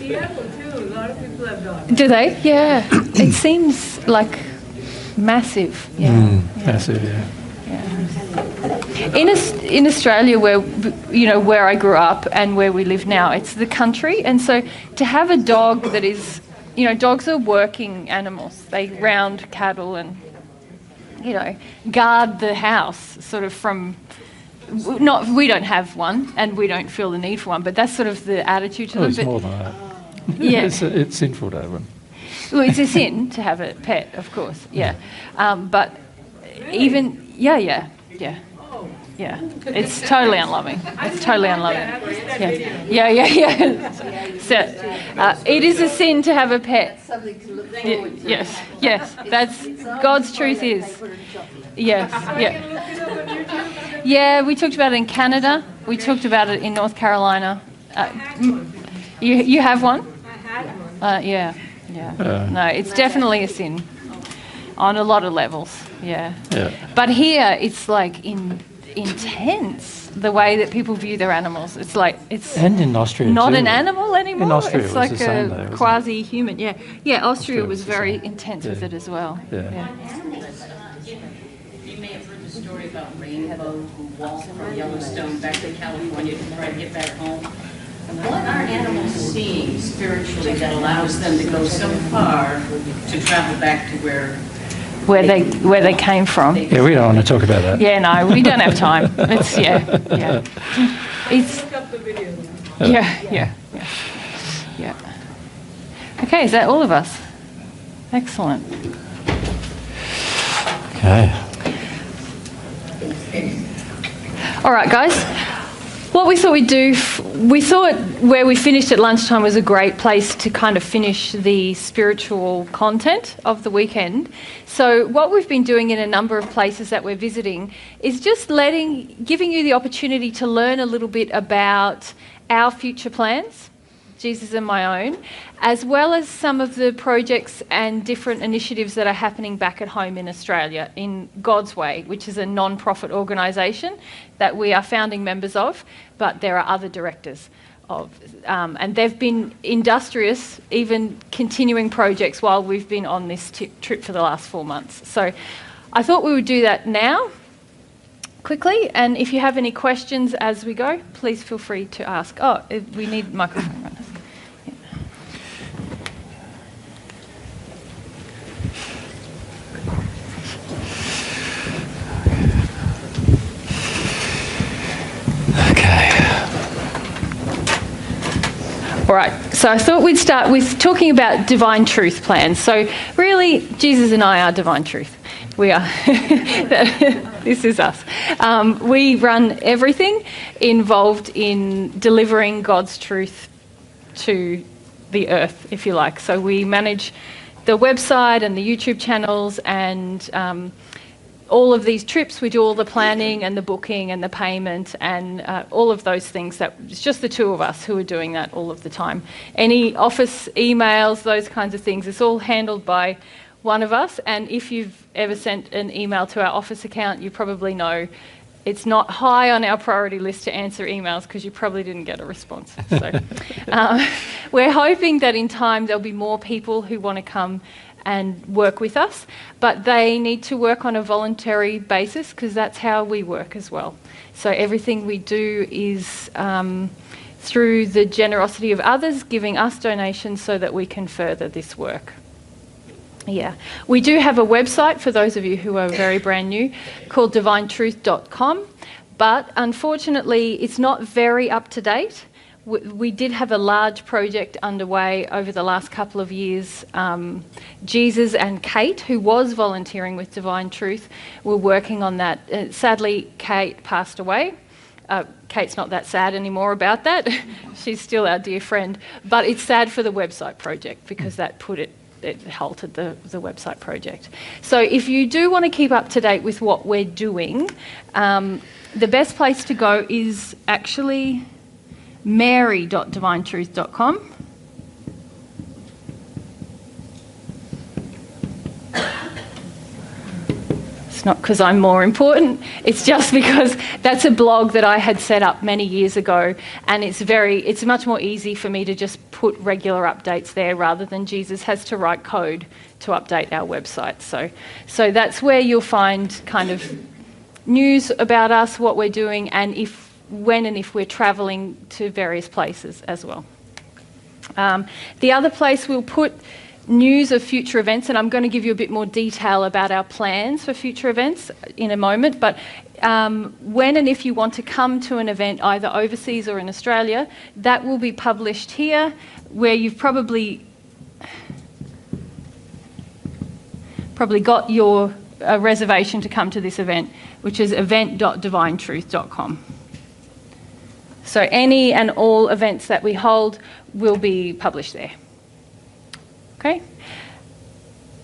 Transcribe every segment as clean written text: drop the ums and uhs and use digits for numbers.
Seattle too. A lot of people have dogs. Do they? Yeah. It seems like massive. Yeah. Massive, yeah. In Australia, where I grew up and where we live now, it's the country, and so to have a dog that is, dogs are working animals. They round cattle and, guard the house sort of from. We don't have one, and we don't feel the need for one, but that's sort of the attitude to them. It's more than that. Yeah. It's sinful to have one. Well, it's a sin to have a pet, of course. Yeah, but even yeah. It's totally unloving. It's totally unloving. Yeah. So it is a sin to have a pet. Yes. That's God's truth is. Yes. Yeah. Yeah. We talked about it in Canada. We talked about it in North Carolina. You have one? I had one. Yeah. No, it's definitely a sin on a lot of levels. Yeah. But here it's like intense the way that people view their animals. It's like and in Austria not too. an animal anymore. In Austria it's it was like the same a though, quasi-human. Yeah. Austria was very intense with it as well. Yeah. You may have heard the story about Rainbow who walked from Yellowstone back to California to try to get back home. What are animals seeing spiritually that allows them to go so far to travel back to where they came from? Yeah, we don't want to talk about that. Yeah, no, we don't have time. It's It's Look up the video. yeah. Okay, is that all of us? Excellent. Okay. All right, guys. What we thought we'd do, we thought where we finished at lunchtime was a great place to kind of finish the spiritual content of the weekend. So what we've been doing in a number of places that we're visiting is just giving you the opportunity to learn a little bit about our future plans, Jesus and my own, as well as some of the projects and different initiatives that are happening back at home in Australia in God's Way, which is a non-profit organisation that we are founding members of, but there are other directors of. And they've been industrious, even continuing projects while we've been on this trip for the last 4 months. So I thought we would do that now, quickly, and if you have any questions as we go, please feel free to ask. Oh, we need a microphone right now. All right, so I thought we'd start with talking about divine truth plans. So really, Jesus and I are divine truth. We are. This is us. We run everything involved in delivering God's truth to the earth, if you like. So we manage the website and the YouTube channels and all of these trips. We do all the planning and the booking and the payment and all of those things. It's just the two of us who are doing that all of the time. Any office emails, those kinds of things, it's all handled by one of us. And if you've ever sent an email to our office account, you probably know it's not high on our priority list to answer emails because you probably didn't get a response. So we're hoping that in time there'll be more people who want to come and work with us, but they need to work on a voluntary basis because that's how we work as well. So everything we do is through the generosity of others giving us donations so that we can further this work. Yeah, we do have a website for those of you who are very brand new called divinetruth.com, but unfortunately it's not very up to date. We did have a large project underway over the last couple of years. Jesus and Kate, who was volunteering with Divine Truth, were working on that. Sadly, Kate passed away. Kate's not that sad anymore about that. She's still our dear friend. But it's sad for the website project because that it halted the website project. So if you do want to keep up to date with what we're doing, the best place to go is actually mary.divinetruth.com. It's not because I'm more important, it's just because that's a blog that I had set up many years ago, and it's much more easy for me to just put regular updates there rather than Jesus has to write code to update our website. So that's where you'll find kind of news about us, what we're doing, and when and if we're travelling to various places as well. The other place we'll put news of future events, and I'm going to give you a bit more detail about our plans for future events in a moment, but when and if you want to come to an event either overseas or in Australia, that will be published here, where you've probably got your reservation to come to this event, which is event.divinetruth.com. So any and all events that we hold will be published there. Okay?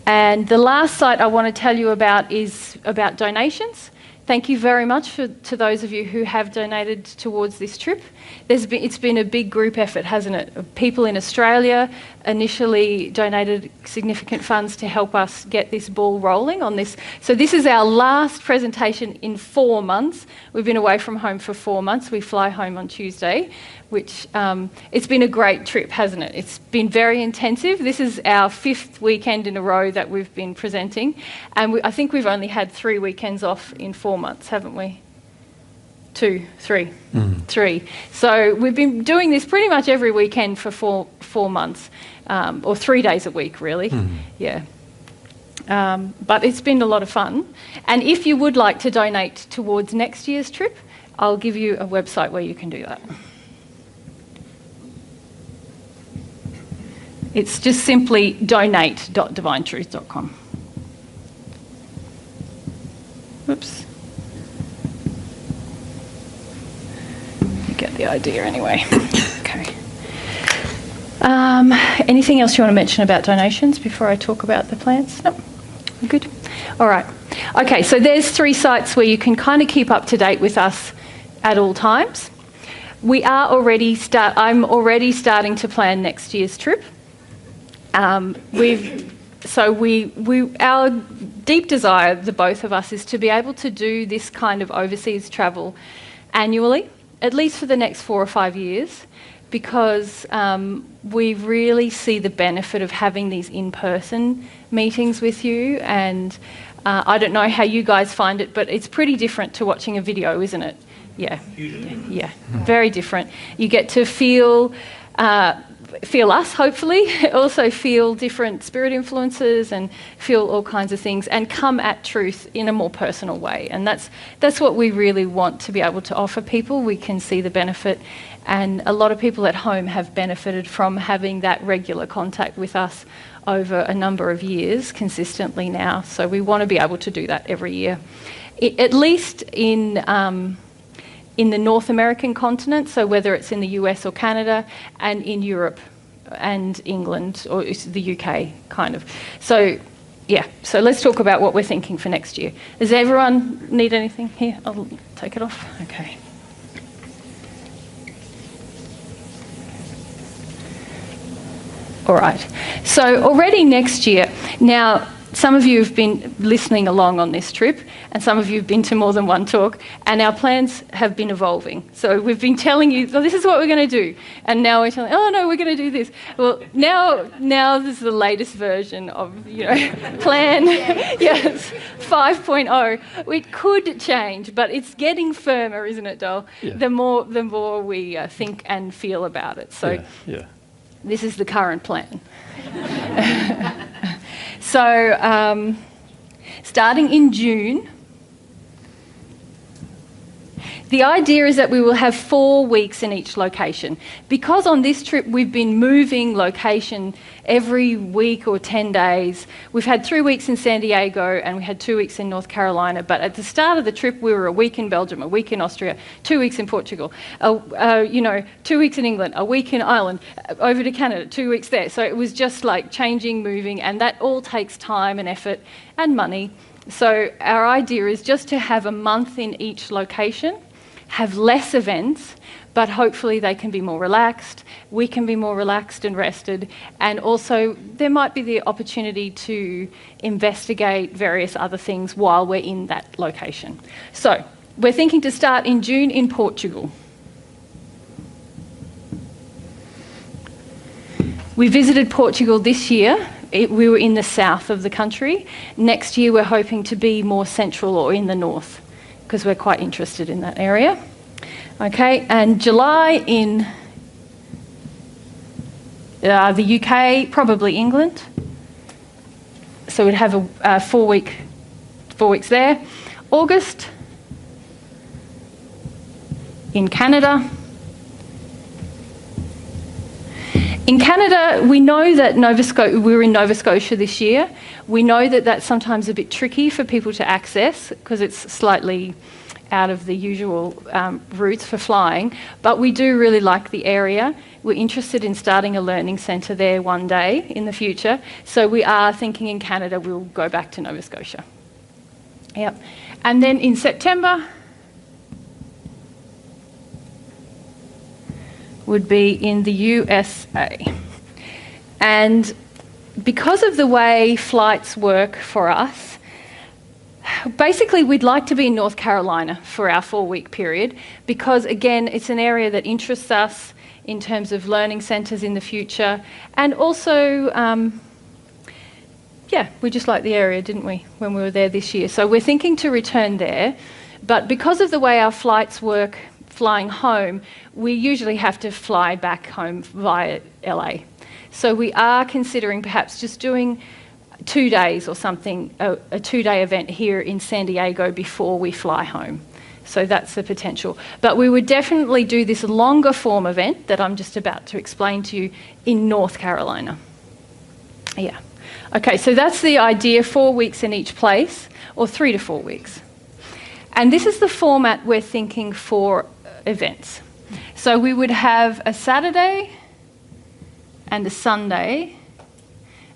And the last site I want to tell you about is about donations. Thank you very much to those of you who have donated towards this trip. It's been a big group effort, hasn't it? People in Australia initially donated significant funds to help us get this ball rolling on this. So this is our last presentation in 4 months. We've been away from home for 4 months. We fly home on Tuesday, which it's been a great trip, hasn't it? It's been very intensive. This is our 5th weekend in a row that we've been presenting, and I think we've only had 3 weekends off in 4 months, haven't we? 2, 3, 3. So we've been doing this pretty much every weekend for four months, or 3 days a week, really. Yeah. But it's been a lot of fun. And if you would like to donate towards next year's trip, I'll give you a website where you can do that. It's just simply donate.divinetruth.com. Whoops. You get the idea anyway. Okay. Anything else you want to mention about donations before I talk about the plans? No? Good? All right. Okay, so there's 3 sites where you can kind of keep up to date with us at all times. I'm already starting to plan next year's trip. Our deep desire, the both of us, is to be able to do this kind of overseas travel annually, at least for the next 4 or 5 years, because we really see the benefit of having these in-person meetings with you. And I don't know how you guys find it, but it's pretty different to watching a video, isn't it? Yeah, very different. You get to feel us, hopefully, also feel different spirit influences and feel all kinds of things and come at truth in a more personal way. And that's what we really want to be able to offer people. We can see the benefit, and a lot of people at home have benefited from having that regular contact with us over a number of years consistently now. So we want to be able to do that every year, at least in the North American continent, so whether it's in the US or Canada, and in Europe and England, or the UK, kind of. So, yeah, so let's talk about what we're thinking for next year. Does everyone need anything here? I'll take it off. Okay. All right. So already next year, now, some of you have been listening along on this trip, and some of you have been to more than one talk, and our plans have been evolving. So we've been telling you, well, this is what we're going to do, and now we're telling, oh no, we're going to do this. Well, now this is the latest version of, plan, yes, 5.0. It could change, but it's getting firmer, isn't it, Dole? Yeah. The more we think and feel about it. So this is the current plan. So, starting in June, the idea is that we will have 4 weeks in each location. Because on this trip we've been moving location every week or 10 days. We've had 3 weeks in San Diego and we had 2 weeks in North Carolina. But at the start of the trip we were a week in Belgium, a week in Austria, 2 weeks in Portugal, 2 weeks in England, a week in Ireland, over to Canada, 2 weeks there. So it was just like changing, moving, and that all takes time and effort and money. So our idea is just to have a month in each location, have less events, but hopefully they can be more relaxed, we can be more relaxed and rested, and also there might be the opportunity to investigate various other things while we're in that location. So we're thinking to start in June in Portugal. We visited Portugal this year. We were in the south of the country. Next year we're hoping to be more central or in the north because we're quite interested in that area. Okay, and July in the UK, probably England. So we'd have a 4 weeks there. August in Canada. In Canada, we know that we're in Nova Scotia this year. We know that that's sometimes a bit tricky for people to access because it's slightly out of the usual routes for flying, but we do really like the area. We're interested in starting a learning centre there one day in the future, so we are thinking in Canada we'll go back to Nova Scotia. Yep. And then in September would be in the USA. And because of the way flights work for us, basically we'd like to be in North Carolina for our 4-week period because, again, it's an area that interests us in terms of learning centres in the future. And also, we just liked the area, didn't we, when we were there this year. So we're thinking to return there. But because of the way our flights work flying home, we usually have to fly back home via LA. So we are considering perhaps just doing 2 days or something, a 2-day event here in San Diego before we fly home. So that's the potential. But we would definitely do this longer form event that I'm just about to explain to you in North Carolina. Yeah. Okay, so that's the idea, 4 weeks in each place, or 3 to 4 weeks. And this is the format we're thinking for events. So we would have a Saturday and a Sunday,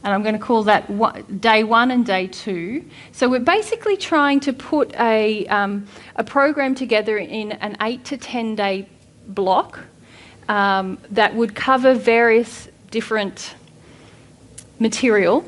and I'm going to call that day 1 and day 2. So we're basically trying to put a program together in an 8 to 10 day block that would cover various different material,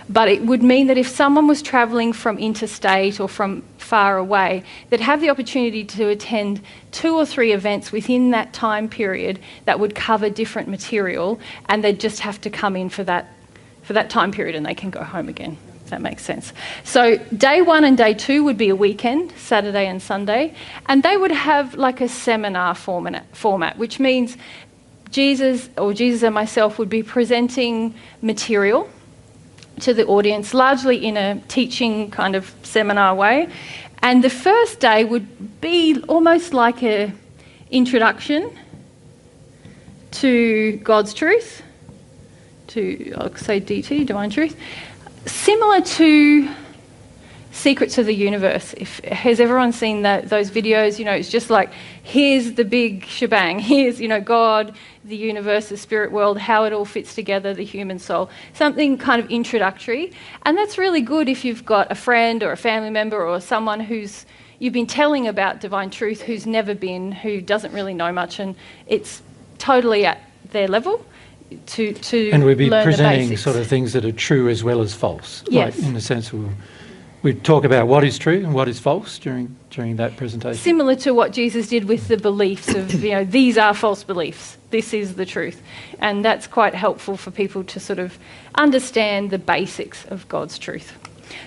but it would mean that if someone was travelling from interstate or from far away, they'd have the opportunity to attend 2 or 3 events within that time period that would cover different material, and they'd just have to come in for that time period and they can go home again, if that makes sense. So day 1 and day 2 would be a weekend, Saturday and Sunday, and they would have like a seminar format, which means Jesus and myself would be presenting material to the audience, largely in a teaching kind of seminar way. And the first day would be almost like an introduction to God's truth, I'll say DT, Divine Truth, similar to Secrets of the Universe. Has everyone seen those videos? You know, it's just like, here's the big shebang. Here's, God, the universe, the spirit world, how it all fits together, the human soul. Something kind of introductory. And that's really good if you've got a friend or a family member or someone you've been telling about divine truth who's never been, who doesn't really know much, and it's totally at their level. And we'd be learn presenting sort of things that are true as well as false. Yes. Like, in a sense, we'd talk about what is true and what is false during that presentation. Similar to what Jesus did with the beliefs of, these are false beliefs, this is the truth. And that's quite helpful for people to sort of understand the basics of God's truth.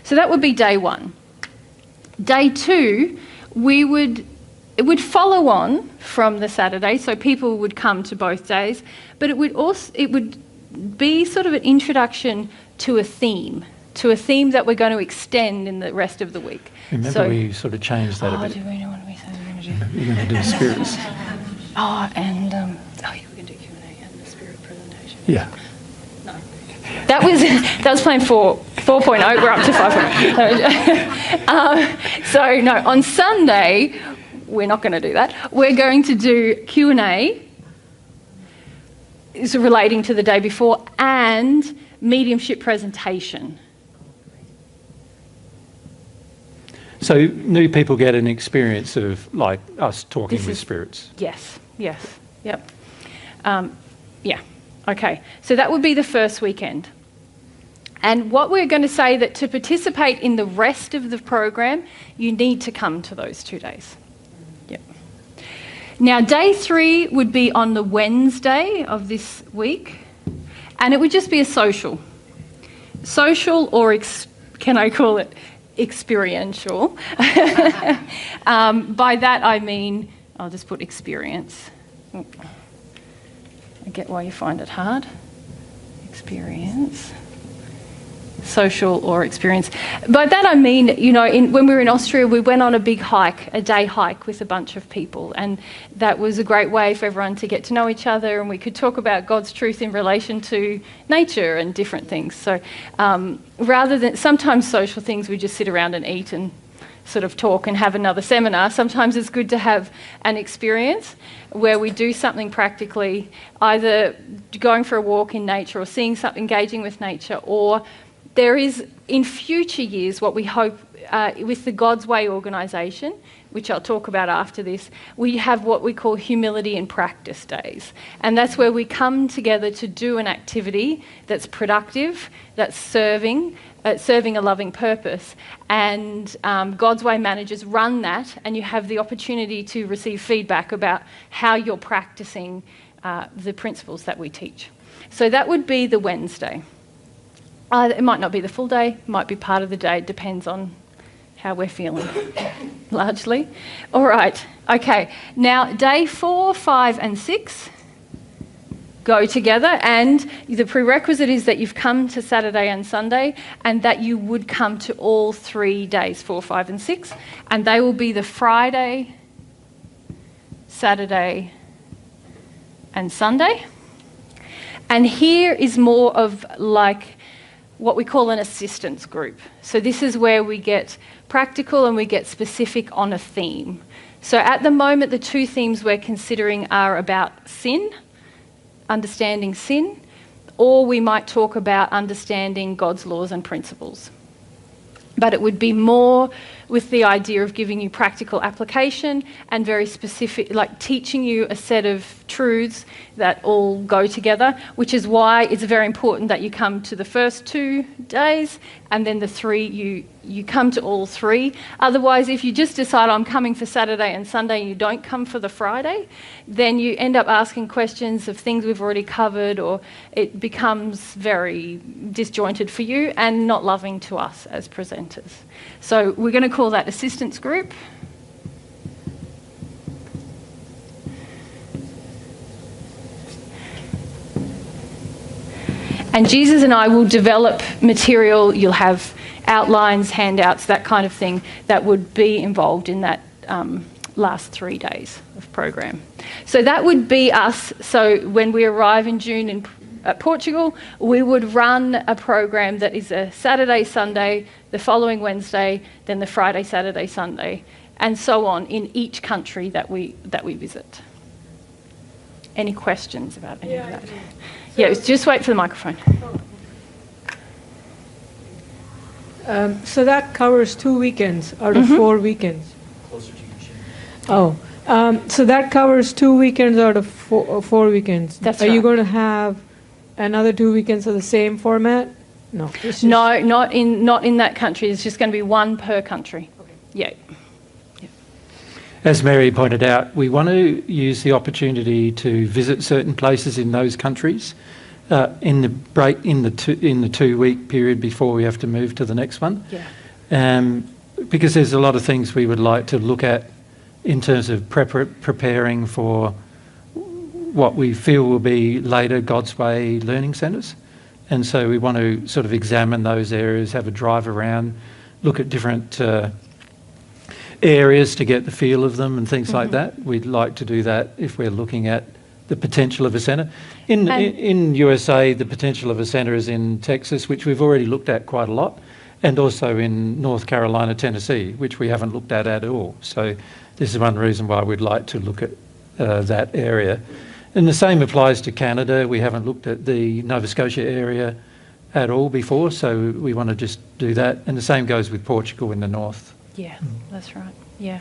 So that would be day 1. Day 2, it would follow on from the Saturday, so people would come to both days, but it would be sort of an introduction to a theme that we're going to extend in the rest of the week. Remember, we sort of changed that a bit. Do we know what we said we were going to do? You're going to do spirits. We're going to do Q&A and the spirit presentation. Yeah. No. That was plan 4.0. We're up to 5.0. So no, on Sunday we're not going to do that. We're going to do Q&A, is relating to the day before, and mediumship presentation. So new people get an experience of like us talking with spirits. Yes, yep. Yeah, okay. So that would be the first weekend. And what we're going to say that to participate in the rest of the program, you need to come to those 2 days. Yep. Now, day 3 would be on the Wednesday of this week. And it would just be a social or can I call it experiential? By that I mean, I'll just put experience. I get why you find it hard. Experience. Social or experience. By that I mean, when we were in Austria, we went on a big hike, a day hike with a bunch of people, and that was a great way for everyone to get to know each other, and we could talk about God's truth in relation to nature and different things. So rather than sometimes social things, we just sit around and eat and sort of talk and have another seminar. Sometimes it's good to have an experience where we do something practically, either going for a walk in nature or seeing something, engaging with nature, or there is, in future years, what we hope with the God's Way organisation, which I'll talk about after this, we have what we call humility and practice days. And that's where we come together to do an activity that's productive, that's serving a loving purpose. And God's Way managers run that, and you have the opportunity to receive feedback about how you're practicing the principles that we teach. So that would be the Wednesday. It might not be the full day, might be part of the day, depends on how we're feeling, largely. All right, okay. Now, day 4, 5 and 6 go together, and the prerequisite is that you've come to Saturday and Sunday, and that you would come to all 3 days, 4, 5 and 6, and they will be the Friday, Saturday and Sunday. And here is more of like what we call an assistance group. So this is where we get practical and we get specific on a theme. So at the moment, the 2 themes we're considering are about sin, understanding sin, or we might talk about understanding God's laws and principles. But it would be more with the idea of giving you practical application and very specific, like teaching you a set of truths that all go together, which is why it's very important that you come to the first 2 days, and then the 3, you come to all 3. Otherwise, if you just decide, I'm coming for Saturday and Sunday, and you don't come for the Friday, then you end up asking questions of things we've already covered, or it becomes very disjointed for you and not loving to us as presenters. So we're going to call that assistance group. And Jesus and I will develop material. You'll have outlines, handouts, that kind of thing that would be involved in that last 3 days of program. So that would be us. So when we arrive in June at Portugal, we would run a program that is a Saturday, Sunday, the following Wednesday, then the Friday, Saturday, Sunday, and so on in each country that we visit. Any questions about any of that? Yeah, just wait for the microphone. So that covers 2 weekends out of 4 weekends. Closer to your chin. So that covers 2 weekends out of 4 weekends. That's Are right. you going to have another 2 weekends of the same format? No. No, not in that country. It's just going to be 1 per country. Okay. Yeah. As Mary pointed out, we want to use the opportunity to visit certain places in those countries in the break in the 2-week period before we have to move to the next one. Yeah. Because there's a lot of things we would like to look at in terms of preparing for what we feel will be later God's Way learning centres. And so we want to sort of examine those areas, have a drive around, look at different areas to get the feel of them and things like that. We'd like to do that if we're looking at the potential of a centre. In USA, the potential of a centre is in Texas, which we've already looked at quite a lot, and also in North Carolina, Tennessee, which we haven't looked at all. So this is one reason why we'd like to look at that area. And the same applies to Canada. We haven't looked at the Nova Scotia area at all before, so we want to just do that. And the same goes with Portugal in the north. Yeah, that's right. Yeah.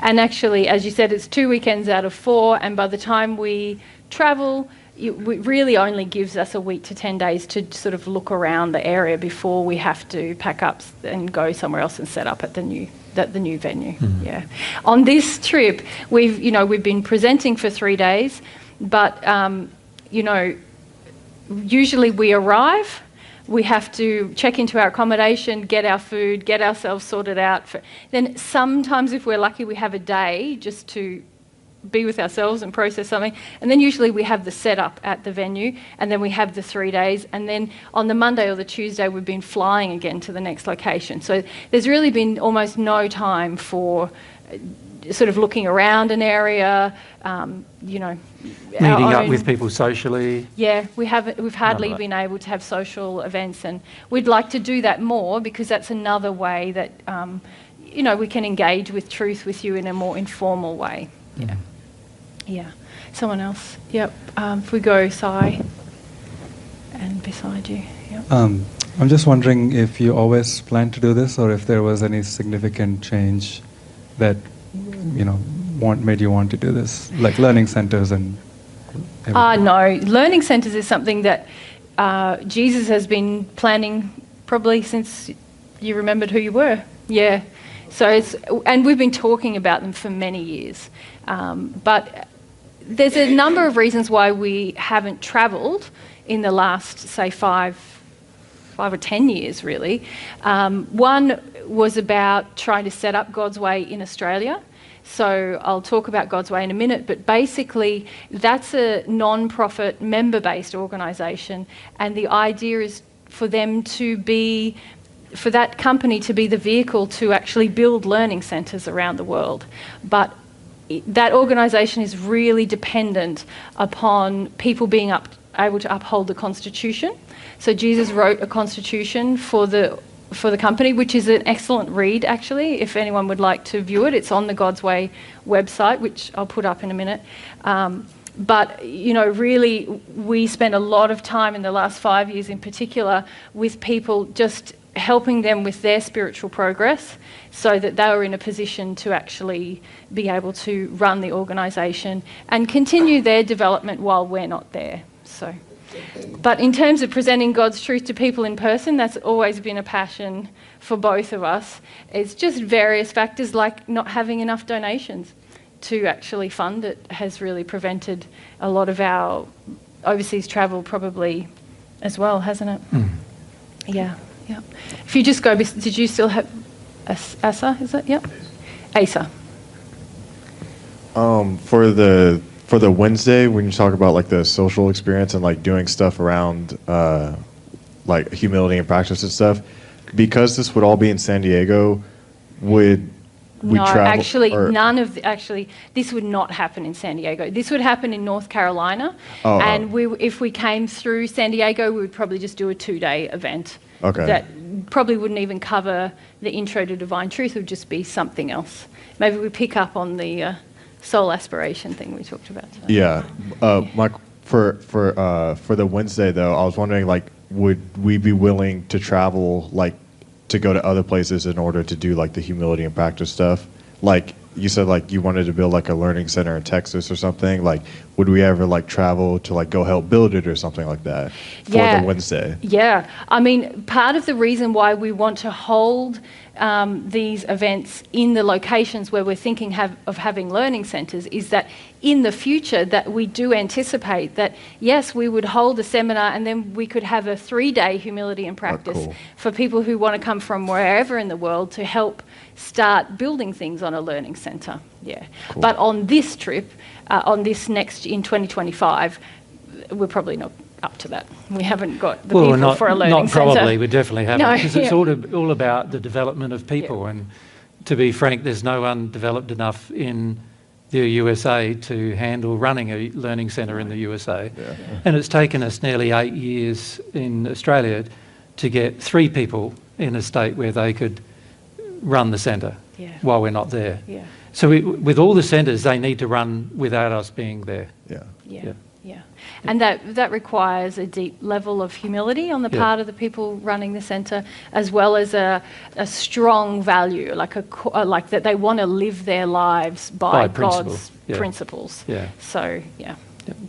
And actually, as you said, it's 2 weekends out of 4, and by the time we travel, it really only gives us a week to 10 days to sort of look around the area before we have to pack up and go somewhere else and set up at the new venue. Yeah. On this trip, we've been presenting for 3 days, but usually we arrive, we have to check into our accommodation, get our food, get ourselves sorted out. Then sometimes, if we're lucky, we have a day just to be with ourselves and process something. And then usually we have the setup at the venue, and then we have the 3 days. And then on the Monday or the Tuesday, we've been flying again to the next location. So there's really been almost no time for sort of looking around an area, Meeting up with people socially. Yeah, we've hardly been able to have social events, and we'd like to do that more, because that's another way that, we can engage with truth with you in a more informal way. Yeah. Yeah. Someone else? Yep. If we go, Sai, and beside you. Yep. I'm just wondering if you always planned to do this, or if there was any significant change that made you want to do this, like learning centers and everything? No. Learning centers is something that Jesus has been planning probably since you remembered who you were. Yeah. So and we've been talking about them for many years. But there's a number of reasons why we haven't travelled in the last, say, 5 or 10 years, really. One was about trying to set up God's Way in Australia. So I'll talk about God's Way in a minute, but basically that's a non-profit member-based organisation, and the idea is for that company to be the vehicle to actually build learning centres around the world. But that organisation is really dependent upon people being able to uphold the Constitution. So Jesus wrote a constitution for the company, which is an excellent read, actually, if anyone would like to view it. It's on the God's Way website, which I'll put up in a minute. But, really, we spent a lot of time in the last 5 years in particular with people, just helping them with their spiritual progress, so that they were in a position to actually be able to run the organisation and continue their development while we're not there. So, but in terms of presenting God's truth to people in person, that's always been a passion for both of us. It's just various factors, like not having enough donations to actually fund it, has really prevented a lot of our overseas travel, probably as well, hasn't it? Yeah. Yeah. If you just go, did you still have Asa? Is it? Yep. Asa. For the Wednesday, when you talk about like the social experience and like doing stuff around like humility and practice and stuff, because this would all be in San Diego, would we travel? Actually, this would not happen in San Diego. This would happen in North Carolina, if we came through San Diego, we would probably just do a 2-day event. Okay. That probably wouldn't even cover the intro to divine truth. It would just be something else. Maybe we pick up on the soul aspiration thing we talked about today. Yeah. For the Wednesday though, I was wondering, like, would we be willing to travel, like, to go to other places in order to do like the humility and practice stuff? Like you said, like you wanted to build like a learning center in Texas or something. Like, would we ever like travel to like go help build it or something like that for the Wednesday? Yeah. I mean, part of the reason why we want to hold these events in the locations where we're thinking of having learning centres is that in the future that we do anticipate that, yes, we would hold a seminar and then we could have a 3-day humility and practice for people who want to come from wherever in the world to help start building things on a learning centre. Yeah. Cool. But on this trip, on this next in 2025, we're probably not up to that. We haven't got the people for a learning centre. Not probably, we definitely haven't, because it's yeah. all about the development of people. Yeah. And to be frank, there's no one developed enough in the USA to handle running a learning centre in the USA. Yeah. And it's taken us nearly 8 years in Australia to get 3 people in a state where they could run the centre while we're not there. Yeah. So with all the centres, they need to run without us being there. Yeah. And that requires a deep level of humility on the part of the people running the centre, as well as a strong value, like that they want to live their lives by God's principles. Yeah. So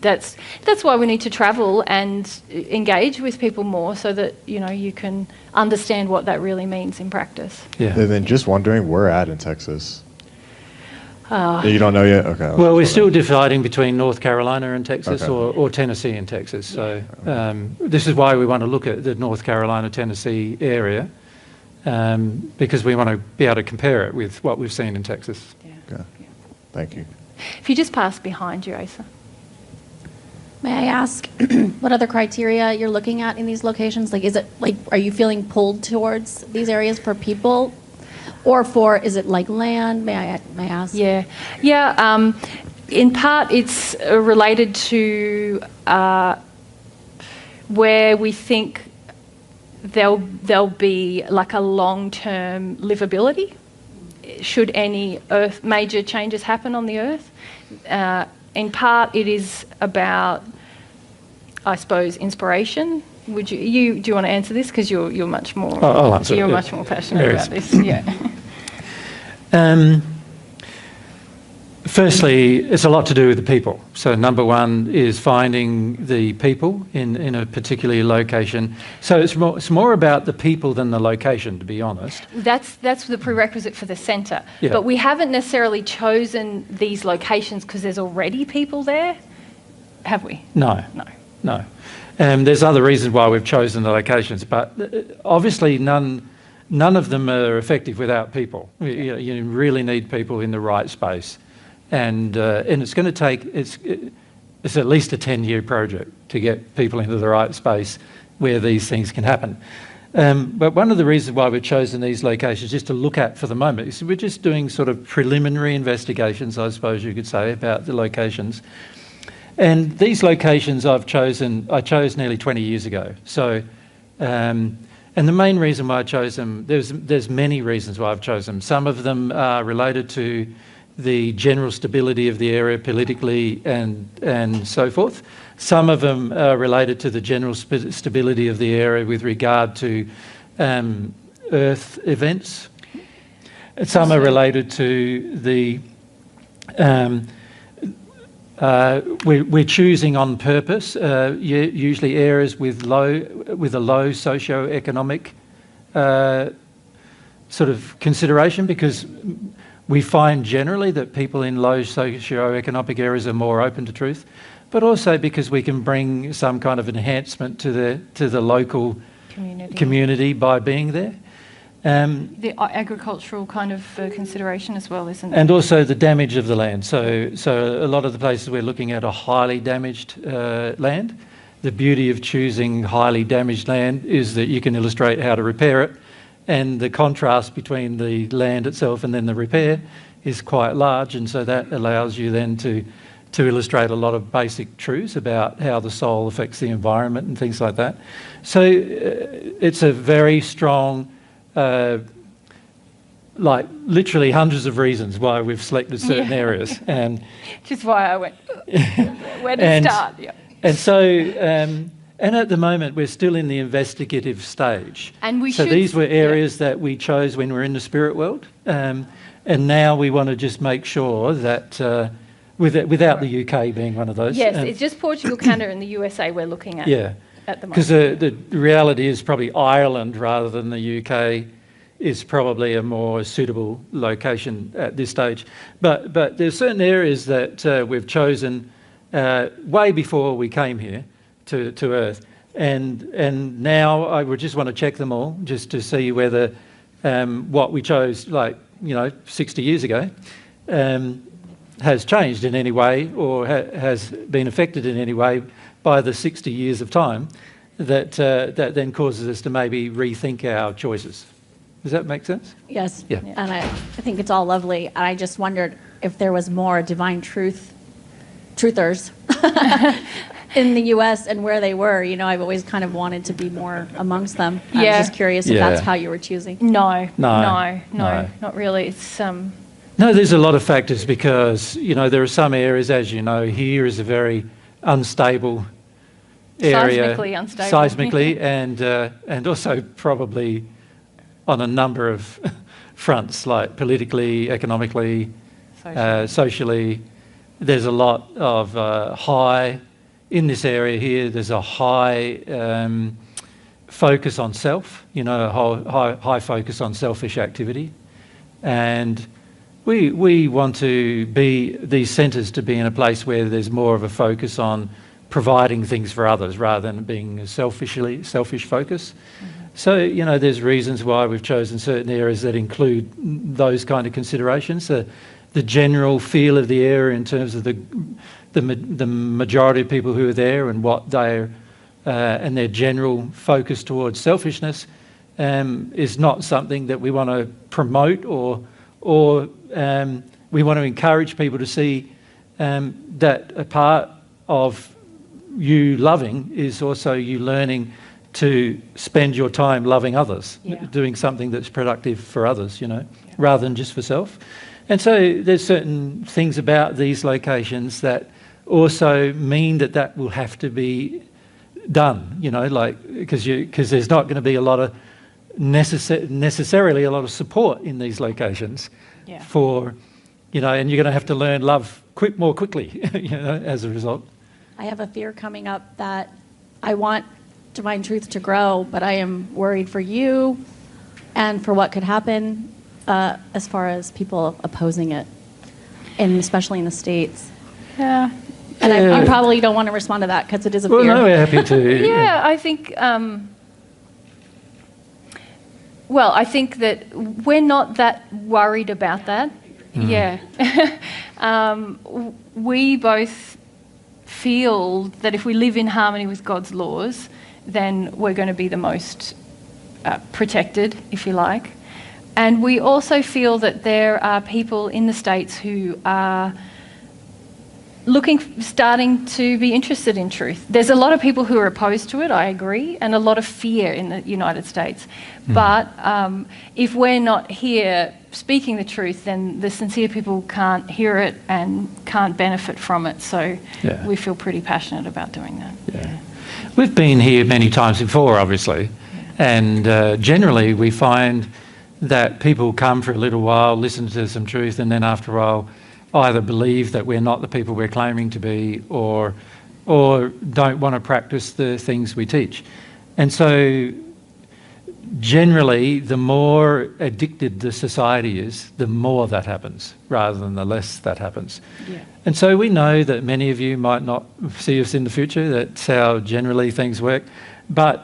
that's why we need to travel and engage with people more, so that you can understand what that really means in practice. Yeah. And then just wondering, where at in Texas? You don't know yet? Okay. I was Well, we're just still wondering. dividing between North Carolina and Texas, Okay. or Tennessee and Texas. So this is why we want to look at the North Carolina, Tennessee area, because we want to be able to compare it with what we've seen in Texas. Okay. Thank you. If you just pass behind you, Asa. May I ask what other criteria you're looking at in these locations? Like, is it like, are you feeling pulled towards these areas for people, or is it like land? May I ask? Yeah. In part, it's related to where we think there'll be like a long-term livability should any major changes happen on the Earth. In part, it is about, I suppose, inspiration. Do you want to answer this, because you're much more I'll answer it, you're yeah. much more passionate There about is. this. Yeah. Firstly, it's a lot to do with the people. So number one is finding the people in a particular location. So it's more about the people than the location, to be honest. That's the prerequisite for the centre. Yeah. But we haven't necessarily chosen these locations because there's already people there, have we? No. No. There's other reasons why we've chosen the locations, but obviously none of them are effective without people. You really need people in the right space. And it's going to take, it's at least a 10-year project to get people into the right space where these things can happen. But one of the reasons why we've chosen these locations just to look at for the moment is we're just doing sort of preliminary investigations, I suppose you could say, about the locations. And these locations I chose nearly 20 years ago. So, and the main reason why I chose them, there's many reasons why I've chosen them. Some of them are related to the general stability of the area politically and so forth. Some of them are related to the general stability of the area with regard to Earth events. Some are related to the... we're choosing on purpose usually areas with a low socio-economic sort of consideration, because we find generally that people in low socio-economic areas are more open to truth, but also because we can bring some kind of enhancement to the local community by being there. The agricultural kind of consideration as well, isn't it? And also the damage of the land. So a lot of the places we're looking at are highly damaged land. The beauty of choosing highly damaged land is that you can illustrate how to repair it, and the contrast between the land itself and then the repair is quite large, and so that allows you then to illustrate a lot of basic truths about how the soil affects the environment and things like that. So it's a very strong, like literally hundreds of reasons why we've selected certain areas. And which is why I went, where to start? Yeah. And so... and at the moment, we're still in the investigative stage. And these were areas that we chose when we were in the spirit world. And now we want to just make sure that, without the UK being one of those. Yes, it's just Portugal, Canada and the USA we're looking at at the moment. Because the reality is probably Ireland rather than the UK is probably a more suitable location at this stage. But there's certain areas that we've chosen way before we came here to Earth, and now I would just want to check them all just to see whether what we chose 60 years ago has changed in any way or has been affected in any way by the 60 years of time that then causes us to maybe rethink our choices. Does that make sense? Yes. Yeah. And I think it's all lovely. And I just wondered if there was more divine truthers in the U.S. and where they were. I've always kind of wanted to be more amongst them. I was just curious if that's how you were choosing. No, not really. It's No, there's a lot of factors because, there are some areas, as you know, here is a very unstable area. Seismically unstable. Seismically and also probably on a number of fronts, like politically, economically, socially. There's a lot of in this area here, there's a high focus on self, a high focus on selfish activity. And we want to be these centres to be in a place where there's more of a focus on providing things for others rather than being a selfish focus. So, you know, there's reasons why we've chosen certain areas that include those kind of considerations. The general feel of the area in terms of the majority of people who are there and what they're and their general focus towards selfishness is not something that we want to promote or we want to encourage people to see that a part of you loving is also you learning to spend your time loving others, doing something that's productive for others, you know, rather than just for self. And so there's certain things about these locations that also mean that will have to be done, you know, like because there's not going to be a lot of necessarily a lot of support in these locations for, you know, and you're going to have to learn love more quickly, you know, as a result. I have a fear coming up that I want Divine Truth to grow, but I am worried for you and for what could happen as far as people opposing it, and especially in the States. Yeah. And you probably don't want to respond to that because it is a fear. Well, no, we're happy to. Yeah, I think. Well, I think that we're not that worried about that. Yeah. We both feel that if we live in harmony with God's laws, then we're going to be the most protected, if you like. And we also feel that there are people in the States who are starting to be interested in truth. There's a lot of people who are opposed to it, I agree, and a lot of fear in the United States. But if we're not here speaking the truth, then the sincere people can't hear it and can't benefit from it. So we feel pretty passionate about doing that. Yeah. We've been here many times before, obviously, and generally we find that people come for a little while, listen to some truth, and then after a while either believe that we're not the people we're claiming to be or don't want to practice the things we teach. And so generally, the more addicted the society is, the more that happens, rather than the less that happens. Yeah. And so we know that many of you might not see us in the future. That's how generally things work. But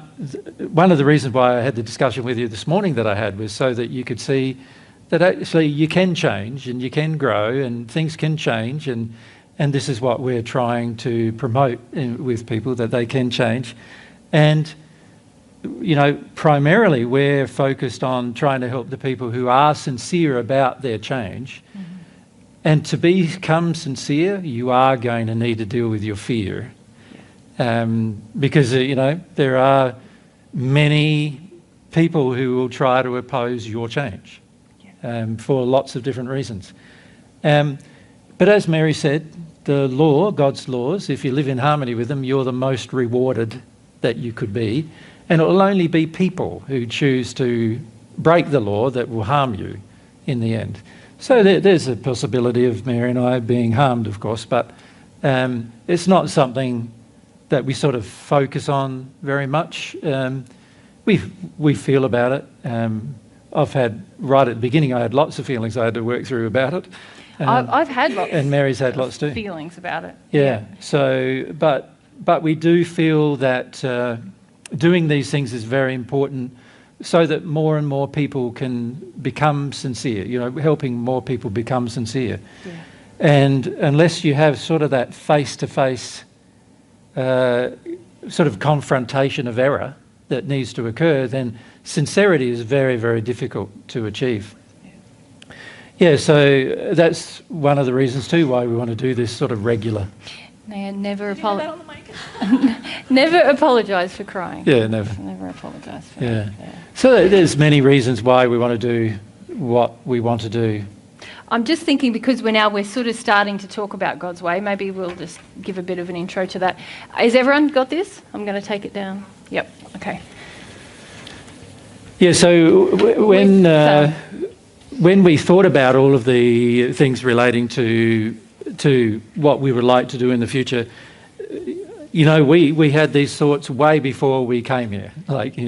one of the reasons why I had the discussion with you this morning that I had was so that you could see that actually you can change and you can grow and things can change, and this is what we're trying to promote with people, that they can change. And you know, primarily we're focused on trying to help the people who are sincere about their change. And to become sincere, you are going to need to deal with your fear. Because, you know, there are many people who will try to oppose your change for lots of different reasons. But as Mary said, the law, God's laws, if you live in harmony with them, you're the most rewarded that you could be. And it will only be people who choose to break the law that will harm you in the end. So there's a possibility of Mary and I being harmed, of course, but it's not something that we sort of focus on very much. We feel about it. I've had, right at the beginning, I had lots of feelings I had to work through about it. I've had lots. And Mary's had lots too. Feelings about it. Yeah. So, but we do feel that doing these things is very important, so that more and more people can become sincere. You know, helping more people become sincere. Yeah. And unless you have sort of that face-to-face sort of confrontation of error that needs to occur, then sincerity is very, very difficult to achieve. Yeah, so that's one of the reasons too why we want to do this sort of regular. Never apologise. Never apologise for crying. Yeah, never. Never apologise for it. Yeah. So there's many reasons why we want to do what we want to do. I'm just thinking, because we're sort of starting to talk about God's way, maybe we'll just give a bit of an intro to that. Has everyone got this? I'm going to take it down. Yep, okay. Yeah, so when we thought about all of the things relating to what we would like to do in the future, you know, we had these thoughts way before we came here. Like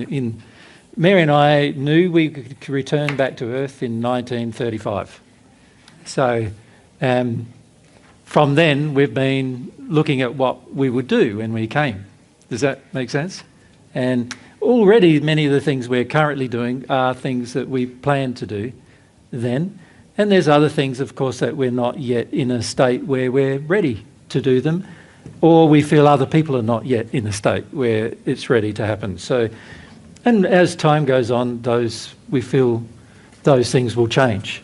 Mary and I knew we could return back to Earth in 1935. So from then, we've been looking at what we would do when we came. Does that make sense? And already many of the things we're currently doing are things that we plan to do then. And there's other things, of course, that we're not yet in a state where we're ready to do them, or we feel other people are not yet in a state where it's ready to happen. So, and as time goes on, we feel those things will change.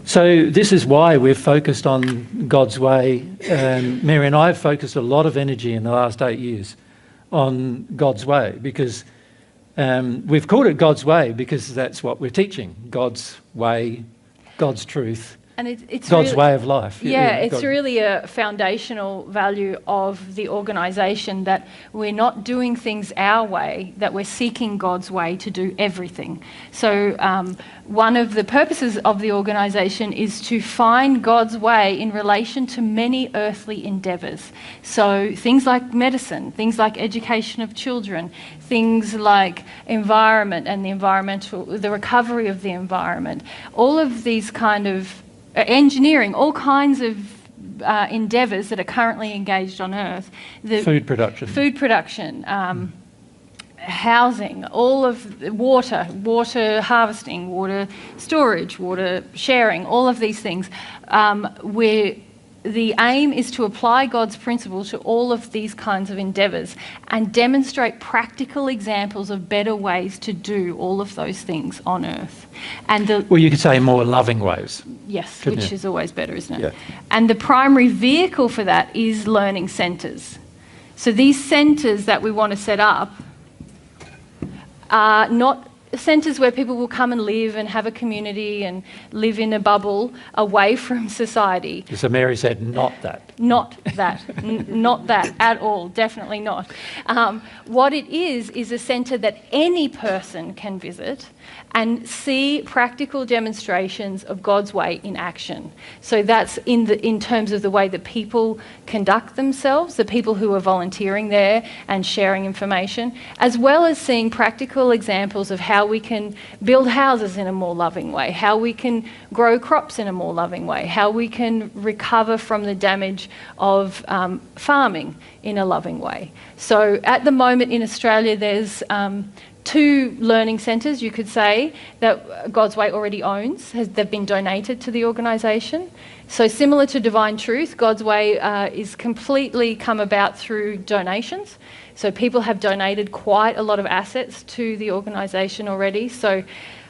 So this is why we've focused on God's way. Mary and I have focused a lot of energy in the last 8 years on God's way, because we've called it God's way because that's what we're teaching. God's way, God's truth, And it's God's really, way of life. Yeah, it's really a foundational value of the organisation that we're not doing things our way, that we're seeking God's way to do everything. So one of the purposes of the organisation is to find God's way in relation to many earthly endeavours. So things like medicine, things like education of children, things like environment and the recovery of the environment, all of these kind of engineering, all kinds of endeavours that are currently engaged on Earth. Food production, housing, all of water harvesting, water storage, water sharing, all of these things, where the aim is to apply God's principle to all of these kinds of endeavours and demonstrate practical examples of better ways to do all of those things on Earth. And well, you could say more loving ways. Yes, Couldn't which you? is always better, isn't it? Yeah. And the primary vehicle for that is learning centres. So these centres that we want to set up are not centres where people will come and live and have a community and live in a bubble away from society. So Mary said, not that. Not that. Not that at all. Definitely not. What it is a centre that any person can visit and see practical demonstrations of God's way in action. So that's in terms of the way that people conduct themselves, the people who are volunteering there and sharing information, as well as seeing practical examples of how we can build houses in a more loving way, how we can grow crops in a more loving way, how we can recover from the damage of farming in a loving way. So at the moment in Australia, there's 2 learning centres, you could say, that God's Way already owns. They've been donated to the organisation. So similar to Divine Truth, God's Way is completely come about through donations. So people have donated quite a lot of assets to the organisation already. So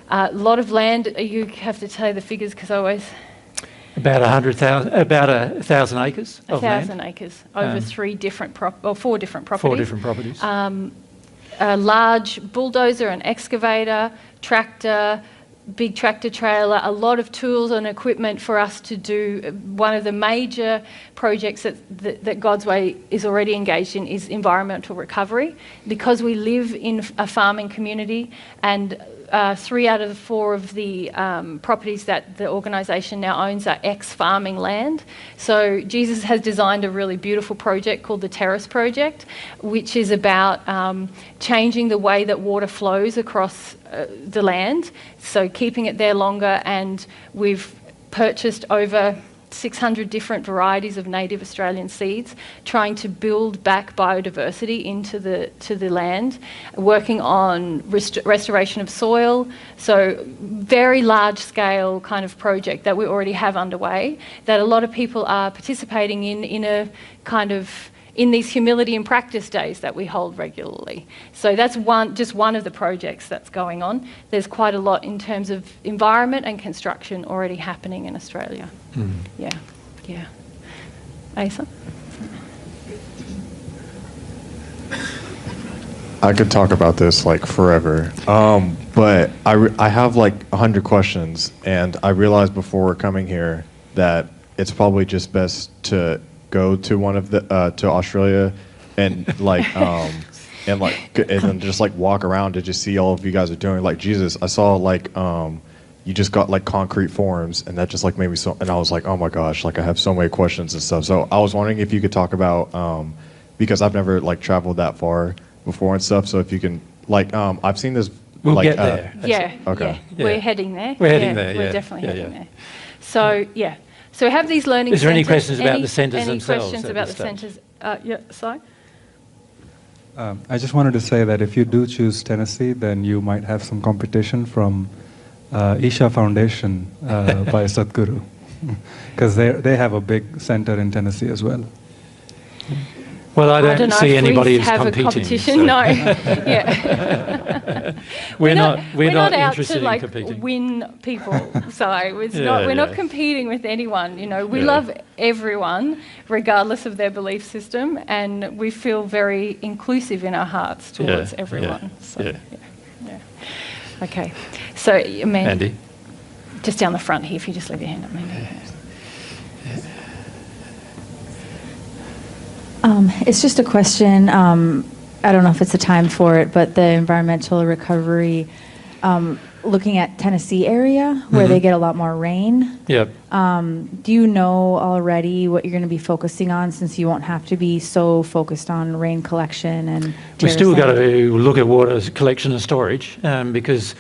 a lot of land, you have to tell the figures because I always... About 1,000 acres of land. 1,000 acres over 4 different properties. 4 different properties. A large bulldozer, an excavator, tractor, big tractor trailer, a lot of tools and equipment for us to do. One of the major projects that God's Way is already engaged in is environmental recovery. Because we live in a farming community and 3 out of the 4 of the properties that the organisation now owns are ex-farming land. So Jesus has designed a really beautiful project called the Terrace Project, which is about changing the way that water flows across the land, so keeping it there longer. And we've purchased over 600 different varieties of native Australian seeds, trying to build back biodiversity into the land, working on restoration of soil. So very large scale kind of project that we already have underway that a lot of people are participating in a kind of in these humility and practice days that we hold regularly. So that's just one of the projects that's going on. There's quite a lot in terms of environment and construction already happening in Australia. Yeah. Asa? I could talk about this like forever, but I have like 100 questions, and I realized before coming here that it's probably just best to go to one of the to Australia and and then just like walk around to just see all of you guys are doing. Like Jesus, I saw like you just got like concrete forms, and that just like made me so. And I was like, oh my gosh, like I have so many questions and stuff. So I was wondering if you could talk about because I've never like traveled that far before and stuff. So if you can like I've seen this. We'll like, get there. Yeah. Okay. Yeah. We're heading there. We're heading there. We're yeah. definitely heading there. So, yeah. So we have these learning Is there any centres. questions about the centres themselves Any questions at about this the stage? centres? Yeah, sorry? I just wanted to say that if you do choose Tennessee, then you might have some competition from Isha Foundation by Sadhguru, because they have a big center in Tennessee as well. Well, I don't know see if anybody we who's have competing. a competition. so- No. Yeah. We're not out interested to in competing. win people. So it's Yeah, we're not yeah. competing with anyone. We Yeah. love everyone, regardless of their belief system, and we feel very inclusive in our hearts towards Yeah, everyone. yeah, So, yeah. yeah. Okay. So, Andy? just down the front here, if you just leave your hand up, Mandy. It's just a question. I don't know if it's the time for it, but the environmental recovery, looking at Tennessee area where they get a lot more rain. Yep. Do you know already what you're going to be focusing on, since you won't have to be so focused on rain collection and? We've still got terracing? to look at water collection and storage because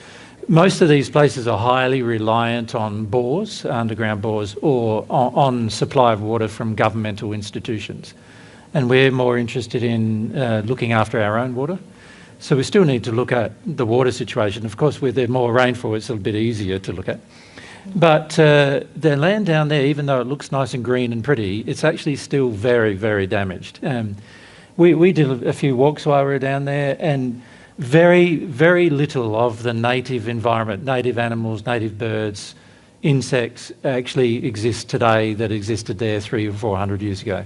most of these places are highly reliant on bores, underground bores, or on supply of water from governmental institutions. And we're more interested in looking after our own water. So we still need to look at the water situation. Of course, with there more rainfall, it's a bit easier to look at. But the land down there, even though it looks nice and green and pretty, it's actually still very, very damaged. We did a few walks while we were down there, and very, very little of the native environment, native animals, native birds, insects actually exist today that existed there 300 or 400 years ago.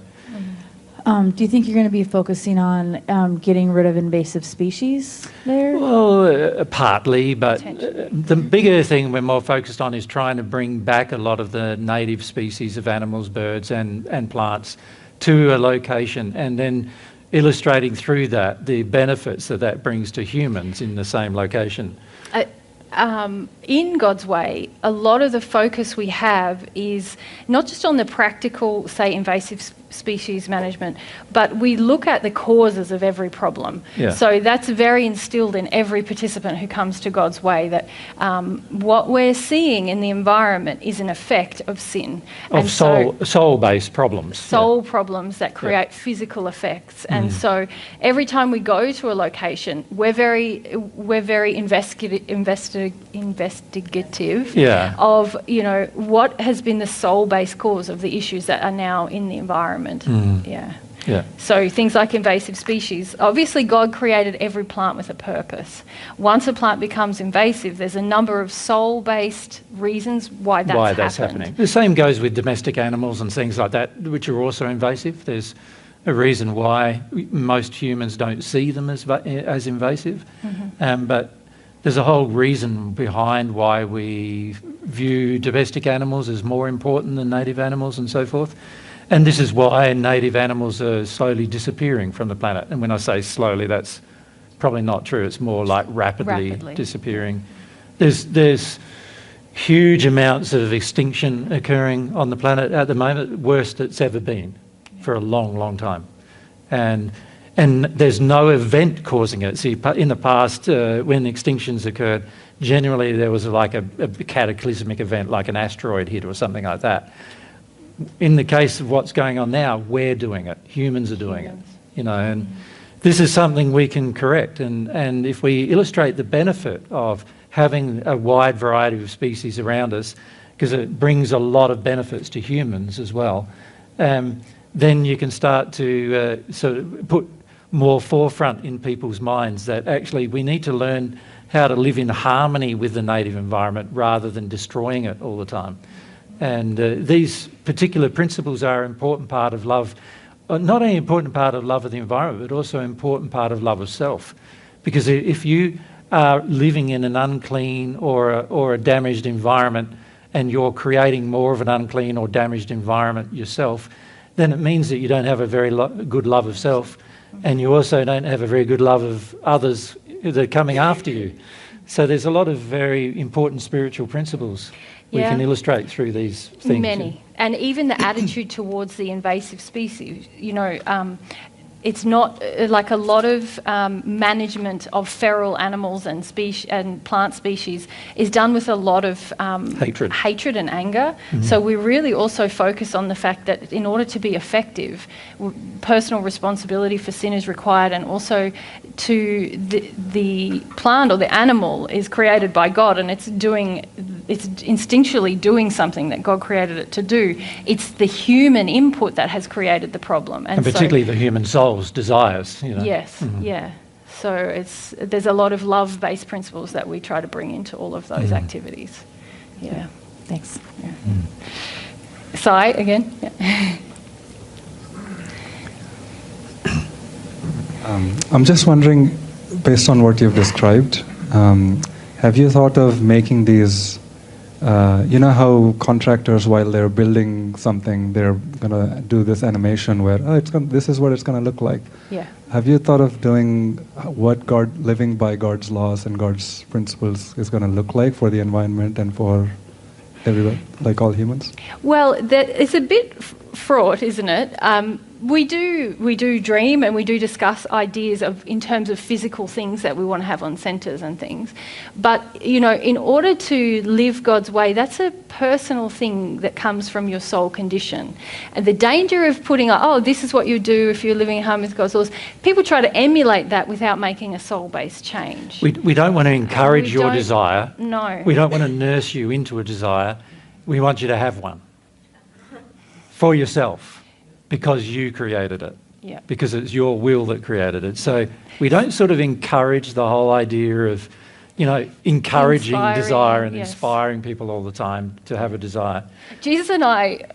Do you think you're going to be focusing on getting rid of invasive species there? Well, partly, but the bigger thing we're more focused on is trying to bring back a lot of the native species of animals, birds and plants to a location, and then illustrating through that the benefits that brings to humans in the same location. In God's Way, a lot of the focus we have is not just on the practical, say, invasive species management, but we look at the causes of every problem. Yeah. So that's very instilled in every participant who comes to God's Way, that what we're seeing in the environment is an effect of sin. Of soul-based problems. Soul problems that create physical effects. And so every time we go to a location, we're very investigative of, what has been the soul-based cause of the issues that are now in the environment. Yeah. So things like invasive species. Obviously, God created every plant with a purpose. Once a plant becomes invasive, there's a number of soul-based reasons why that's happening. The same goes with domestic animals and things like that, which are also invasive. There's a reason why most humans don't see them as invasive, but there's a whole reason behind why we view domestic animals as more important than native animals and so forth. And this is why native animals are slowly disappearing from the planet. And when I say slowly, that's probably not true. It's more like rapidly. Disappearing. There's huge amounts of extinction occurring on the planet at the moment, worst it's ever been for a long, long time. And there's no event causing it. See, in the past, when extinctions occurred, generally there was like a cataclysmic event, like an asteroid hit or something like that. In the case of what's going on now, we're doing it. Humans are doing it, and this is something we can correct. And if we illustrate the benefit of having a wide variety of species around us, because it brings a lot of benefits to humans as well, then you can start to sort of put more forefront in people's minds that actually we need to learn how to live in harmony with the native environment rather than destroying it all the time. And these particular principles are an important part of love, not only an important part of love of the environment, but also an important part of love of self. Because if you are living in an unclean or a damaged environment and you're creating more of an unclean or damaged environment yourself, then it means that you don't have a very good love of self, and you also don't have a very good love of others that are coming after you. So there's a lot of very important spiritual principles we can illustrate through these things. Many. And even the attitude towards the invasive species, it's not like a lot of management of feral animals and plant species is done with a lot of hatred and anger. So we really also focus on the fact that in order to be effective, personal responsibility for sin is required, and also to the plant or the animal is created by God, and it's instinctually doing something that God created it to do. It's the human input that has created the problem, and particularly the human soul's desires. Yes, yeah. So there's a lot of love-based principles that we try to bring into all of those activities. Yeah. Thanks. Yeah. Sai again. Yeah. I'm just wondering, based on what you've described, have you thought of making these, you know how contractors, while they're building something, they're going to do this animation where, this is what it's going to look like. Yeah. Have you thought of doing what living by God's laws and God's principles is going to look like for the environment and for everyone, like all humans? Well, it's a bit fraught, isn't it? We do dream and we do discuss ideas in terms of physical things that we want to have on centres and things. But, in order to live God's way, that's a personal thing that comes from your soul condition. And the danger of putting, this is what you do if you're living in harmony with God's laws, people try to emulate that without making a soul-based change. We don't want to encourage your desire. No. We don't want to nurse you into a desire. We want you to have one for yourself. Because you created it. Yeah. Because it's your will that created it. So we don't sort of encourage the whole idea of, encouraging desire and inspiring people all the time to have a desire. Jesus and I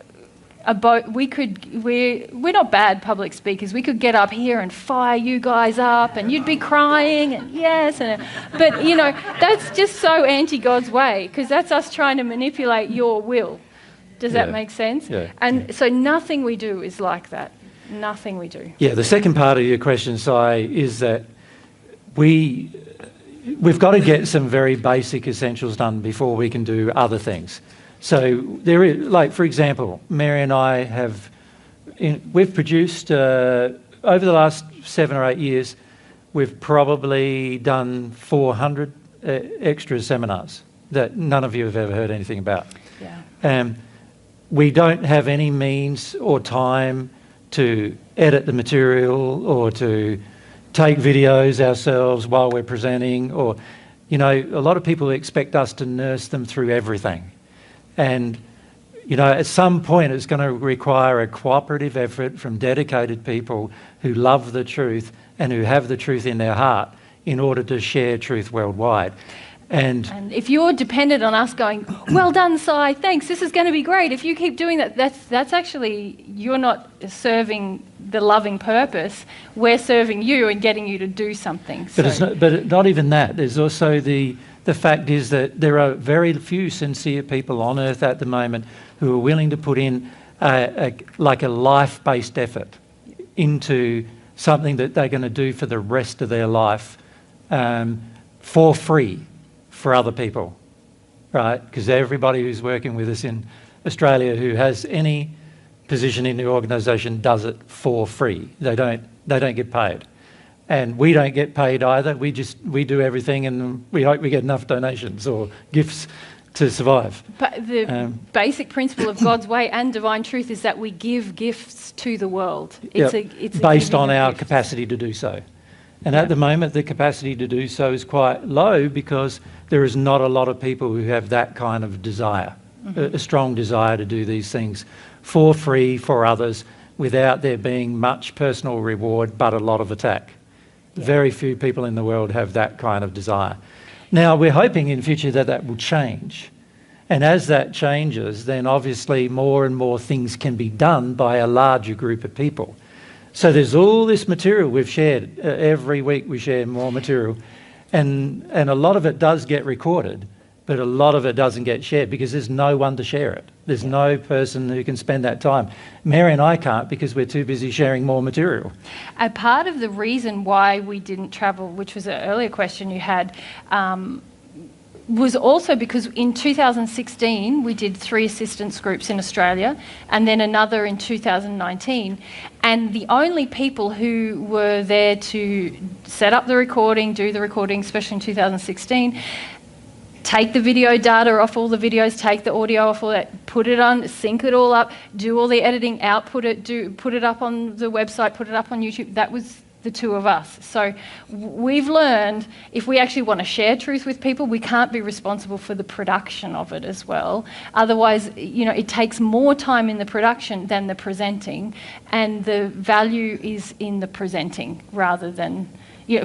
are both, we're not bad public speakers. We could get up here and fire you guys up and you'd be crying and but that's just so anti-God's way, because that's us trying to manipulate your will. Does that make sense? Yeah. And so nothing we do is like that. Nothing we do. Yeah, the second part of your question, Sai, is that we've got to get some very basic essentials done before we can do other things. So there is, like, for example, Mary and I we've produced, over the last 7 or 8 years, we've probably done 400 extra seminars that none of you have ever heard anything about. Yeah. We don't have any means or time to edit the material or to take videos ourselves while we're presenting, or, a lot of people expect us to nurse them through everything. And, at some point it's going to require a cooperative effort from dedicated people who love the truth and who have the truth in their heart in order to share truth worldwide. And if you're dependent on us going, well done, Sai, thanks, this is going to be great. If you keep doing that, that's actually, you're not serving the loving purpose. We're serving you and getting you to do something. But not even that. There's also the fact is that there are very few sincere people on earth at the moment who are willing to put in a life-based effort into something that they're going to do for the rest of their life for free. For other people, right? Because everybody who's working with us in Australia who has any position in the organisation does it for free. They don't get paid, and we don't get paid either. We do everything, and we hope we get enough donations or gifts to survive. But the basic principle of God's way and divine truth is that we give gifts to the world. It's based on our capacity to do so. And at the moment, the capacity to do so is quite low because there is not a lot of people who have that kind of desire, a strong desire to do these things for free for others without there being much personal reward but a lot of attack. Yeah. Very few people in the world have that kind of desire. Now, we're hoping in future that will change. And as that changes, then obviously more and more things can be done by a larger group of people. So there's all this material we've shared. Every week we share more material. And a lot of it does get recorded, but a lot of it doesn't get shared because there's no one to share it. There's no person who can spend that time. Mary and I can't because we're too busy sharing more material. A part of the reason why we didn't travel, which was an earlier question you had, was also because in 2016 we did 3 assistance groups in Australia and then another in 2019, and the only people who were there to set up the recording, do the recording, especially in 2016, take the video data off all the videos, take the audio off all that, put it on, sync it all up, do all the editing, output it, put it up on the website, put it up on YouTube. That was the 2 of us. So we've learned if we actually want to share truth with people, we can't be responsible for the production of it as well. Otherwise, it takes more time in the production than the presenting, and the value is in the presenting rather than,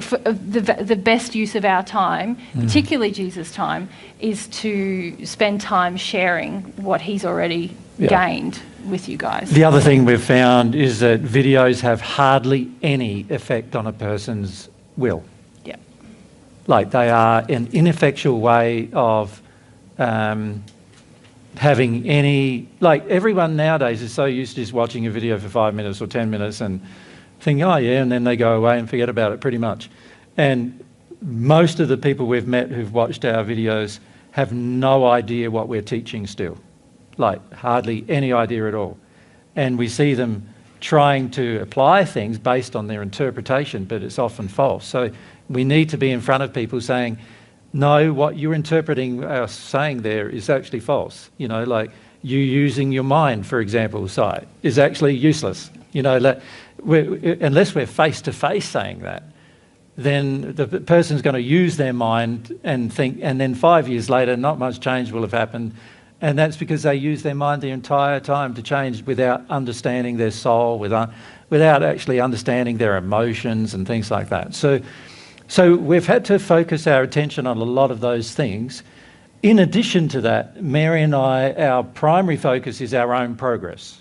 for the best use of our time, particularly Jesus' time, is to spend time sharing what he's already gained with you guys. The other thing we've found is that videos have hardly any effect on a person's will. Yeah. Like, they are an ineffectual way of having any... Like, everyone nowadays is so used to just watching a video for 5 minutes or 10 minutes and thinking, oh yeah, and then they go away and forget about it pretty much. And most of the people we've met who've watched our videos have no idea what we're teaching still. Like, hardly any idea at all. And we see them trying to apply things based on their interpretation, but it's often false. So we need to be in front of people saying, no, what you're interpreting us saying there is actually false. Like, you using your mind, for example, is actually useless. Unless we're face-to-face saying that, then the person's going to use their mind and think, and then 5 years later, not much change will have happened. And that's because they use their mind the entire time to change without understanding their soul, without actually understanding their emotions and things like that. So we've had to focus our attention on a lot of those things. In addition to that, Mary and I, our primary focus is our own progress,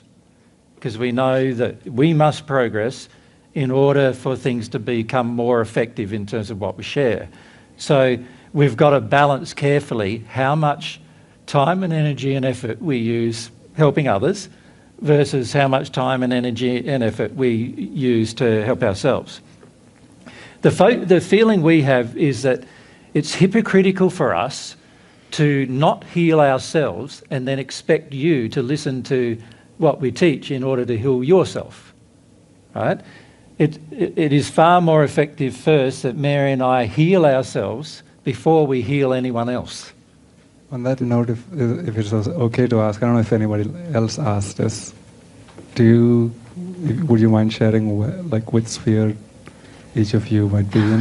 because we know that we must progress in order for things to become more effective in terms of what we share. So we've got to balance carefully how much time and energy and effort we use helping others versus how much time and energy and effort we use to help ourselves. The feeling we have is that it's hypocritical for us to not heal ourselves and then expect you to listen to what we teach in order to heal yourself, right? It is far more effective first that Mary and I heal ourselves before we heal anyone else. On that note, if it's okay to ask, I don't know if anybody else asked this. Would you mind sharing which sphere each of you might be in?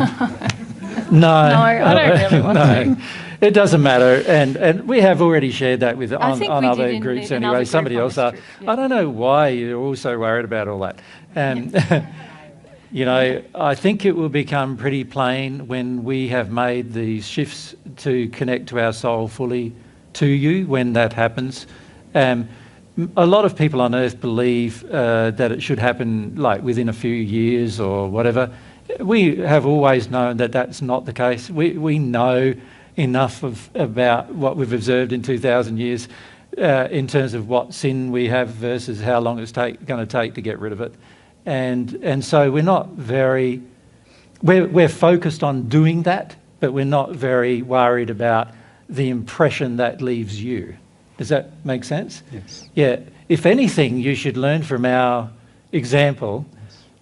No, I don't really want to. It doesn't matter, and we have already shared that on other groups anyway. Another Somebody group else asked. Yeah. I don't know why you're all so worried about all that. I think it will become pretty plain when we have made these shifts to connect to our soul fully to you, when that happens. A lot of people on earth believe that it should happen like within a few years or whatever. We have always known that that's not the case. We know enough about what we've observed in 2,000 years in terms of what sin we have versus how long it's going to take to get rid of it. And so we're not very... We're focused on doing that, but we're not very worried about the impression that leaves you. Does that make sense? Yes. Yeah. If anything, you should learn from our example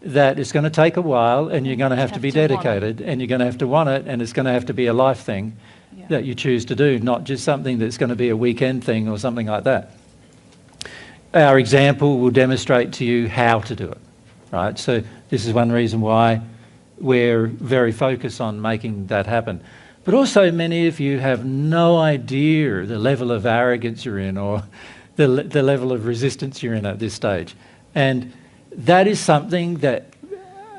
that it's going to take a while and you're going to have to be dedicated and you're going to have to want it, and it's going to have to be a life thing that you choose to do, not just something that's going to be a weekend thing or something like that. Our example will demonstrate to you how to do it, right? So this is one reason why we're very focused on making that happen. But also many of you have no idea the level of arrogance you're in or the level of resistance you're in at this stage. And that is something that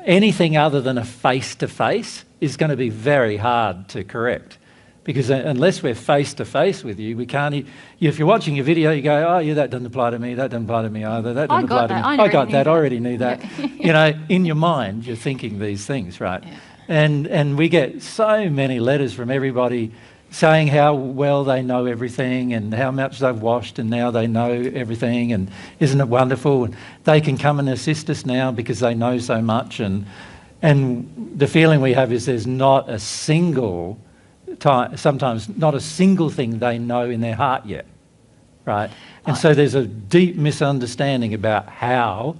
anything other than a face-to-face is going to be very hard to correct. Because unless we're face-to-face with you, we can't... If you're watching a video, you go, oh, yeah, that doesn't apply to me, that doesn't apply to me either, that doesn't apply to me. I got that, I already knew that. Yeah. In your mind, you're thinking these things, right? Yeah. And we get so many letters from everybody saying how well they know everything and how much they've washed and now they know everything, and isn't it wonderful? And they can come and assist us now because they know so much. And the feeling we have is there's not a single sometimes not a single thing they know in their heart yet, right? And so there's a deep misunderstanding about how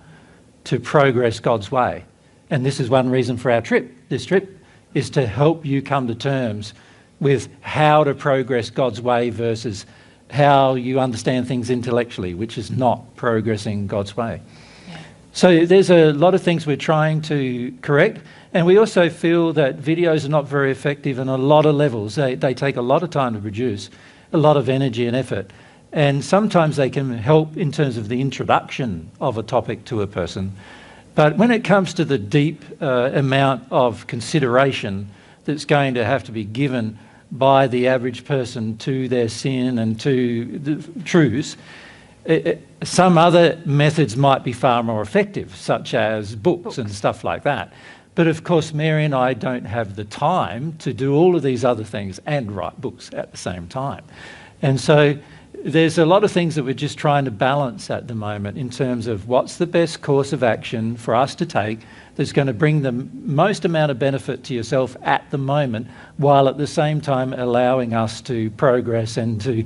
to progress God's way. And this is one reason for our trip. This trip is to help you come to terms with how to progress God's way versus how you understand things intellectually, which is not progressing God's way. Yeah. So there's a lot of things we're trying to correct. And we also feel that videos are not very effective on a lot of levels. They take a lot of time to produce, a lot of energy and effort. And sometimes they can help in terms of the introduction of a topic to a person. But when it comes to the deep amount of consideration that's going to have to be given by the average person to their sin and to the truths, some other methods might be far more effective, such as books and stuff like that. But of course, Mary and I don't have the time to do all of these other things and write books at the same time. And so there's a lot of things that we're just trying to balance at the moment in terms of what's the best course of action for us to take that's going to bring the most amount of benefit to yourself at the moment, while at the same time allowing us to progress and to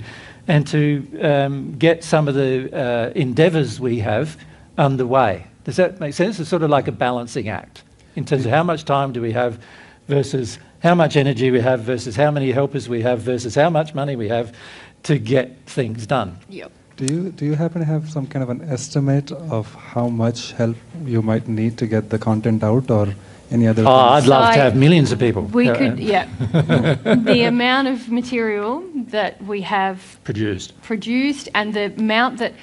get some of the endeavours we have underway. Does that make sense? It's sort of like a balancing act in terms of how much time do we have versus how much energy we have versus how many helpers we have versus how much money we have to get things done. Yep. Do you happen to have some kind of an estimate of how much help you might need to get the content out, or any other? I'd love to have millions of people. We could, yeah. The amount of material that we have produced, and the amount that,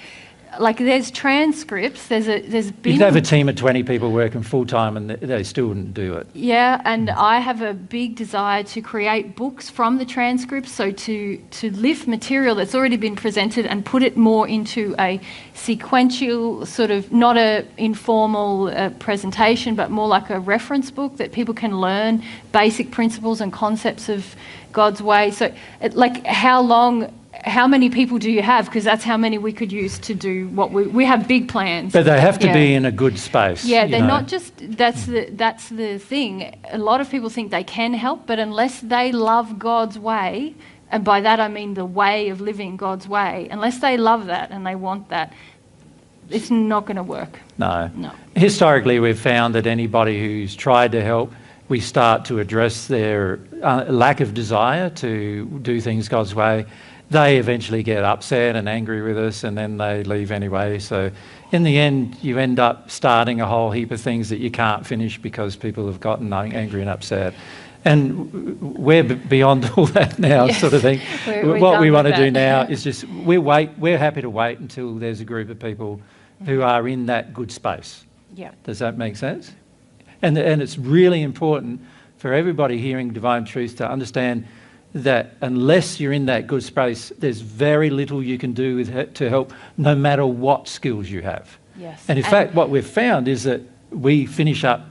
like, there's transcripts. There's been. You could have a team of 20 people working full time, and they still wouldn't do it. Yeah, and I have a big desire to create books from the transcripts, so to lift material that's already been presented and put it more into a sequential sort of, not a informal presentation, but more like a reference book that people can learn basic principles and concepts of God's way. So, like, how many people do you have? Because that's how many we could use to do what we have big plans. But they have to be in a good space. Yeah, they're not just, that's the thing. A lot of people think they can help, but unless they love God's way, and by that I mean the way of living God's way, unless they love that and they want that, it's not going to work. No. Historically, we've found that anybody who's tried to help, we start to address their lack of desire to do things God's way. They eventually get upset and angry with us, and then they leave anyway. So in the end, you end up starting a whole heap of things that you can't finish because people have gotten angry and upset. And we're beyond all that now, yes. Sort of thing. What we want to do now is just, we're happy to wait until there's a group of people who are in that good space. Yeah. Does that make sense? And it's really important for everybody hearing Divine Truth to understand that unless you're in that good space, there's very little you can do to help, no matter what skills you have. Yes. And in fact, what we've found is that we finish up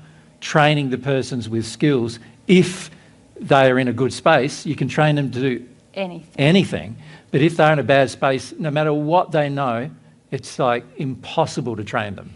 training the persons with skills. If they are in a good space, you can train them to do anything. But if they're in a bad space, no matter what they know, it's like impossible to train them,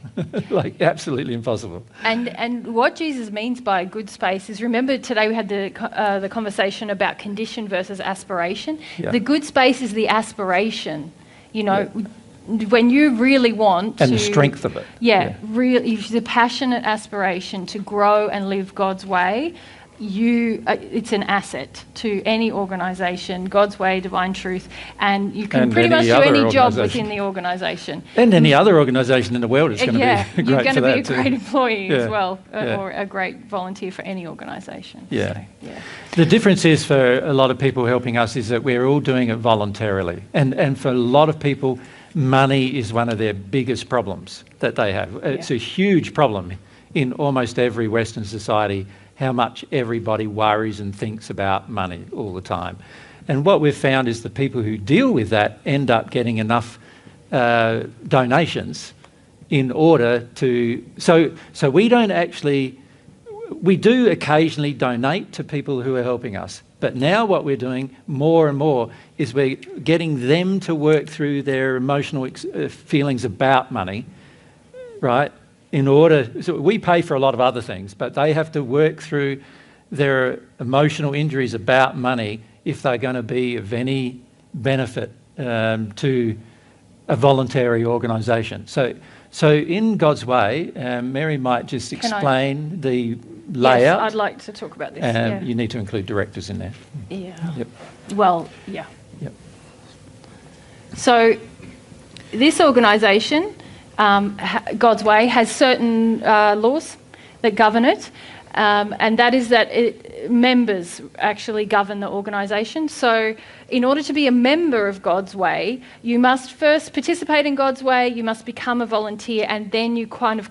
like absolutely impossible. And what Jesus means by a good space is, remember today we had the conversation about condition versus aspiration. Yeah. The good space is the aspiration, when you really want and the strength of it. Yeah, really, the passionate aspiration to grow and live God's way. It's an asset to any organisation, God's way, Divine Truth, and you can pretty much do any job within the organisation. And any other organisation in the world is going to be great for that. You're going to be a great employee as well, or a great volunteer for any organisation. Yeah. So, the difference is, for a lot of people helping us, is that we're all doing it voluntarily. And for a lot of people, money is one of their biggest problems that they have. It's a huge problem in almost every Western society, how much everybody worries and thinks about money all the time. And what we've found is the people who deal with that end up getting enough donations in order to... So we don't actually... We do occasionally donate to people who are helping us. But now what we're doing more and more is we're getting them to work through their emotional feelings about money, right? So we pay for a lot of other things, but they have to work through there are emotional injuries about money if they're going to be of any benefit to a voluntary organisation. So in God's Way, Mary might just explain the layout. Yes, I'd like to talk about this. You need to include directors in there. Yeah. Yep. Well, yeah. Yep. So this organisation, God's Way, has certain laws that govern it, and that is that members actually govern the organisation. So in order to be a member of God's Way, you must first participate in God's Way, you must become a volunteer, and then you kind of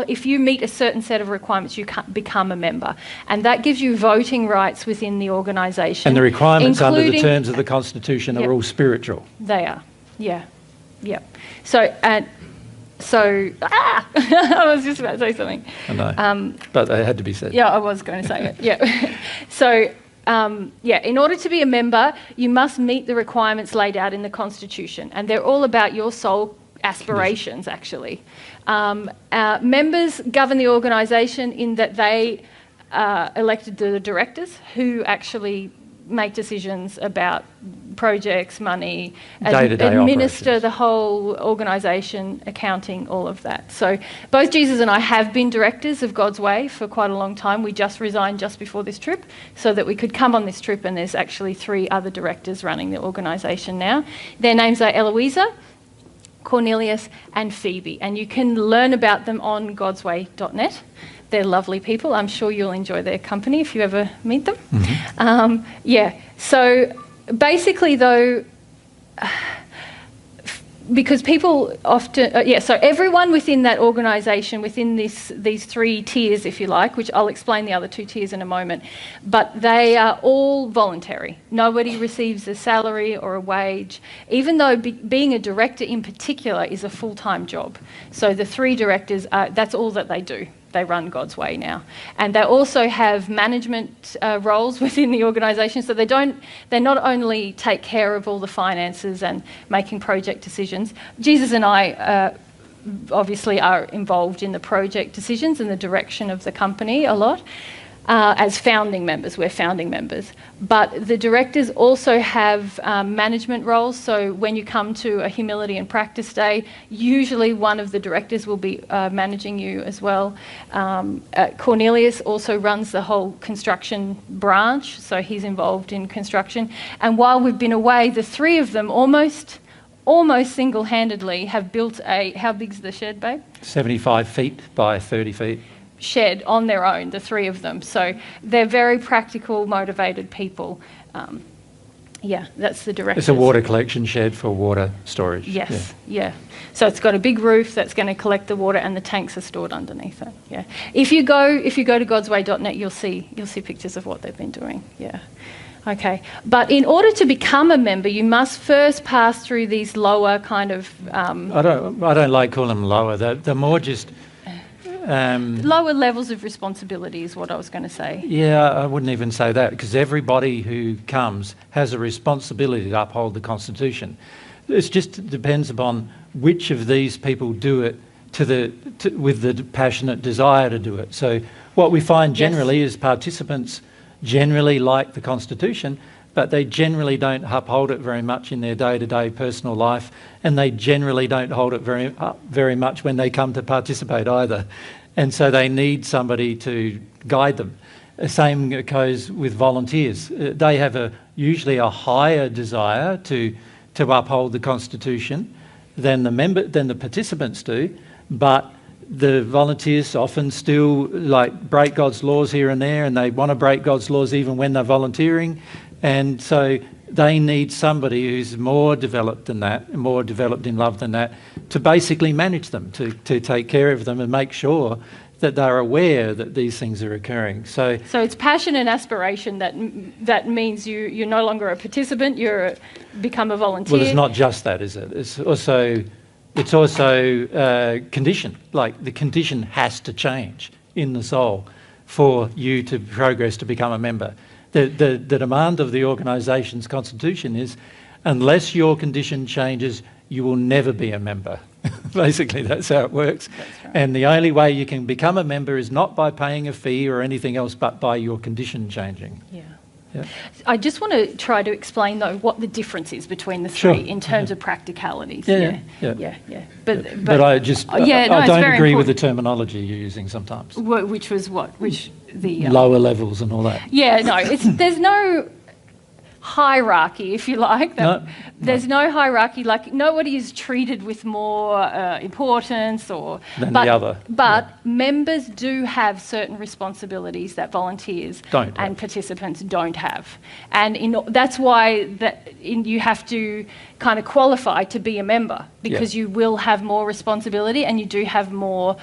if you meet a certain set of requirements, you become a member. And that gives you voting rights within the organisation. And the requirements under the terms of the Constitution are all spiritual. They are, yeah. I was just about to say something. I know, but they had to be said. Yeah, I was going to say it, yeah. So, in order to be a member, you must meet the requirements laid out in the Constitution, and they're all about your soul aspirations, actually. Members govern the organisation in that they elected the directors who actually make decisions about projects, money, day-to-day administer operations. the whole organisation, accounting, all of that. So both Jesus and I have been directors of God's Way for quite a long time. We just resigned just before this trip so that we could come on this trip, and there's actually 3 other directors running the organisation now. Their names are Eloisa, Cornelius and Phoebe, and you can learn about them on godsway.net. They're lovely people. I'm sure you'll enjoy their company if you ever meet them. Mm-hmm. So basically, though, because people often... so everyone within that organisation, within these 3 tiers, if you like, which I'll explain the other 2 tiers in a moment, but they are all voluntary. Nobody receives a salary or a wage, even though being a director in particular is a full-time job. So the 3 directors, that's all that they do. They run God's Way now. And they also have management roles within the organisation, so they not only take care of all the finances and making project decisions. Jesus and I obviously are involved in the project decisions and the direction of the company a lot. As founding members, we're founding members. But the directors also have management roles, so when you come to a humility and practice day, usually one of the directors will be managing you as well. Cornelius also runs the whole construction branch, so he's involved in construction. And while we've been away, the 3 of them almost single-handedly have built how big's the shed, babe? 75 feet by 30 feet. Shed on their own, the 3 of them. So they're very practical, motivated people. That's the direction. It's a water collection shed for water storage. Yes, yeah. So it's got a big roof that's going to collect the water, and the tanks are stored underneath it. Yeah. If you go to godsway.net, you'll see pictures of what they've been doing. Yeah. Okay. But in order to become a member, you must first pass through these lower kind of. I don't like calling them lower. They're more just. Lower levels of responsibility is what I was going to say. Yeah, I wouldn't even say that, because everybody who comes has a responsibility to uphold the Constitution. It just depends upon which of these people do it with the passionate desire to do it. So what we find generally is participants generally like the Constitution, but they generally don't uphold it very much in their day-to-day personal life, and they generally don't hold it very much when they come to participate either. And so they need somebody to guide them. The same goes with volunteers. They have usually a higher desire to uphold the Constitution than the participants do, but the volunteers often still break God's laws here and there, and they want to break God's laws even when they're volunteering. And so they need somebody who's more developed than that, more developed in love than that, to basically manage them, to take care of them and make sure that they're aware that these things are occurring. So it's passion and aspiration that means you're no longer a participant, become a volunteer. Well, it's not just that, is it? It's also condition. Like, the condition has to change in the soul for you to progress to become a member. The demand of the organisation's constitution is unless your condition changes, you will never be a member. Basically, that's how it works. That's right. And the only way you can become a member is not by paying a fee or anything else, but by your condition changing. Yeah. Yeah. I just want to try to explain, though, what the difference is between the three Sure. in terms of practicalities. Yeah. But I just no, I it's don't very agree with the important. terminology you're using sometimes. Which was what? Which the Lower levels and all that. Yeah, no, there's no hierarchy, if you like. There's no hierarchy. Like, nobody is treated with more importance or Than the other. But members do have certain responsibilities that volunteers Don't and have. participants don't have, and that's why you have to kind of qualify to be a member, because you will have more responsibility and you do have more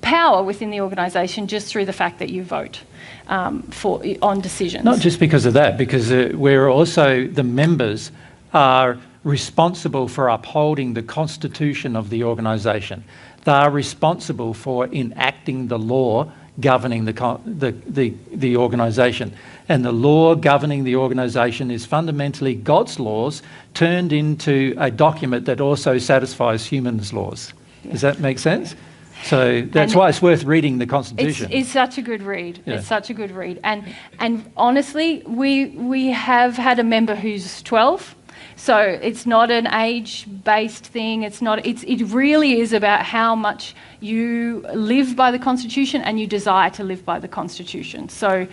power within the organisation just through the fact that you vote on decisions. Not just because of that, because we're also, the members are responsible for upholding the constitution of the organisation. They are responsible for enacting the law governing the organisation. And the law governing the organisation is fundamentally God's laws turned into a document that also satisfies humans' laws. Yeah. Does that make sense? So that's why it's worth reading the Constitution. It's such a good read. Yeah. It's such a good read. And honestly, we have had a member who's 12, so it's not an age-based thing. It really is about how much you live by the Constitution and you desire to live by the Constitution. So,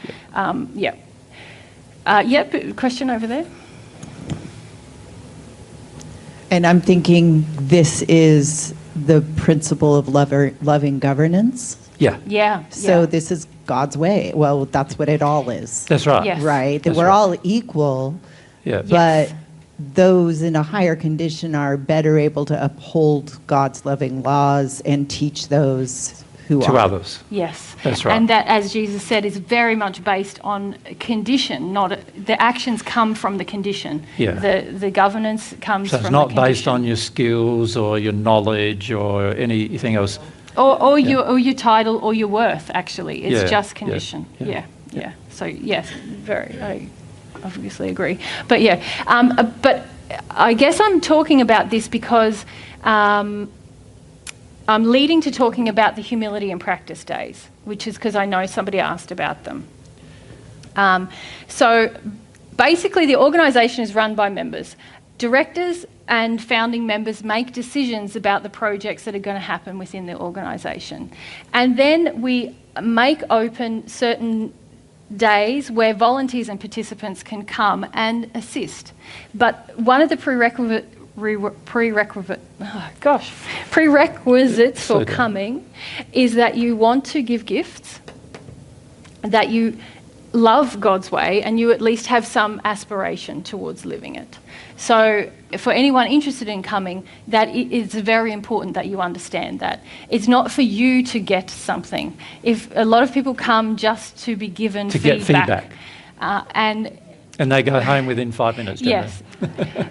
question over there. And I'm thinking this is the principle of loving governance. Yeah. Yeah. So this is God's way. Well, that's what it all is. That's right. Yes. Right? That That's we're right. all equal, Yeah. but those in a higher condition are better able to uphold God's loving laws and teach those who To are. others. Yes. That's right. And that, as Jesus said, is very much based on condition, the actions come from the condition. Yeah. The governance comes So from it's the not condition. based on your skills or your knowledge or anything else. Or your title or your worth, actually. It's Yeah, just yeah, condition. yeah. Yeah. So, yes, I obviously agree. But, but I guess I'm talking about this because I'm leading to talking about the humility and practice days, which is because I know somebody asked about them. So basically the organisation is run by members. Directors and founding members make decisions about the projects that are going to happen within the organisation. And then we make open certain days where volunteers and participants can come and assist. But one of the prerequisites for coming is that you want to give gifts, that you love God's way, and you at least have some aspiration towards living it. So for anyone interested in coming, that it's very important that you understand that. It's not for you to get something. If a lot of people come just to be given Get feedback. And they go home within 5 minutes, don't yes.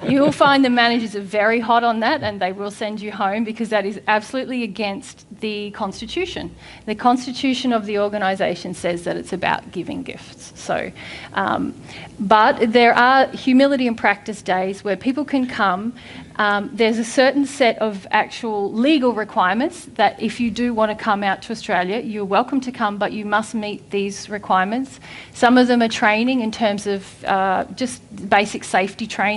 You will find the managers are very hot on that, and they will send you home because that is absolutely against the Constitution. The Constitution of the organisation says that it's about giving gifts. So, but there are humility and practice days where people can come. There's a certain set of actual legal requirements that if you do want to come out to Australia, you're welcome to come, but you must meet these requirements. Some of them are training in terms of just basic safety training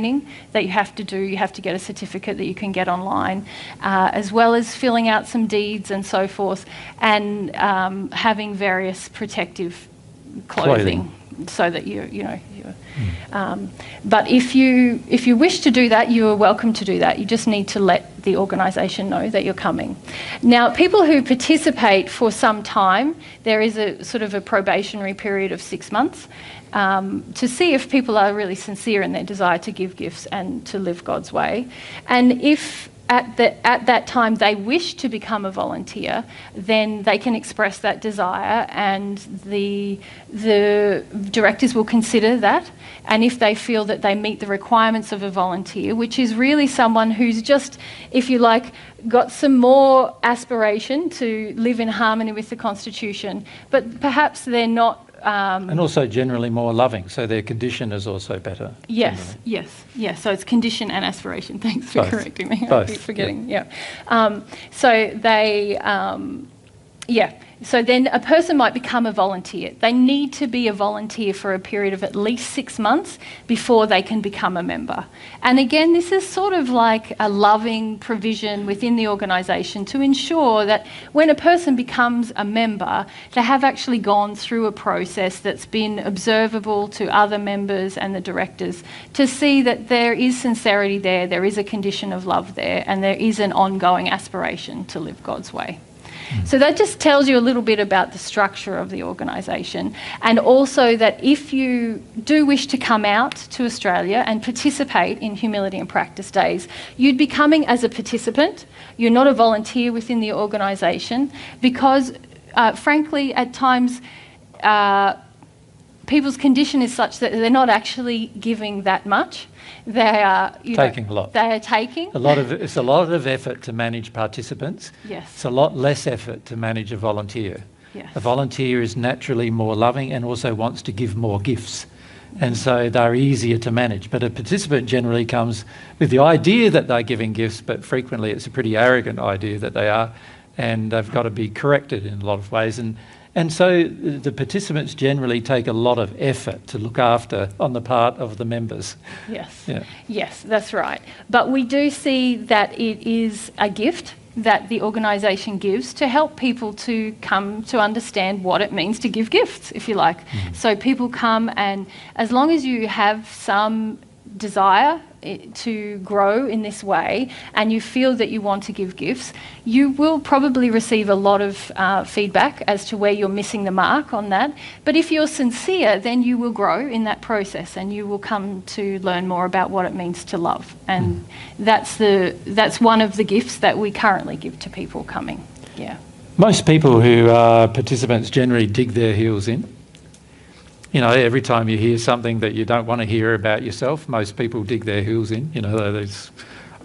that you have to do. You have to get a certificate that you can get online, as well as filling out some deeds and so forth, and having various protective clothing. So that but if you wish to do that, you are welcome to do that. You just need to let the organisation know that you're coming. Now, people who participate for some time, there is a sort of a probationary period of 6 months to see if people are really sincere in their desire to give gifts and to live God's way. And if at that time they wish to become a volunteer, then they can express that desire, and the directors will consider that. And if they feel that they meet the requirements of a volunteer, which is really someone who's just, if you like, got some more aspiration to live in harmony with the Constitution, but perhaps they're not And also generally more loving, so their condition is also better. Yes, yes. So it's condition and aspiration. Thanks for Both. correcting me. I Both, keep forgetting. Yeah. So they, So then a person might become a volunteer. They need to be a volunteer for a period of at least 6 months before they can become a member. And again, this is sort of like a loving provision within the organisation to ensure that when a person becomes a member, they have actually gone through a process that's been observable to other members and the directors to see that there is sincerity there is a condition of love there, and there is an ongoing aspiration to live God's way. So that just tells you a little bit about the structure of the organisation, and also that if you do wish to come out to Australia and participate in Humility and Practice Days, you'd be coming as a participant. You're not a volunteer within the organisation because, frankly, at times people's condition is such that they're not actually giving that much. They are taking a lot. They are taking It's a lot of effort to manage participants. Yes. It's a lot less effort to manage a volunteer. Yes. A volunteer is naturally more loving and also wants to give more gifts, and so they're easier to manage. But a participant generally comes with the idea that they're giving gifts, but frequently it's a pretty arrogant idea that they are, and they've got to be corrected in a lot of ways. And so the participants generally take a lot of effort to look after on the part of the members. Yes. Yeah. Yes, that's right. But we do see that it is a gift that the organisation gives to help people to come to understand what it means to give gifts, if you like. So people come, and as long as you have some desire to grow in this way and you feel that you want to give gifts, you will probably receive a lot of feedback as to where you're missing the mark on that. But if you're sincere, then you will grow in that process and you will come to learn more about what it means to love. And that's one of the gifts that we currently give to people coming. Yeah. Most people who are participants generally dig their heels in. You know, every time you hear something that you don't want to hear about yourself, most people dig their heels in. You know,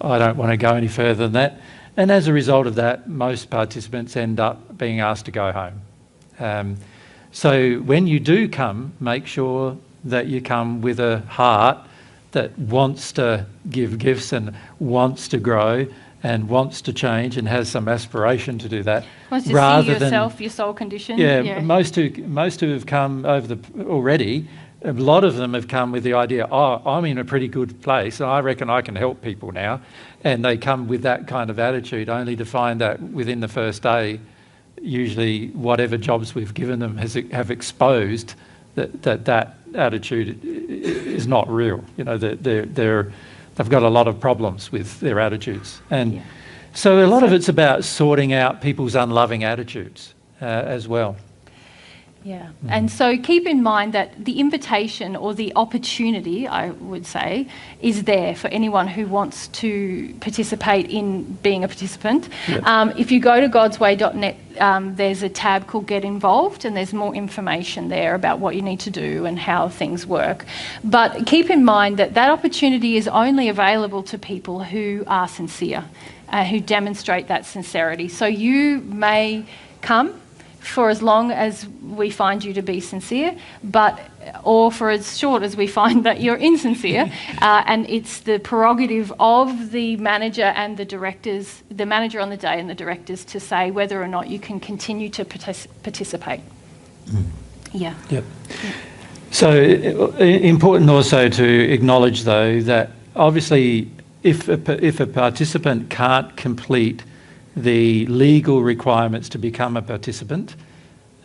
I don't want to go any further than that. And as a result of that, most participants end up being asked to go home. So when you do come, make sure that you come with a heart that wants to give gifts and wants to grow and wants to change and has some aspiration to do that. Wants to see yourself, your soul condition. Yeah, most who have come over already, a lot of them have come with the idea, oh, I'm in a pretty good place and I reckon I can help people now. And they come with that kind of attitude, only to find that within the first day, usually whatever jobs we've given them have exposed that attitude is not real. You know, they've got a lot of problems with their attitudes. And so a lot of it's about sorting out people's unloving attitudes as well. Yeah, and so keep in mind that the invitation or the opportunity, I would say, is there for anyone who wants to participate in being a participant. Yeah. If you go to godsway.net, there's a tab called Get Involved, and there's more information there about what you need to do and how things work. But keep in mind that that opportunity is only available to people who are sincere, who demonstrate that sincerity. So you may come for as long as we find you to be sincere, or for as short as we find that you're insincere. And it's the prerogative of the manager and the directors, the manager on the day and the directors, to say whether or not you can continue to participate. Yeah. Yep. So important also to acknowledge, though, that obviously if a participant can't complete the legal requirements to become a participant,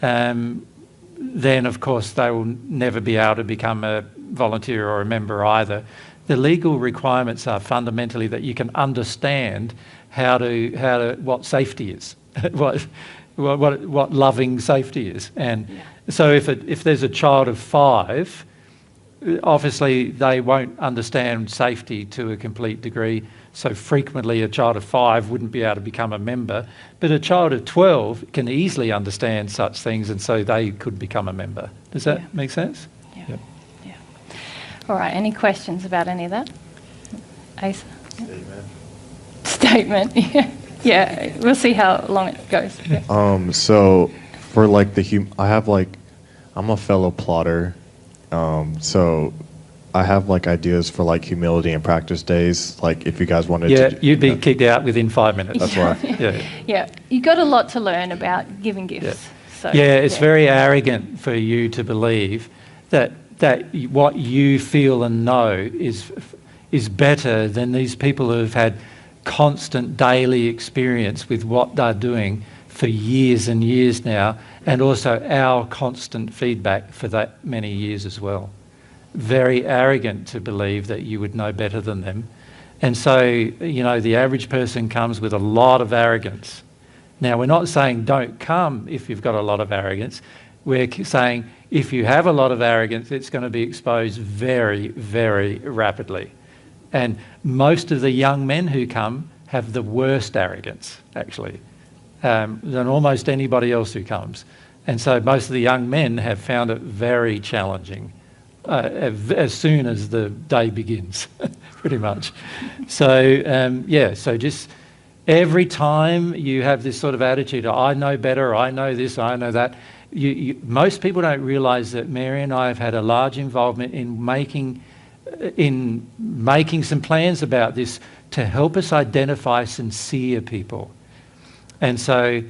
then of course they will never be able to become a volunteer or a member either. The legal requirements are fundamentally that you can understand what safety is, what loving safety is. And so if there's a child of 5, obviously they won't understand safety to a complete degree. So frequently a child of 5 wouldn't be able to become a member, but a child of 12 can easily understand such things, and so they could become a member. Does that make sense? Yeah. Yep. Yeah. All right, any questions about any of that? Asa? Statement, yeah. Yeah, we'll see how long it goes. Yeah. So for like I have like I'm a fellow plotter, so I have like ideas for like humility and practice days. Like if you guys wanted to, you'd be kicked out within 5 minutes. That's why. Yeah, you got a lot to learn about giving gifts. So, it's very arrogant for you to believe that what you feel and know is better than these people who have had constant daily experience with what they're doing for years and years now, and also our constant feedback for that many years as well. Very arrogant to believe that you would know better than them. And so, the average person comes with a lot of arrogance. Now, we're not saying don't come if you've got a lot of arrogance. We're saying if you have a lot of arrogance, it's going to be exposed very, very rapidly. And most of the young men who come have the worst arrogance, actually, than almost anybody else who comes. And so most of the young men have found it very challenging as soon as the day begins, pretty much. So, so just every time you have this sort of attitude, I know better, I know this, I know that, most people don't realise that Mary and I have had a large involvement in making some plans about this to help us identify sincere people. And so,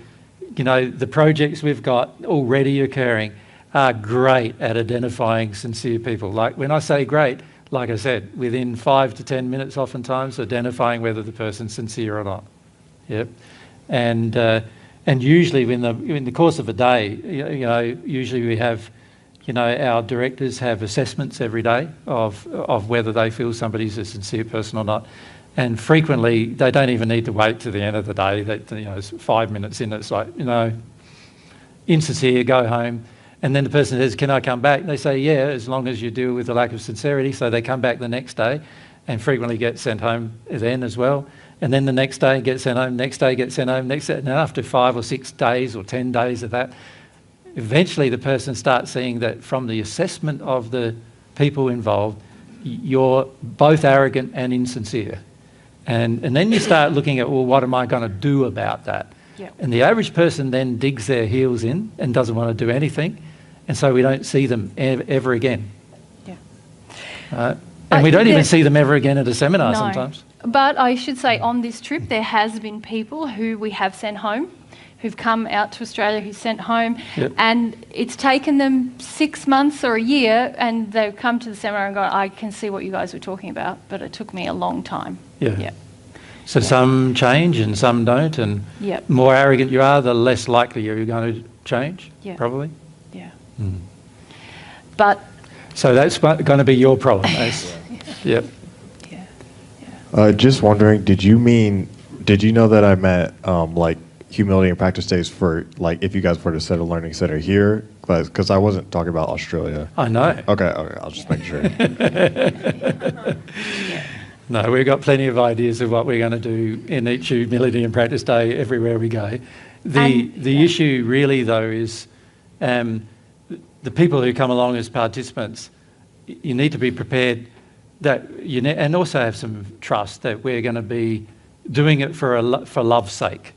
the projects we've got already occurring are great at identifying sincere people. Like when I say great, like I said, within 5 to 10 minutes oftentimes identifying whether the person's sincere or not. Yep. And usually in the course of a day, usually we have, our directors have assessments every day of whether they feel somebody's a sincere person or not. And frequently they don't even need to wait to the end of the day. It's 5 minutes in, it's like, insincere, go home. And then the person says, can I come back? They say, yeah, as long as you deal with the lack of sincerity. So they come back the next day and frequently get sent home then as well. And then the next day get sent home, next day get sent home, next day. And after 5 or 6 days or 10 days of that, eventually the person starts seeing that from the assessment of the people involved, you're both arrogant and insincere. And then you start looking at, well, what am I going to do about that? Yep. And the average person then digs their heels in and doesn't want to do anything. And so we don't see them ever again. Yeah. And we don't even see them ever again at a seminar sometimes. But I should say on this trip there has been people who we have sent home, who've come out to Australia, who've sent home, and it's taken them 6 months or a year, and they've come to the seminar and gone, I can see what you guys were talking about, but it took me a long time. So some change and some don't, and more arrogant you are, the less likely you're going to change, probably. But so that's going to be your problem. Just wondering, did you know that I meant like humility and practice days for like if you guys were to set a learning center here? Because I wasn't talking about Australia. I know. Okay, I'll just make sure. No, we've got plenty of ideas of what we're going to do in each humility and practice day everywhere we go. The issue really though is the people who come along as participants, you need to be prepared that and also have some trust that we're going to be doing it for love's sake,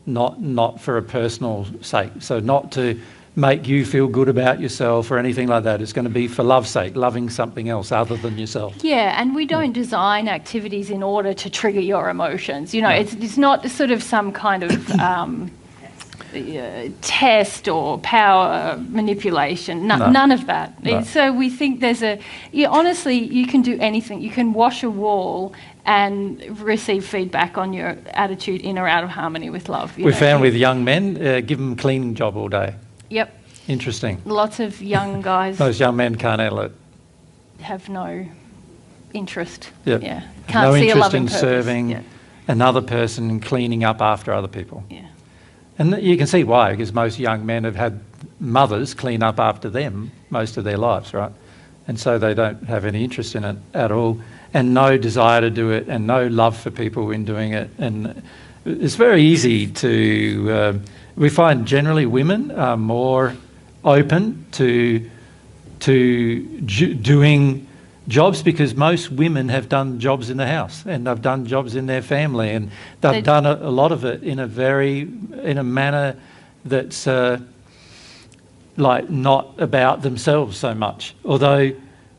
not for a personal sake. So not to make you feel good about yourself or anything like that. It's going to be for love's sake, loving something else other than yourself. Yeah, and we don't design activities in order to trigger your emotions. It's not sort of some kind of test or power manipulation. None of that. No. So we think there's honestly, you can do anything. You can wash a wall and receive feedback on your attitude in or out of harmony with love. We found with young men, give them a cleaning job all day. Yep. Interesting. Lots of young guys. Those young men can't handle it. Have no interest. Yep. Yeah. Can't no see interest a loving in purpose. serving another person and cleaning up after other people. Yeah. And you can see why, because most young men have had mothers clean up after them most of their lives, right? And so they don't have any interest in it at all, and no desire to do it, and no love for people in doing it. And it's very easy to... we find generally women are more open to doing jobs because most women have done jobs in the house and they've done jobs in their family, and they've done a lot of it in a manner that's like not about themselves so much. Although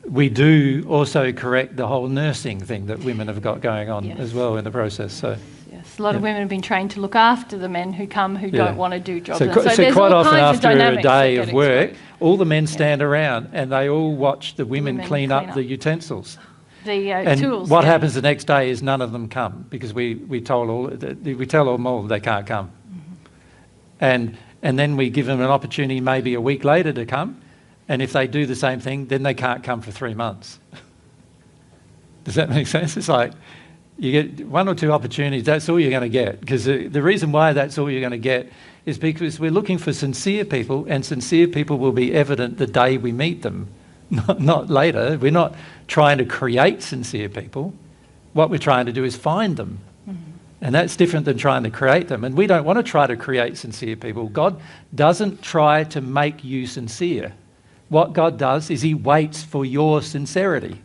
we do also correct the whole nursing thing that women have got going on as well in the process. So. Yes, a lot of women have been trained to look after the men who come who don't want to do jobs. So, And so there's quite all often kinds of after a dynamics day that of get work, exposed. all the men stand around and they all watch the women Women clean clean up up. the utensils. The And tools. what happens the next day is none of them come because we tell them all they can't come. And then we give them an opportunity maybe a week later to come, and if they do the same thing, then they can't come for 3 months. Does that make sense? It's like you get 1 or 2 opportunities, that's all you're going to get. Because the reason why that's all you're going to get is because we're looking for sincere people, and sincere people will be evident the day we meet them, not later. We're not trying to create sincere people. What we're trying to do is find them. And that's different than trying to create them. And we don't want to try to create sincere people. God doesn't try to make you sincere. What God does is he waits for your sincerity,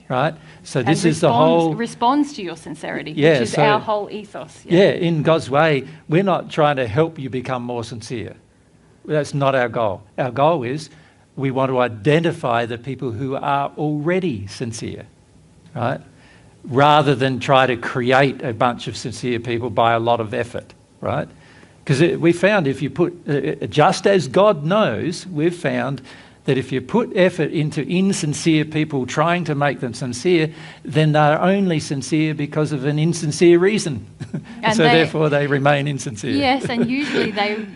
right? So this is the whole... responds to your sincerity, Yeah, which is so- our whole ethos. Yeah, in God's way, we're not trying to help you become more sincere. That's not our goal. Our goal is we want to identify the people who are already sincere, right? Rather than try to create a bunch of sincere people by a lot of effort, right? Because we found if you put, just as God knows, we've found that if you put effort into insincere people trying to make them sincere, then they're only sincere because of an insincere reason. And so therefore they remain insincere. Yes, and usually they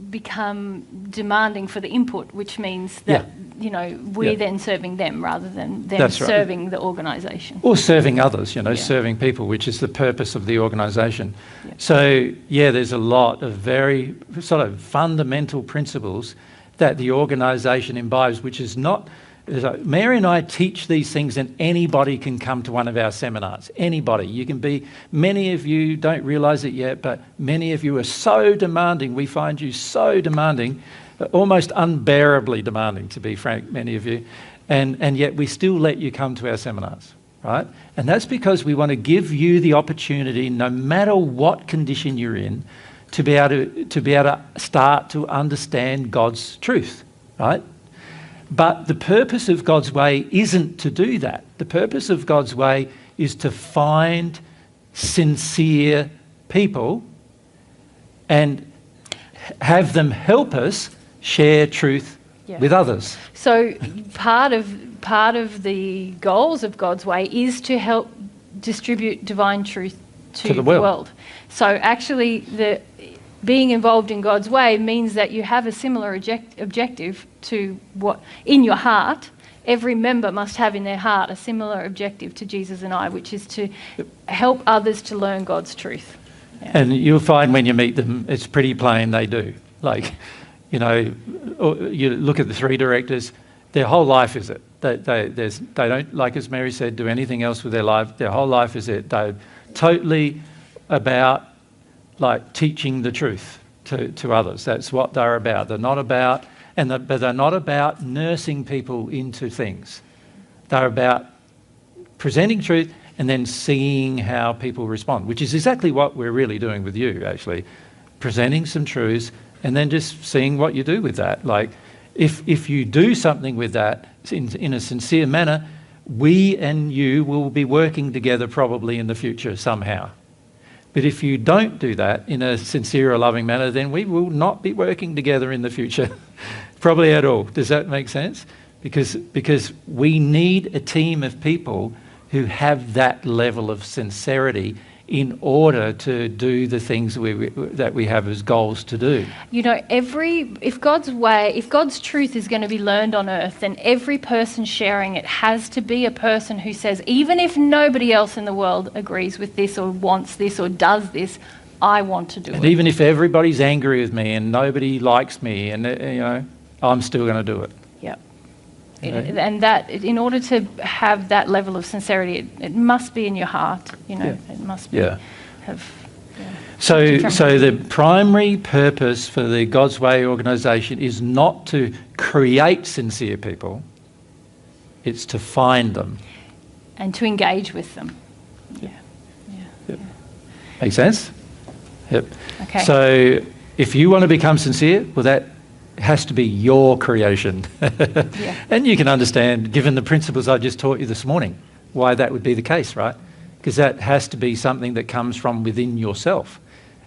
become demanding for the input, which means that, we're then serving them rather than them That's right. serving the organisation. Or serving others, serving people, which is the purpose of the organisation. Yeah. So, there's a lot of very sort of fundamental principles that the organisation imbibes, which is not... Mary and I teach these things and anybody can come to one of our seminars. Anybody. You can be... Many of you don't realise it yet, but many of you are so demanding. We find you so demanding, almost unbearably demanding, to be frank, many of you. And yet we still let you come to our seminars, right? And that's because we want to give you the opportunity, no matter what condition you're in, to be able to start to understand God's truth, right? But the purpose of God's way isn't to do that. The purpose of God's way is to find sincere people and have them help us share truth with others. So part of the goals of God's way is to help distribute divine truth to the world. So actually being involved in God's way means that you have a similar objective to what in your heart. Every member must have in their heart a similar objective to Jesus and I, which is to help others to learn God's truth. Yeah. And you'll find when you meet them, it's pretty plain they do. Like, you look at the 3 directors, their whole life is it. They don't, like as Mary said, do anything else with their life. Their whole life is it. They're totally about like teaching the truth to others. That's what they're about. They're not about, but they're not about nursing people into things. They're about presenting truth and then seeing how people respond, which is exactly what we're really doing with you, actually. Presenting some truths and then just seeing what you do with that. Like, if you do something with that in a sincere manner, we and you will be working together probably in the future somehow. But if you don't do that in a sincere or loving manner, then we will not be working together in the future, probably at all. Does that make sense? Because we need a team of people who have that level of sincerity in order to do the things that we have as goals to do. If God's truth is going to be learned on earth, then every person sharing it has to be a person who says, even if nobody else in the world agrees with this or wants this or does this, I want to do it. And even if everybody's angry with me and nobody likes me, and I'm still going to do it. Yep. And that, in order to have that level of sincerity, it must be in your heart. It must be. So the primary purpose for the God's Way organisation is not to create sincere people; it's to find them and to engage with them. Make sense? Yep. Okay. So if you want to become sincere, well, has to be your creation. And you can understand, given the principles I just taught you this morning, why that would be the case, right? Because that has to be something that comes from within yourself.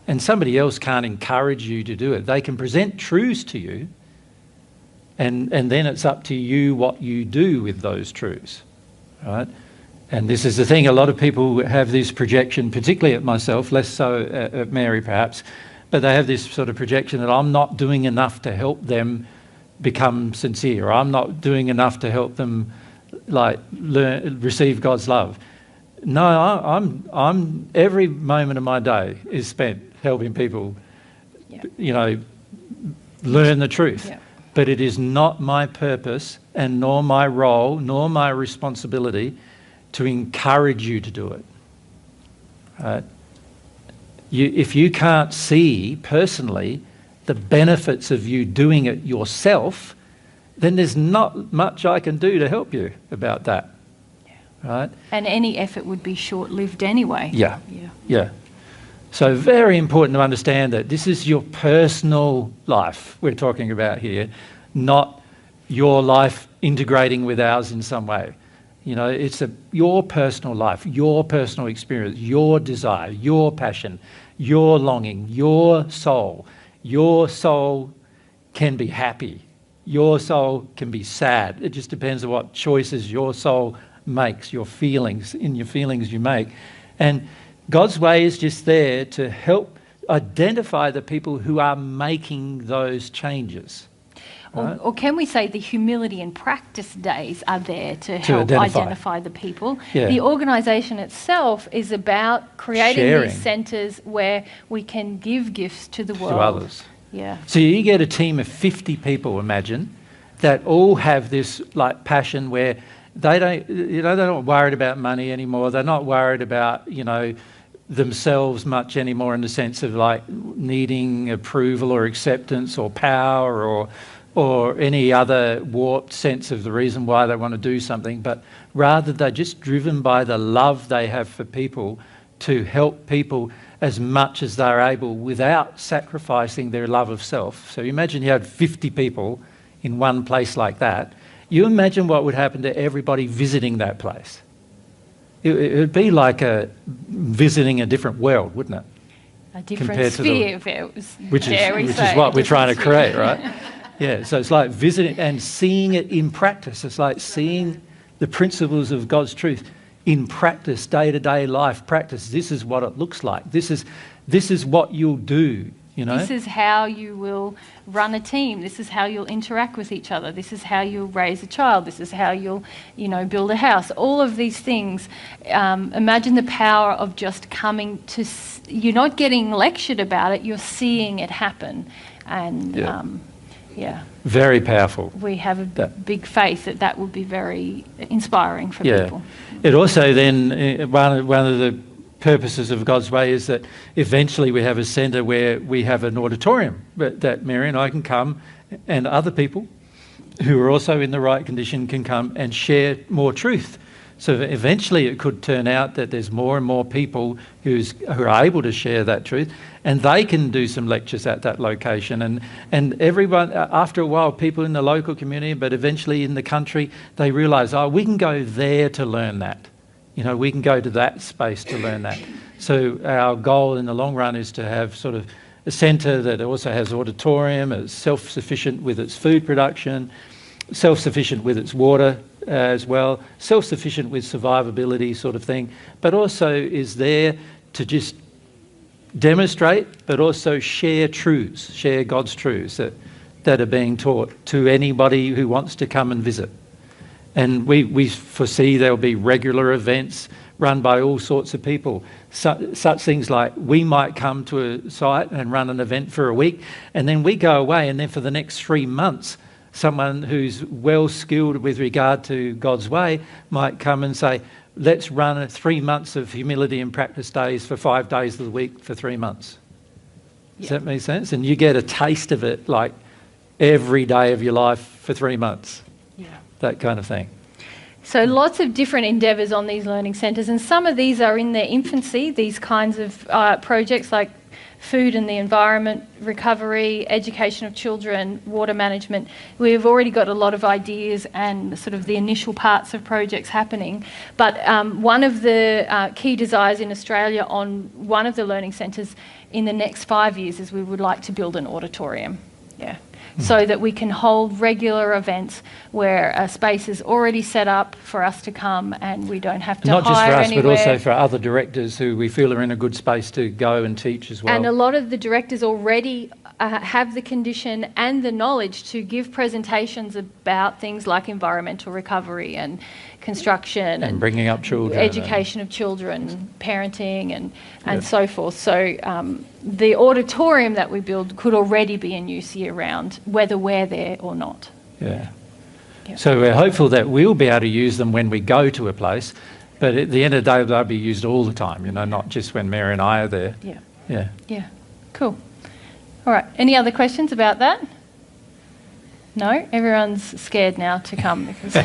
And somebody else can't encourage you to do it. They can present truths to you, and then it's up to you what you do with those truths, right? And this is the thing, a lot of people have this projection, particularly at myself, less so at Mary perhaps, but they have this sort of projection that I'm not doing enough to help them become sincere, or I'm not doing enough to help them receive God's love. No, I'm every moment of my day is spent helping people, learn the truth. Yeah. But it is not my purpose, and nor my role, nor my responsibility to encourage you to do it. Right? If you can't see personally the benefits of you doing it yourself, then there's not much I can do to help you about that. Right? And any effort would be short-lived anyway. Yeah. So very important to understand that this is your personal life we're talking about here, not your life integrating with ours in some way. It's your personal life, your personal experience, your desire, your passion, your longing, your soul. Your soul can be happy. Your soul can be sad. It just depends on what choices your soul makes, your feelings you make. And God's way is just there to help identify the people who are making those changes. Right? Or can we say the humility and practice days are there to help identify the people? Yeah. The organisation itself is about creating these centres where we can give gifts to the world. To others. Yeah. So you get a team of 50 people, imagine, that all have this passion where they're not worried about money anymore. They're not worried about, themselves much anymore in the sense of needing approval or acceptance or power or any other warped sense of the reason why they want to do something, but rather they're just driven by the love they have for people to help people as much as they're able without sacrificing their love of self. So imagine you had 50 people in one place like that. You imagine what would happen to everybody visiting that place. It would be like visiting a different world, wouldn't it? A different sphere, if it was, which is what we're trying to create, right? Yeah, so it's like visiting and seeing it in practice. It's like seeing the principles of God's truth in practice, day-to-day life practice. This is what it looks like. This is what you'll do, This is how you will run a team. This is how you'll interact with each other. This is how you'll raise a child. This is how you'll, build a house. All of these things. Imagine the power of just coming to... You're not getting lectured about it. You're seeing it happen. And... Very powerful. We have a big faith that would be very inspiring for people. It also then, one of the purposes of God's way is that eventually we have a centre where we have an auditorium that Mary and I can come, and other people who are also in the right condition can come and share more truth. So eventually it could turn out that there's more and more people who are able to share that truth, and they can do some lectures at that location. And everyone, after a while, people in the local community, but eventually in the country, they realise, we can go there to learn that. We can go to that space to learn that. So our goal in the long run is to have sort of a centre that also has auditorium, is self-sufficient with its food production, self-sufficient with its water as well, self-sufficient with survivability sort of thing, but also is there to just demonstrate, but also share truths, share God's truths that are being taught to anybody who wants to come and visit. And we foresee there will be regular events run by all sorts of people. Such things like we might come to a site and run an event for a week, and then we go away, and then for the next 3 months, someone who's well skilled with regard to God's way might come and say, let's run 3 months of humility and practice days for 5 days of the week for 3 months. Does that make sense? And you get a taste of it every day of your life for 3 months. That kind of thing. So lots of different endeavours on these learning centres, and some of these are in their infancy, these kinds of projects like food and the environment, recovery, education of children, water management. We've already got a lot of ideas and sort of the initial parts of projects happening. But one of the key desires in Australia on one of the learning centres in the next 5 years is we would like to build an auditorium. Yeah. So that we can hold regular events where a space is already set up for us to come and we don't have to Not just for hire us, anywhere. but also for other directors who we feel are in a good space to go and teach as well. And a lot of the directors already have the condition and the knowledge to give presentations about things like environmental recovery and construction and bringing up children, education of children, parenting and so forth. So the auditorium that we build could already be in use year round, whether we're there or not. Yeah. So we're hopeful that we'll be able to use them when we go to a place, but at the end of the day they'll be used all the time, you know, not just when Mary and I are there. Yeah. Yeah. Yeah. Cool. All right. Any other questions about that? No? Everyone's scared now to come because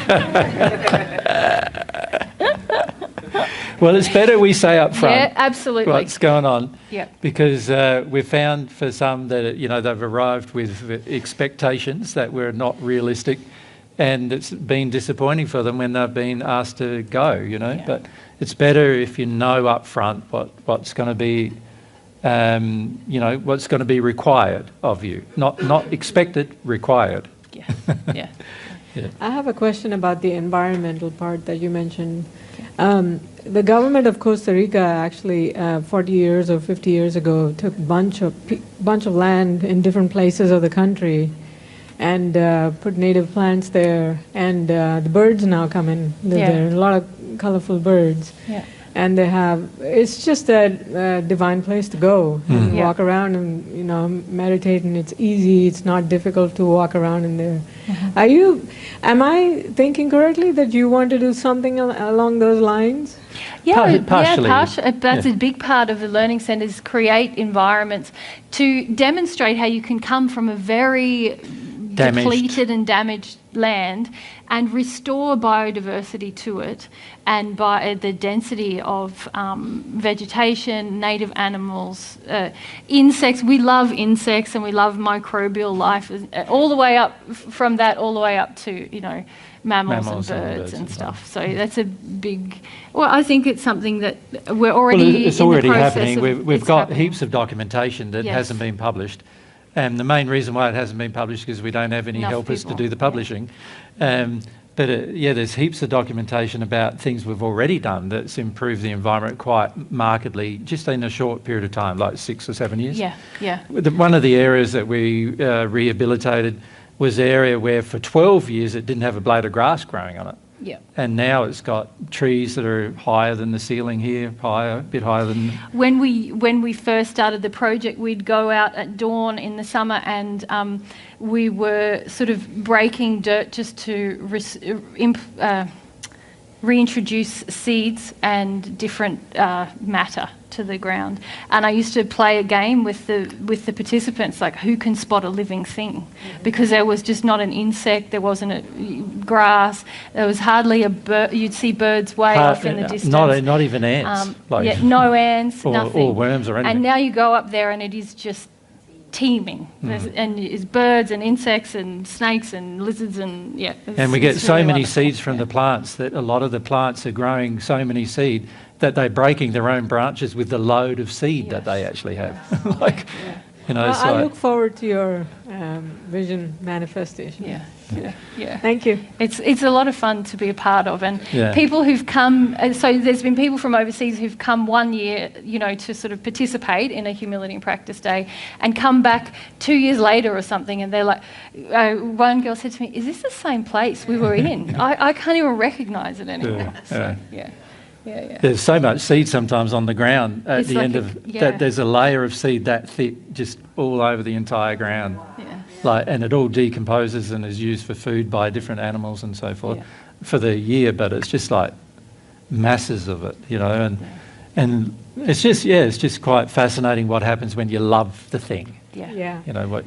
Well, it's better we say up front. Yeah, absolutely. What's going on? Yeah. Because we've found for some that, you know, they've arrived with expectations that were not realistic, and it's been disappointing for them when they've been asked to go, you know. Yeah. But it's better if you know up front what's going to be, you know, what's going to be required of you. Not expected, required. Yeah. Yeah. Yeah. I have a question about the environmental part that you mentioned. The government of Costa Rica actually 40 years or 50 years ago took bunch of land in different places of the country and put native plants there, and the birds now come and live there, a lot of colorful birds. Yeah. And they have, it's just a divine place to go and walk around and, you know, meditate, and it's easy, it's not difficult to walk around in there. Am I thinking correctly that you want to do something along those lines? Yeah, Partially. That's a big part of the learning centres, create environments to demonstrate how you can come from a very depleted and damaged land and restore biodiversity to it, and by the density of vegetation, native animals, insects. We love insects and we love microbial life, all the way up from that, all the way up to, you know, mammals and birds and stuff. So that's a big. Well, I think it's something that we're already. Well, it's already happening. We've got happening. heaps of documentation that hasn't been published. And the main reason why it hasn't been published is because we don't have any helpers to do the publishing. But there's heaps of documentation about things we've already done that's improved the environment quite markedly, just in a short period of time, like 6 or 7 years. Yeah, yeah. One of the areas that we rehabilitated was the area where for 12 years it didn't have a blade of grass growing on it. Yeah. And now it's got trees that are higher than the ceiling here, a bit higher than... When we first started the project, we'd go out at dawn in the summer and we were sort of breaking dirt just to reintroduce seeds and different matter to the ground. And I used to play a game with the participants, like who can spot a living thing, because there was just not an insect, there wasn't a grass, there was hardly a bird. You'd see birds way off in the distance. Not even ants. No ants, nothing. Or worms or anything. And now you go up there and it is just teeming. And it's birds and insects and snakes and lizards and and we get so really many wonderful. seeds from the plants that a lot of the plants are growing so many seed that they're breaking their own branches with the load of seed that they actually have. You know, Well, I look forward to your vision manifestation. Yeah. Thank you. It's a lot of fun to be a part of, and people who've come. So there's been people from overseas who've come 1 year, you know, to sort of participate in a humility and practice day, and come back 2 years later or something, and they're like, one girl said to me, "Is this the same place we were in? I can't even recognise it anymore." Yeah. There's so much seed sometimes on the ground at It's the like end that there's a layer of seed that thick just all over the entire ground. And it all decomposes and is used for food by different animals and so forth for the year, but it's just like masses of it, you know, and it's just quite fascinating what happens when you love the thing. Yeah. You know what?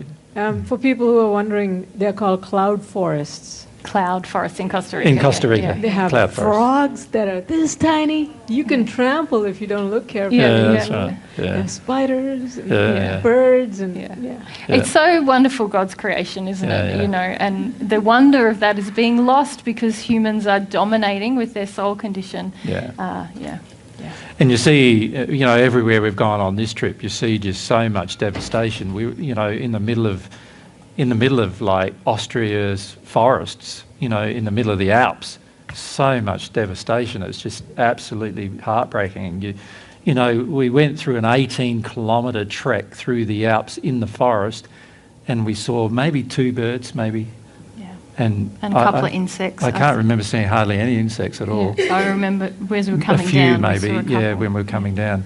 For people who are wondering, they're called cloud forests. cloud forest in Costa Rica. In Costa Rica. Yeah. They have Cloud forest. frogs that are this tiny. You can trample if you don't look carefully. Yeah, that's right. They Yeah. have spiders, and Yeah. birds, and Yeah. yeah. It's so wonderful, God's creation, isn't Yeah, it? yeah. You know, and the wonder of that is being lost because humans are dominating with their soul condition. Yeah. Yeah. And you see, everywhere we've gone on this trip, you see just so much devastation. In the middle of like Austria's forests, in the middle of the Alps, so much devastation. It's just absolutely heartbreaking. And we went through an 18-kilometre trek through the Alps in the forest, and we saw maybe 2 birds, maybe. And a couple of insects. I can't remember seeing hardly any insects at all. Yeah, I remember as we were coming a few down. maybe, we saw a couple. when we were coming down.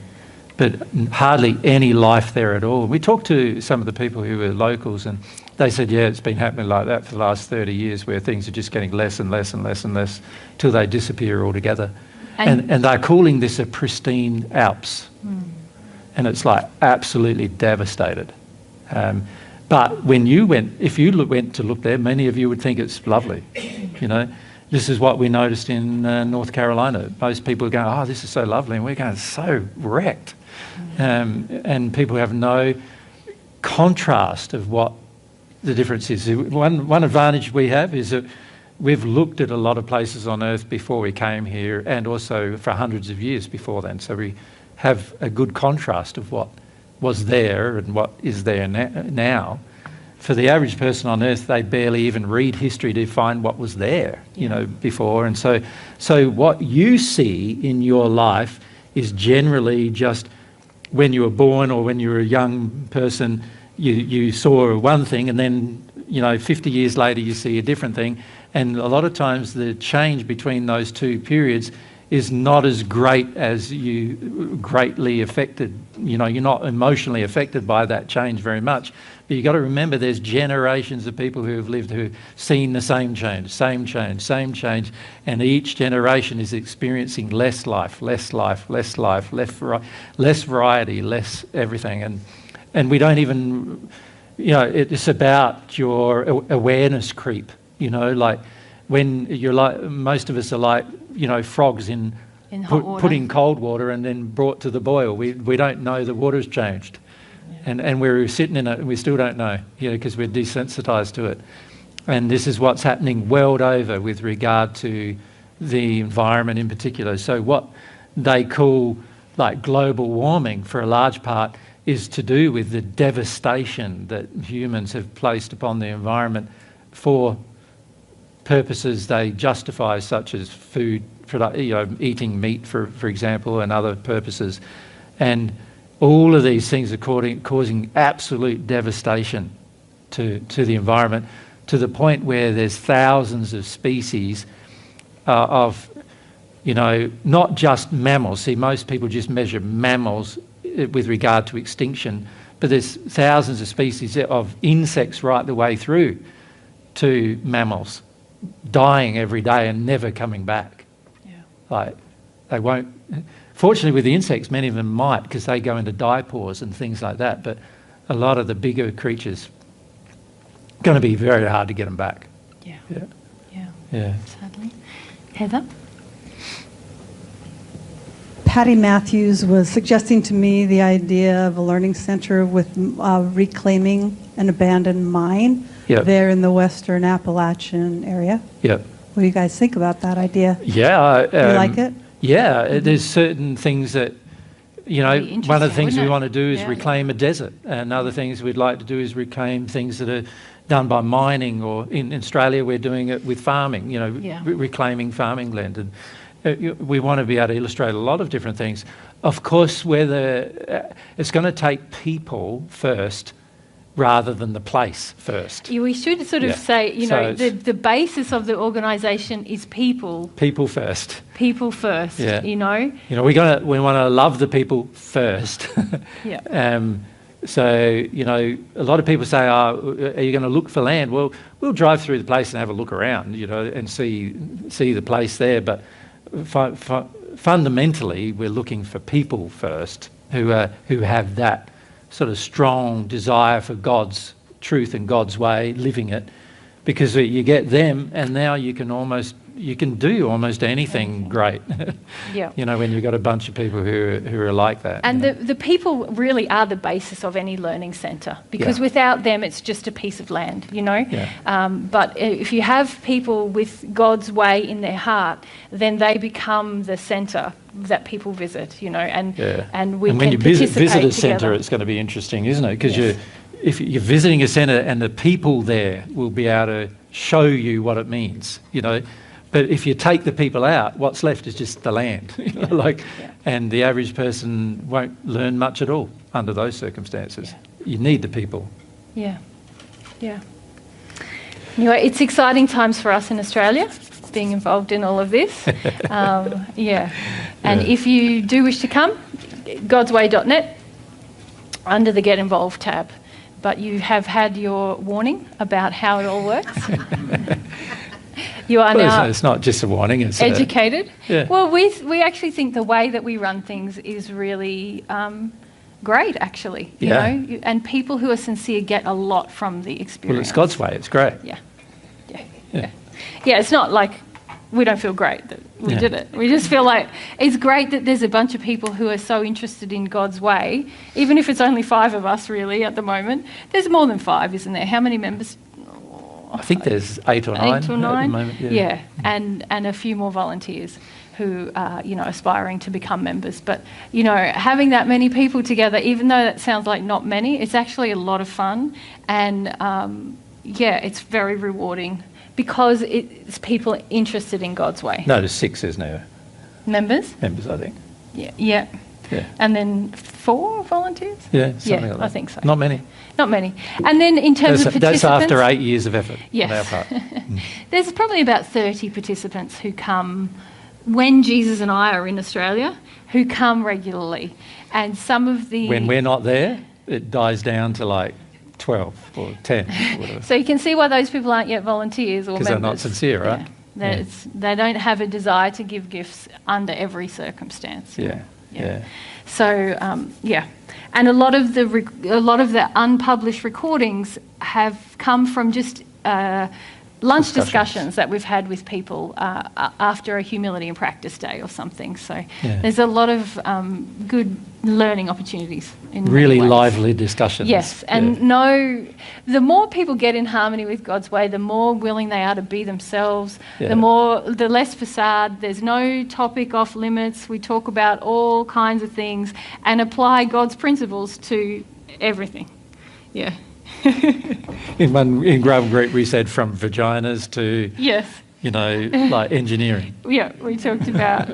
But hardly any life there at all. We talked to some of the people who were locals, and they said, yeah, it's been happening like that for the last 30 years, where things are just getting less and less and less and less till they disappear altogether. And they're calling this a pristine Alps. And it's like absolutely devastated. But if you went to look there, many of you would think it's lovely. This is what we noticed in North Carolina. Most people are going, oh, this is so lovely, and we're going, so wrecked. And people have no contrast of what the difference is. One advantage we have is that we've looked at a lot of places on Earth before we came here, and also for hundreds of years before then. So we have a good contrast of what was there and what is there now. For the average person on Earth, they barely even read history to find what was there, before. And so what you see in your life is generally just when you were born or when you were a young person, you saw one thing, and then 50 years later you see a different thing. And a lot of times the change between those two periods is not as great as you greatly affected. You're not emotionally affected by that change very much. But you've got to remember there's generations of people who have lived who've seen the same change, and each generation is experiencing less life, less variety, less everything. And we don't even, it's about your awareness creep, like when you're like, most of us are like, frogs in hot water. put in cold water and then brought to the boil. We don't know the water's changed. And we're sitting in it and we still don't know, because we're desensitised to it. And this is what's happening world over with regard to the environment in particular. So what they call like global warming for a large part is to do with the devastation that humans have placed upon the environment for purposes they justify, such as food, eating meat, for example, and other purposes. And all of these things are causing absolute devastation to the environment, to the point where there's thousands of species of, not just mammals. See, most people just measure mammals with regard to extinction, but there's thousands of species of insects right the way through to mammals dying every day and never coming back. Like, they won't. Fortunately, with the insects, many of them might, because they go into diapause and things like that. But a lot of the bigger creatures, going to be very hard to get them back. Yeah. Sadly. Heather? Patty Matthews was suggesting to me the idea of a learning center with reclaiming an abandoned mine there in the Western Appalachian area. Yep. What do you guys think about that idea? Yeah. Do you like it? Yeah, there's certain things that, one of the things we want to do is Yeah. reclaim a desert, and other things we'd like to do is reclaim things that are done by mining, or in Australia we're doing it with farming, reclaiming farming land. And we want to be able to illustrate a lot of different things. Of course, it's going to take people first rather than the place first. We should sort of say, So the basis of the organisation is people. People first. People first, Yeah. We want to love the people first. Yeah. So, a lot of people say, are you going to look for land? Well, we'll drive through the place and have a look around, and see the place there. But fundamentally, we're looking for people first who have that sort of strong desire for God's truth and God's way, living it, because you get them, and now you can do almost anything great. Yeah. You know, when you've got a bunch of people who are like that. And you know. the people really are the basis of any learning centre, because without them it's just a piece of land, you know. Yeah. But if you have people with God's way in their heart, then they become the centre that people visit, you know, and we and when can you participate visit a together. centre, it's going to be interesting, isn't it? Because if you're visiting a centre and the people there will be able to show you what it means, you know. But if you take the people out, what's left is just the land, you know, and the average person won't learn much at all under those circumstances. Yeah. You need the people. Yeah, yeah. Anyway, it's exciting times for us in Australia, being involved in all of this. And if you do wish to come, godsway.net, under the Get Involved tab. But you have had your warning about how it all works. You are now it's not just a warning, it's educated. Yeah. Well, we actually think the way that we run things is really great, actually. You know, and people who are sincere get a lot from the experience. Well, it's God's way. It's great. Yeah. It's not like we don't feel great that we did it. We just feel like it's great that there's a bunch of people who are so interested in God's way, even if it's only 5 of us really at the moment. There's more than 5, isn't there? How many members? I think there's 8 or 9 at the moment. Yeah. And a few more volunteers who are, you know, aspiring to become members. But, you know, having that many people together, even though that sounds like not many, it's actually a lot of fun. And, it's very rewarding because it's people interested in God's way. No, there's 6, isn't there? Members, I think. Yeah. And then 4 volunteers? Yeah, something like that. I think so. Not many. Not many. And then in terms of participants... That's after 8 years of effort yes. on our part. There's probably about 30 participants who come when Jesus and I are in Australia, who come regularly. And some of the... When we're not there, it dies down to like 12 or 10 or whatever. So you can see why those people aren't yet volunteers or members. Because they're not sincere, right? Yeah. They don't have a desire to give gifts under every circumstance. Yeah. So and a lot of the unpublished recordings have come from just lunch discussions that we've had with people after a humility and practice day or something. So there's a lot of good learning opportunities. In really many ways. lively discussions. Yes, and the more people get in harmony with God's way, the more willing they are to be themselves, the less facade. There's no topic off limits. We talk about all kinds of things and apply God's principles to everything. Yeah. In Grove Group, we said from vaginas to, you know, like engineering. Yeah, we talked about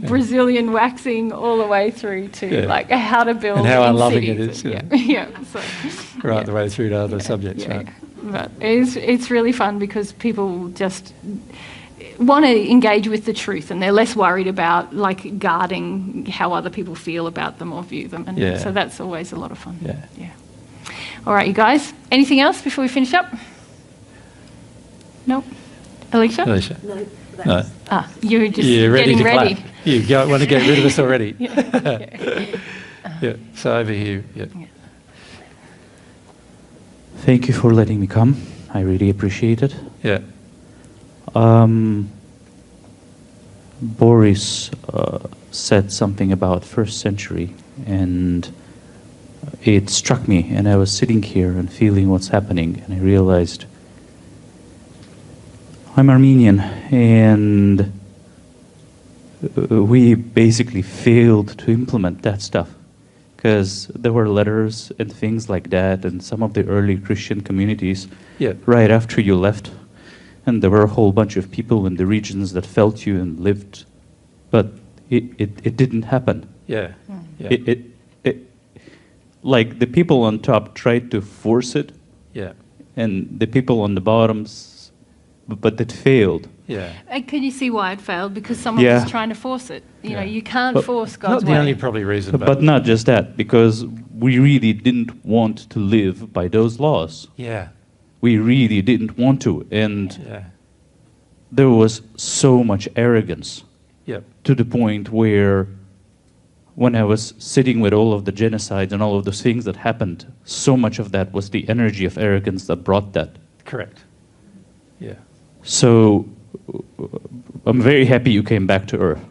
Brazilian waxing all the way through to like how to build and how in unloving cities. it is. So, right the way through to other subjects, right? But it's really fun because people just want to engage with the truth and they're less worried about like guarding how other people feel about them or view them. And so that's always a lot of fun. Yeah. All right, you guys. Anything else before we finish up? No? Alicia? No. You're just ready getting to ready. Clap. You want to get rid of us already. So over here. Yeah. Thank you for letting me come. I really appreciate it. Yeah. Boris said something about 1st century, and it struck me, and I was sitting here and feeling what's happening, and I realized I'm Armenian, and we basically failed to implement that stuff, because there were letters and things like that, and some of the early Christian communities, right after you left, and there were a whole bunch of people in the regions that felt you and lived, but it didn't happen. Like the people on top tried to force it, and the people on the bottoms, but it failed. And can you see why it failed? Because someone was trying to force it. You know, you can't force God's way. Not the only probably reason. But not just that, because we really didn't want to live by those laws. We really didn't want to, and there was so much arrogance to the point where when I was sitting with all of the genocides and all of those things that happened, so much of that was the energy of arrogance that brought that. Correct. Yeah. So I'm very happy you came back to Earth.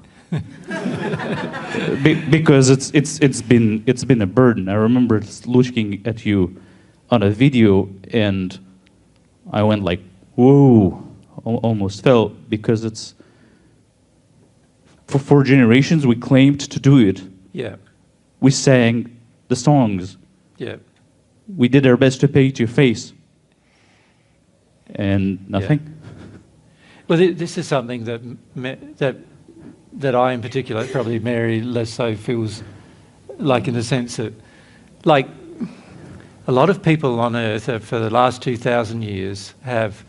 Because it's been a burden. I remember looking at you on a video and I went like, whoa, almost fell, because it's for generations we claimed to do it. Yeah. We sang the songs. Yeah. We did our best to paint your face. And nothing. Yeah. Well, this is something that I in particular, probably Mary less so, feels like, in the sense that, like, a lot of people on Earth for the last 2,000 years have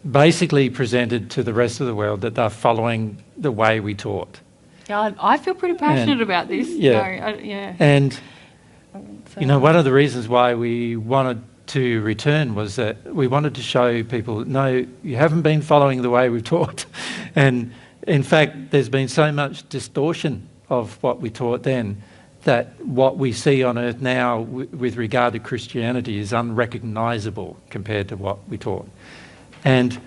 basically presented to the rest of the world that they're following the way we taught. Yeah, I feel pretty passionate about this. Yeah. Yeah. And, you know, one of the reasons why we wanted to return was that we wanted to show people, no, you haven't been following the way we've taught. And in fact, there's been so much distortion of what we taught then that what we see on Earth now with regard to Christianity is unrecognisable compared to what we taught. And,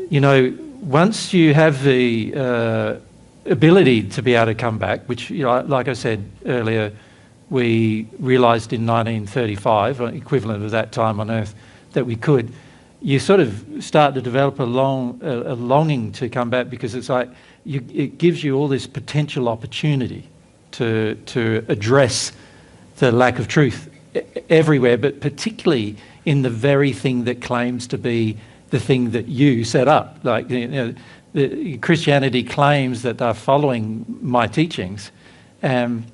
you know, once you have the ability to be able to come back, which, you know, like I said earlier, we realised in 1935, equivalent of that time on Earth, that we could, you sort of start to develop a longing to come back, because it's like it gives you all this potential opportunity to address the lack of truth everywhere, but particularly in the very thing that claims to be the thing that you set up. Like, you know, Christianity claims that they're following my teachings, and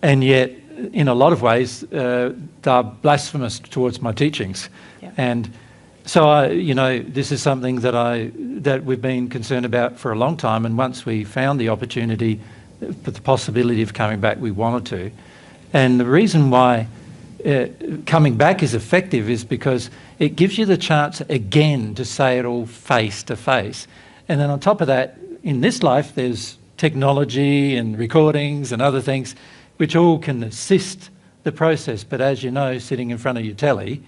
yet in a lot of ways they're blasphemous towards my teachings. Yeah. And so you know, this is something that we've been concerned about for a long time, and once we found the opportunity, the possibility of coming back, we wanted to. And the reason why coming back is effective is because it gives you the chance again to say it all face to face. And then on top of that, in this life, there's technology and recordings and other things which all can assist the process. But as you know, sitting in front of your telly,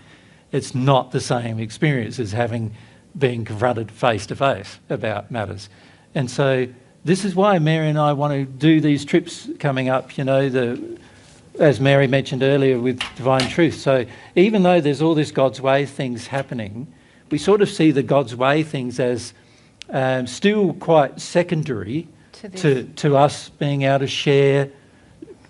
it's not the same experience as having been confronted face to face about matters. And so this is why Mary and I want to do these trips coming up, you know, as Mary mentioned earlier, with Divine Truth. So even though there's all this God's way things happening, we sort of see the God's way things as still quite secondary to us being able to share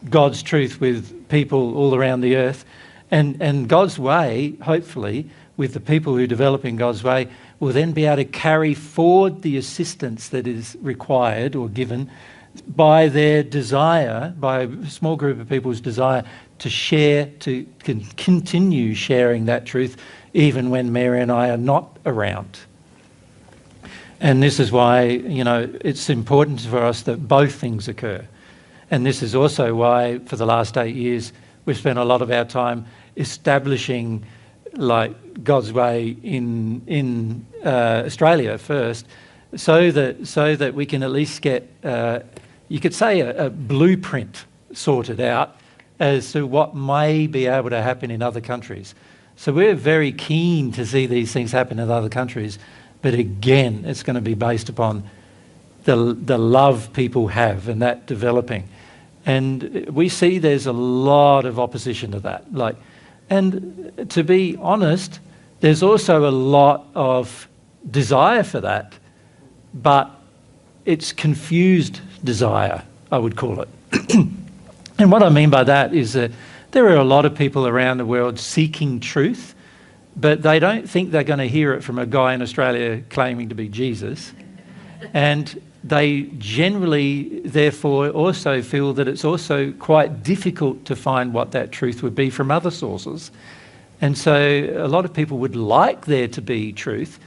God's truth with people all around the earth. And God's way, hopefully, with the people who develop in God's way, will then be able to carry forward the assistance that is required or given by their desire, by a small group of people's desire to share, to continue sharing that truth even when Mary and I are not around. And this is why, you know, it's important for us that both things occur. And this is also why, for the last 8 years, we've spent a lot of our time establishing, like, God's way in Australia first, so that we can at least get, you could say, a blueprint sorted out as to what may be able to happen in other countries. So we're very keen to see these things happen in other countries, but again, it's going to be based upon the love people have and that developing. And we see there's a lot of opposition to that. And to be honest, there's also a lot of desire for that, but it's confused desire, I would call it. And what I mean by that is that there are a lot of people around the world seeking truth, but they don't think they're going to hear it from a guy in Australia claiming to be Jesus. And they generally, therefore, also feel that it's also quite difficult to find what that truth would be from other sources. And so a lot of people would like there to be truth,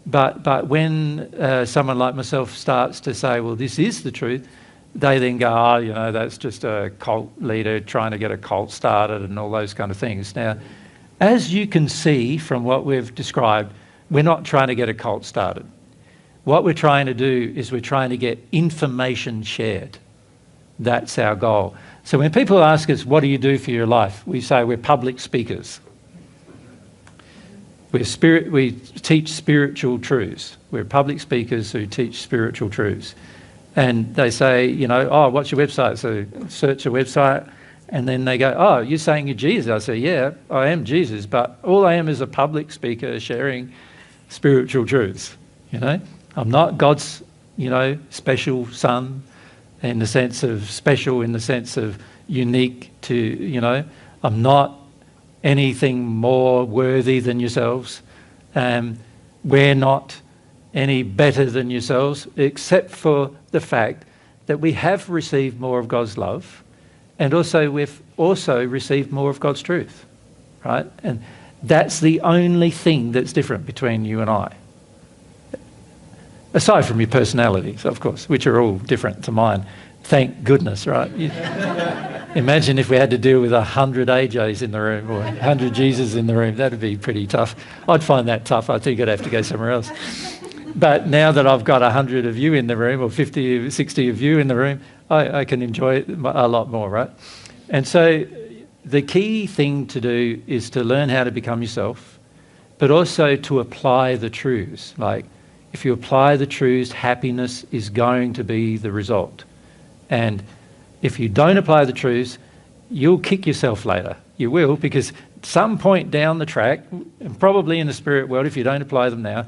but when someone like myself starts to say, well, this is the truth, they then go, oh, you know, that's just a cult leader trying to get a cult started and all those kind of things. Now, as you can see from what we've described, we're not trying to get a cult started. What we're trying to do is we're trying to get information shared. That's our goal. So when people ask us, what do you do for your life? We say we're public speakers. We teach spiritual truths. We're public speakers who teach spiritual truths. And they say, oh, what's your website? So search a website, and then they go, oh, you're saying you're Jesus. I say, yeah, I am Jesus, but all I am is a public speaker sharing spiritual truths. I'm not God's, special son in the sense of special, in the sense of unique to, I'm not anything more worthy than yourselves. We're not any better than yourselves, except for the fact that we have received more of God's love, and also we've also received more of God's truth, right? And that's the only thing that's different between you and I. Aside from your personalities, of course, which are all different to mine. Thank goodness, right? Imagine if we had to deal with 100 AJs in the room or 100 Jesus in the room. That'd be pretty tough. I'd find that tough. I think I'd have to go somewhere else. But now that I've got 100 of you in the room, or 50, 60 of you in the room, I can enjoy it a lot more, right? And so the key thing to do is to learn how to become yourself, but also to apply the truths. Like, if you apply the truths, happiness is going to be the result. And if you don't apply the truths, you'll kick yourself later. You will, because some point down the track, and probably in the spirit world, if you don't apply them now,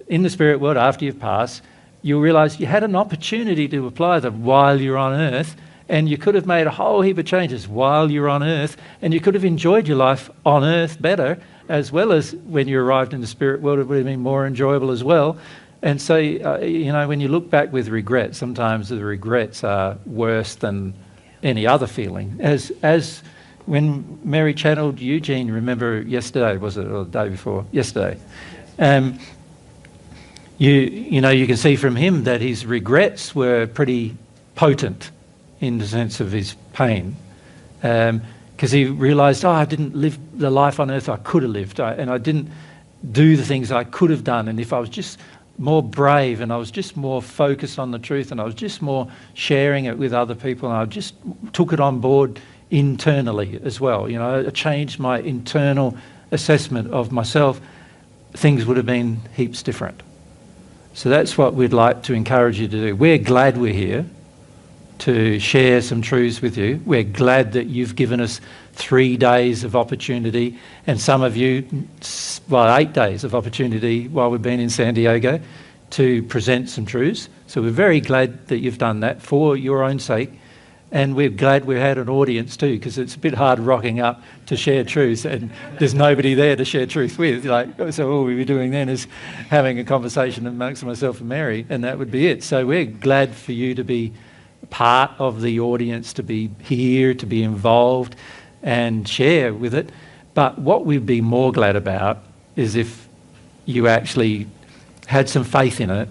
in the spirit world after you've passed, you'll realise you had an opportunity to apply them while you're on earth, and you could have made a whole heap of changes while you're on earth, and you could have enjoyed your life on earth better, as well as when you arrived in the spirit world, it would have been more enjoyable as well. And so, when you look back with regret, sometimes the regrets are worse than any other feeling. As when Mary channeled Eugene, remember yesterday, was it, or the day before? Yesterday. You can see from him that his regrets were pretty potent in the sense of his pain. Because he realised, I didn't live the life on earth I could have lived, and I didn't do the things I could have done. And if I was just more brave, and I was just more focused on the truth, and I was just more sharing it with other people, and I just took it on board internally as well. I changed my internal assessment of myself, things would have been heaps different. So that's what we'd like to encourage you to do. We're glad we're here to share some truths with you. We're glad that you've given us 3 days of opportunity, and some of you, 8 days of opportunity while we've been in San Diego to present some truths. So we're very glad that you've done that for your own sake, and we're glad we had an audience too, because it's a bit hard rocking up to share truths and there's nobody there to share truth with. So all we'd be doing then is having a conversation amongst myself and Mary, and that would be it. So we're glad for you to be part of the audience, to be here, to be involved and share with it. But what we'd be more glad about is if you actually had some faith in it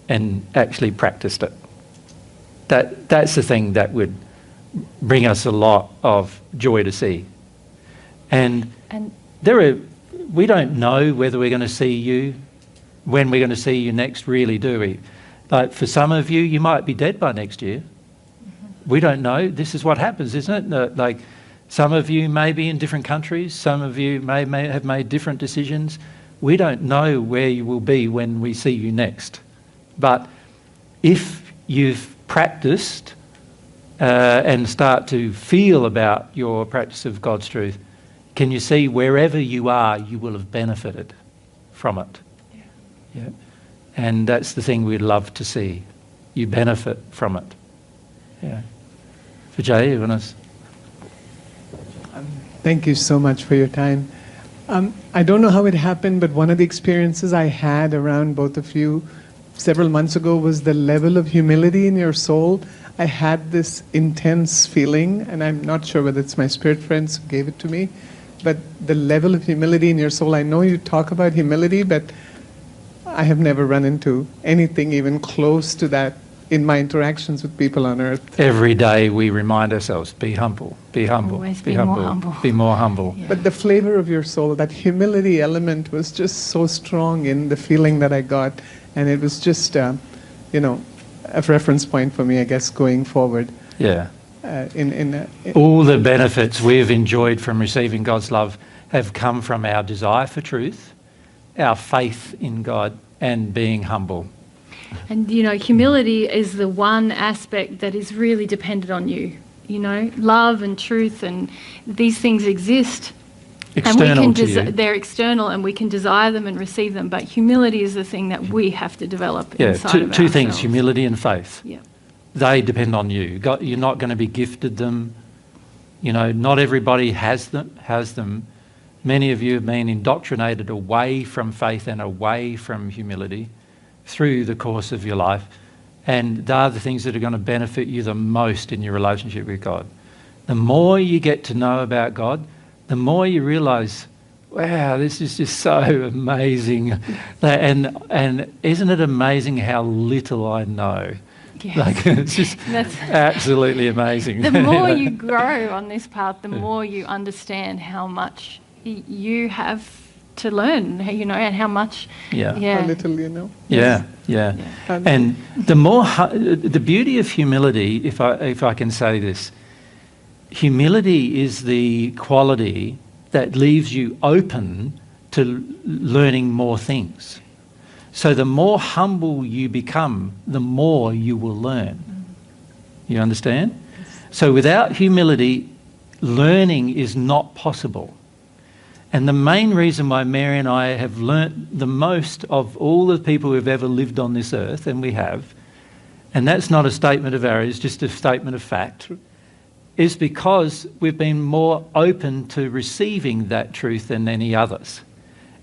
and actually practiced it. That's the thing that would bring us a lot of joy to see. And we don't know whether we're going to see you, when we're going to see you next, really, do we? Like, for some of you, you might be dead by next year. We don't know. This is what happens, isn't it? Like, some of you may be in different countries. Some of you may have made different decisions. We don't know where you will be when we see you next. But if you've practiced and start to feel about your practice of God's truth, can you see wherever you are, you will have benefited from it? Yeah. And that's the thing we'd love to see. You benefit from it. Yeah. Vijay, you want to... Thank you so much for your time. I don't know how it happened, but one of the experiences I had around both of you several months ago was the level of humility in your soul. I had this intense feeling, and I'm not sure whether it's my spirit friends who gave it to me, but the level of humility in your soul, I know you talk about humility, but I have never run into anything even close to that in my interactions with people on earth. Every day we remind ourselves, be humble, be humble, Always be be humble, more humble. be more humble. Yeah. But the flavor of your soul, that humility element was just so strong in the feeling that I got. And it was just, a reference point for me, I guess, going forward. Yeah. All the benefits we've enjoyed from receiving God's love have come from our desire for truth our faith in God and being humble. And, you know, humility is the one aspect that is really dependent on you. You know, love and truth and these things exist. External to you. They're external and we can desire them and receive them. But humility is the thing that we have to develop inside of ourselves. Two things, humility and faith. Yeah. They depend on you. You're not going to be gifted them. You know, not everybody has them. Many of you have been indoctrinated away from faith and away from humility through the course of your life. And they are the things that are going to benefit you the most in your relationship with God. The more you get to know about God, the more you realise, wow, this is just so amazing. And isn't it amazing how little I know? Yes. Like, it's just absolutely amazing. The more you grow on this path, the more you understand how much you have to learn, you know, and how much. How little you know. Yeah. And the beauty of humility, if I can say this, humility is the quality that leaves you open to learning more things. So the more humble you become, the more you will learn. You understand? So without humility, learning is not possible. And the main reason why Mary and I have learnt the most of all the people who've ever lived on this earth, and we have, and that's not a statement of error, it's just a statement of fact, is because we've been more open to receiving that truth than any others.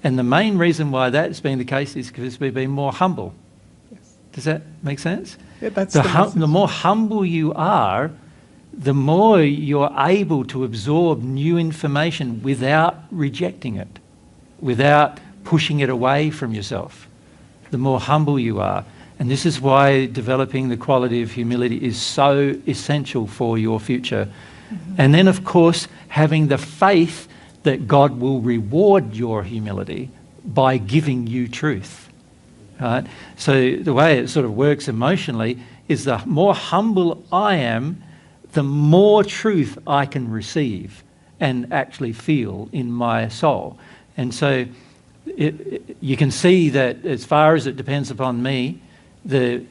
And the main reason why that's been the case is because we've been more humble. Yes. Does that make sense? Yeah, that's the more humble you are, the more you're able to absorb new information without rejecting it, without pushing it away from yourself. The more humble you are. And this is why developing the quality of humility is so essential for your future. Mm-hmm. And then, of course, having the faith that God will reward your humility by giving you truth. Right? So the way it sort of works emotionally is the more humble I am, the more truth I can receive and actually feel in my soul. And so you can see that as far as it depends upon me, the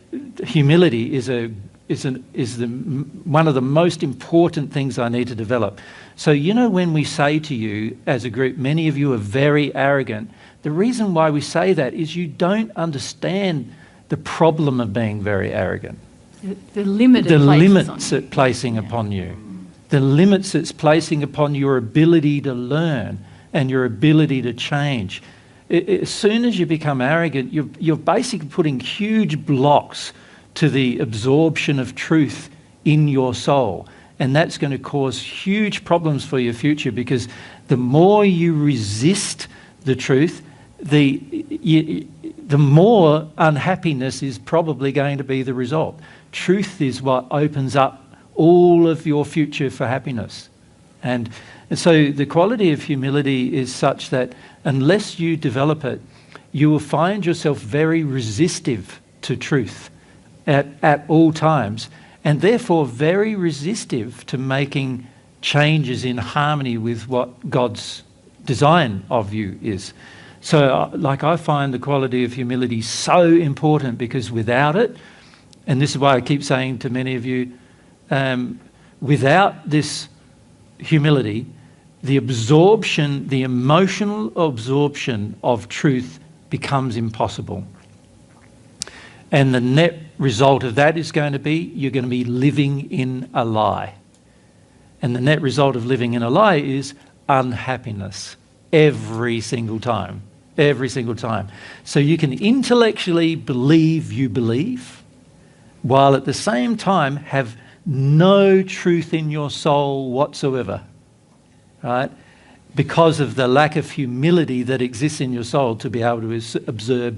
humility is one of the most important things I need to develop. So, you know, when we say to you as a group, many of you are very arrogant, the reason why we say that is you don't understand the problem of being very arrogant. The limits it's placing upon you. The limits it's placing upon your ability to learn and your ability to change. As soon as you become arrogant, you're basically putting huge blocks to the absorption of truth in your soul. And that's going to cause huge problems for your future, because the more you resist the truth, the more unhappiness is probably going to be the result. Truth is what opens up all of your future for happiness. And so the quality of humility is such that unless you develop it, you will find yourself very resistive to truth at all times, and therefore very resistive to making changes in harmony with what God's design of you is. So like, I find the quality of humility so important, because without it, and this is why I keep saying to many of you, without this humility, the emotional absorption of truth becomes impossible. And the net result of that is going to be, you're going to be living in a lie. And the net result of living in a lie is unhappiness every single time. Every single time. So you can intellectually believe you believe, while at the same time have no truth in your soul whatsoever. Right? Because of the lack of humility that exists in your soul to be able to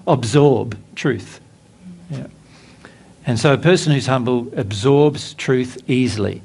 absorb truth. Yeah. And so a person who's humble absorbs truth easily.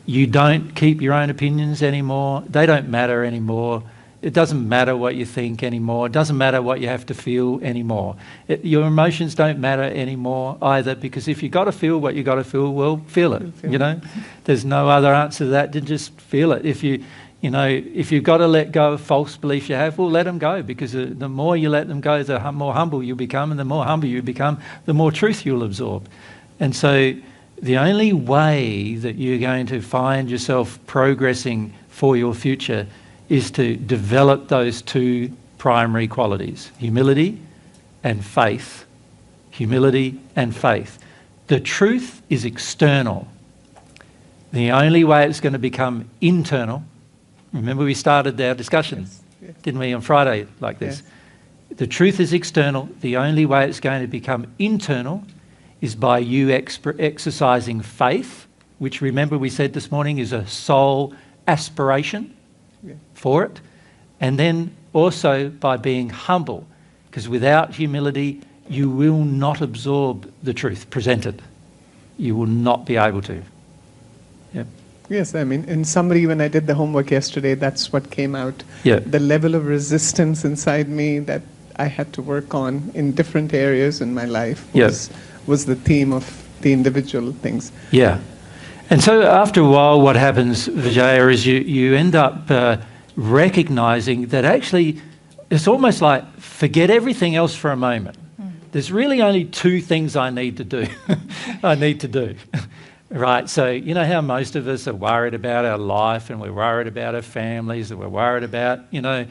You don't keep your own opinions anymore. They don't matter anymore. It doesn't matter what you think anymore. It doesn't matter what you have to feel anymore. Your emotions don't matter anymore either, because if you've got to feel what you've got to feel, well, feel it. You know, there's no other answer to that than just feel it. If you You know, if you've got to let go of false beliefs you have, well, let them go, because the more you let them go, the more humble you become, and the more humble you become, the more truth you'll absorb. And so the only way that you're going to find yourself progressing for your future is to develop those two primary qualities, humility and faith. Humility and faith. The truth is external. The only way it's going to become internal, remember we started our discussion, didn't we, on Friday like this? Yes. The truth is external. The only way it's going to become internal is by you exercising faith, which, remember we said this morning, is a soul aspiration for it. And then also by being humble, because without humility, you will not absorb the truth presented. You will not be able to. Yep. Yes, I mean, in summary, when I did the homework yesterday, that's what came out. Yeah. The level of resistance inside me that I had to work on in different areas in my life was the theme of the individual things. Yeah. And so after a while, what happens, Vijaya, is you end up recognizing that actually it's almost like forget everything else for a moment. There's really only two things I need to do. Right, so you know how most of us are worried about our life, and we're worried about our families, and we're worried about, you know,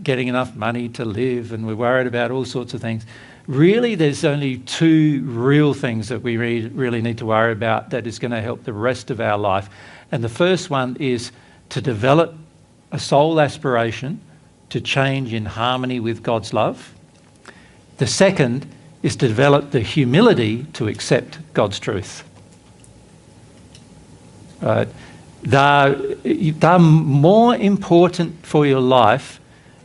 getting enough money to live, and we're worried about all sorts of things. Really, there's only two real things that we really need to worry about that is going to help the rest of our life. And the first one is to develop a soul aspiration to change in harmony with God's love. The second is to develop the humility to accept God's truth. They're more important for your life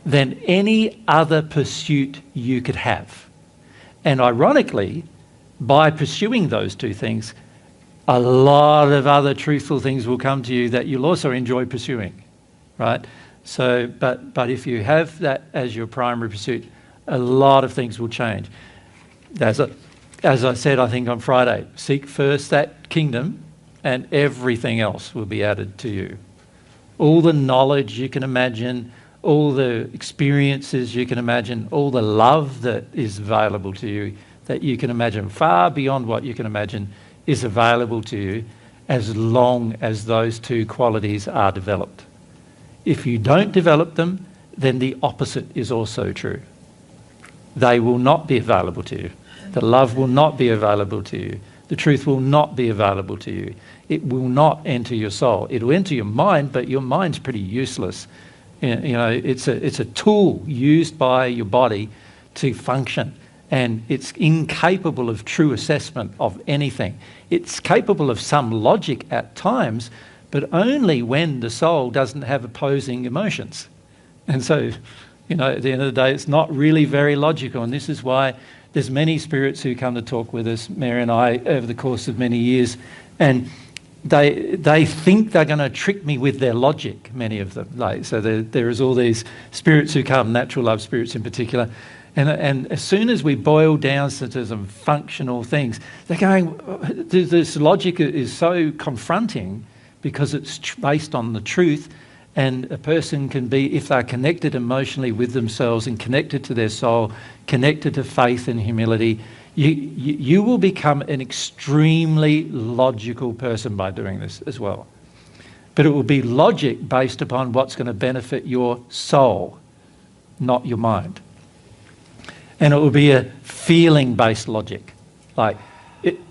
than any other pursuit you could have. And ironically, by pursuing those two things, a lot of other truthful things will come to you that you'll also enjoy pursuing, right? So, but if you have that as your primary pursuit, a lot of things will change. As I said, I think on Friday, seek first that kingdom and everything else will be added to you. All the knowledge you can imagine, all the experiences you can imagine, all the love that is available to you, that you can imagine, far beyond what you can imagine, is available to you as long as those two qualities are developed. If you don't develop them, then the opposite is also true. They will not be available to you. The love will not be available to you. The truth will not be available to you. It will not enter your soul. It will enter your mind, but your mind's pretty useless. You know, it's a tool used by your body to function, and it's incapable of true assessment of anything. It's capable of some logic at times, but only when the soul doesn't have opposing emotions. And so, you know, at the end of the day, it's not really very logical, and this is why there's many spirits who come to talk with us, Mary and I, over the course of many years, and they think they're going to trick me with their logic, many of them. Like, so there is all these spirits who come, natural love spirits in particular, and as soon as we boil down to some functional things, they're going, this logic is so confronting because it's based on the truth, and a person can be, if they're connected emotionally with themselves and connected to their soul, connected to faith and humility, you will become an extremely logical person by doing this as well. But it will be logic based upon what's going to benefit your soul, not your mind. And it will be a feeling-based logic. Like,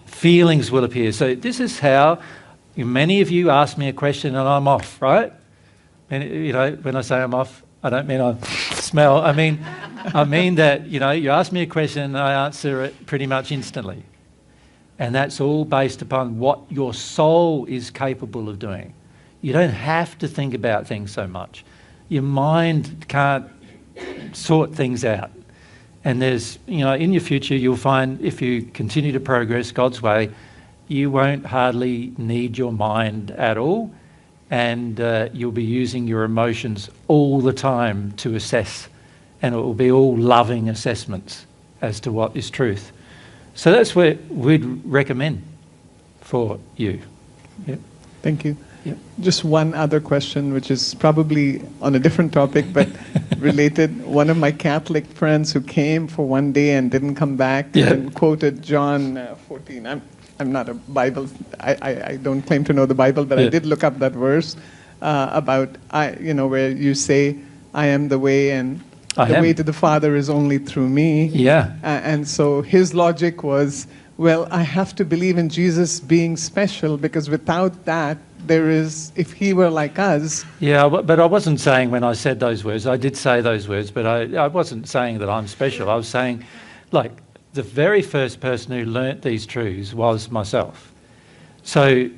feelings will appear. So this is how many of you ask me a question and I'm off, right? And, you know, when I say I'm off, I don't mean I smell. I mean that, you know, you ask me a question and I answer it pretty much instantly. And that's all based upon what your soul is capable of doing. You don't have to think about things so much. Your mind can't sort things out. And there's, you know, in your future, you'll find if you continue to progress God's way, you won't hardly need your mind at all. And you'll be using your emotions all the time to assess, and it will be all loving assessments as to what is truth. So that's what we'd recommend for you. Yep. Thank you. Yep. Just one other question, which is probably on a different topic, but related. One of my Catholic friends who came for one day and didn't come back and quoted John 14. I'm not a Bible. I don't claim to know the Bible, but I did look up that verse about where you say, "I am the way, and the way to the Father is only through me." Yeah. And so his logic was, well, I have to believe in Jesus being special, because without that, if he were like us. Yeah, but I wasn't saying when I said those words, I did say those words, but I wasn't saying that I'm special. I was saying, like, the very first person who learnt these truths was myself. So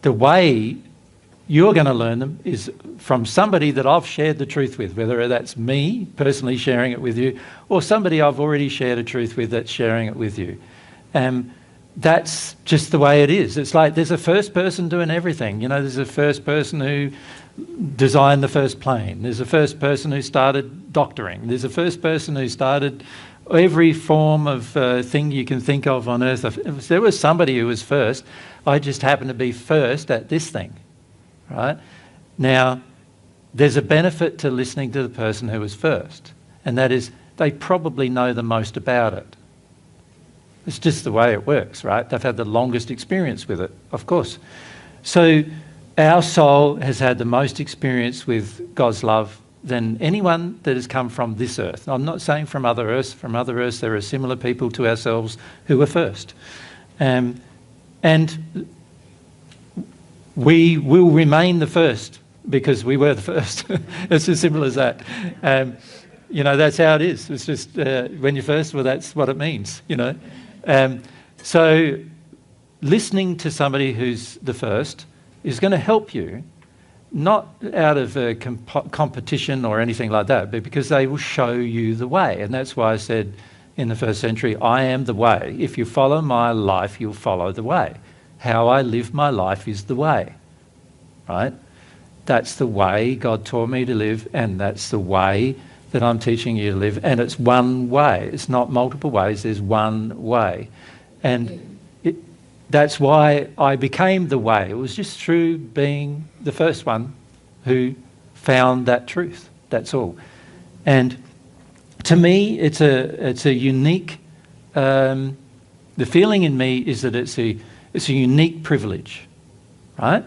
the way you're going to learn them is from somebody that I've shared the truth with, whether that's me personally sharing it with you or somebody I've already shared a truth with that's sharing it with you. That's just the way it is. It's like there's a first person doing everything. There's a first person who designed the first plane. There's a first person who started doctoring. There's a first person who started every form of thing you can think of on earth. If there was somebody who was first, I just happened to be first at this thing, right? Now, there's a benefit to listening to the person who was first, and that is they probably know the most about it. It's just the way it works, right? They've had the longest experience with it, of course. So our soul has had the most experience with God's love than anyone that has come from this earth. I'm not saying from other earths. From other earths, there are similar people to ourselves who were first. And we will remain the first because we were the first. It's as simple as that. That's how it is. It's just when you're first, well, that's what it means, So listening to somebody who's the first is going to help you, not out of a competition or anything like that, but because they will show you the way. And that's why I said in the first century, I am the way. If you follow my life, you'll follow the way. How I live my life is the way, right? That's the way God taught me to live, and that's the way that I'm teaching you to live. And it's one way. It's not multiple ways. There's one way. And that's why I became the way. It was just through being the first one who found that truth. That's all. And to me, it's a unique. The feeling in me is that it's a unique privilege, right?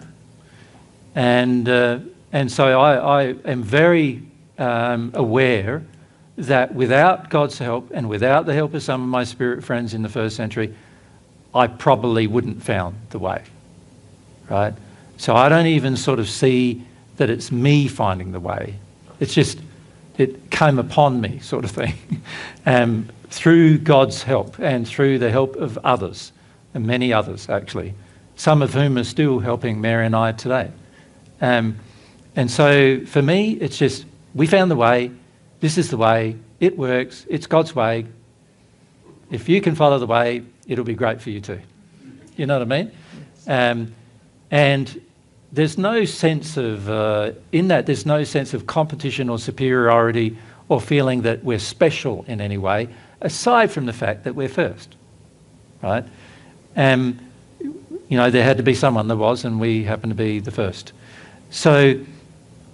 And so I am very aware that without God's help and without the help of some of my spirit friends in the first century, I probably wouldn't found the way, right? So I don't even sort of see that it's me finding the way. It's just, it came upon me sort of thing through God's help and through the help of others, and many others actually, some of whom are still helping Mary and I today. And so for me, it's just, we found the way, this is the way, it works, it's God's way. If you can follow the way, it'll be great for you too. You know what I mean? And there's no sense of, in that, there's no sense of competition or superiority or feeling that we're special in any way, aside from the fact that we're first, right? There had to be someone that was, and we happen to be the first. So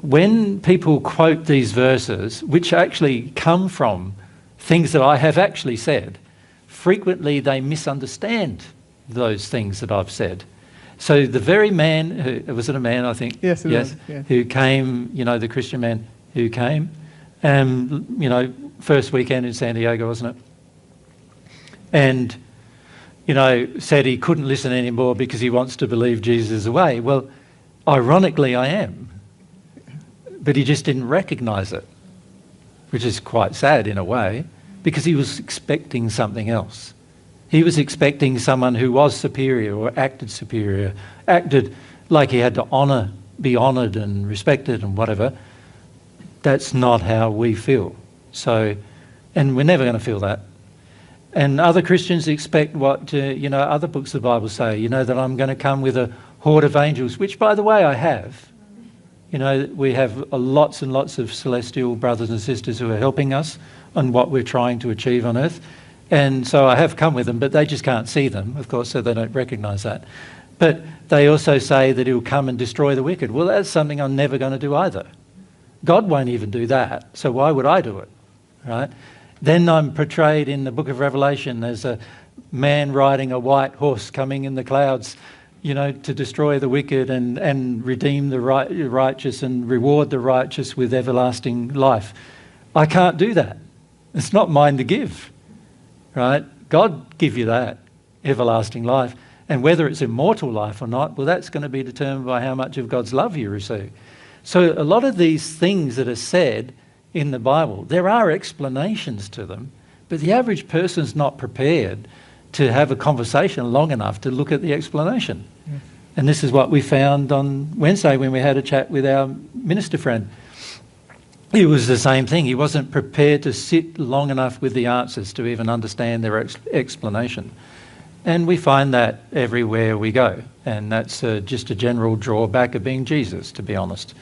when people quote these verses, which actually come from things that I have actually said, frequently they misunderstand those things that I've said. So the very man, was it a man, I think? Yes, it was. Yeah. Who came, the Christian man who came, first weekend in San Diego, wasn't it? And, said he couldn't listen anymore because he wants to believe Jesus is the way. Well, ironically, I am. But he just didn't recognise it, which is quite sad in a way, because he was expecting something else. He was expecting someone who was superior or acted like he had to be honoured and respected and whatever. That's not how we feel. So, and we're never going to feel that. And other Christians expect what, other books of the Bible say, that I'm going to come with a horde of angels, which, by the way, I have. We have lots and lots of celestial brothers and sisters who are helping us on what we're trying to achieve on earth. And so I have come with them, but they just can't see them, of course, so they don't recognise that. But they also say that he'll come and destroy the wicked. Well, that's something I'm never going to do either. God won't even do that, so why would I do it, right? Then I'm portrayed in the book of Revelation as a man riding a white horse coming in the clouds, you know, to destroy the wicked and redeem the righteous and reward the righteous with everlasting life. I can't do that. It's not mine to give, right? God give you that, everlasting life. And whether it's immortal life or not, well, that's going to be determined by how much of God's love you receive. So a lot of these things that are said in the Bible, there are explanations to them, but the average person's not prepared to have a conversation long enough to look at the explanation. Yeah. And this is what we found on Wednesday when we had a chat with our minister friend. It was the same thing. He wasn't prepared to sit long enough with the answers to even understand their explanation. And we find that everywhere we go. And that's just a general drawback of being Jesus, to be honest.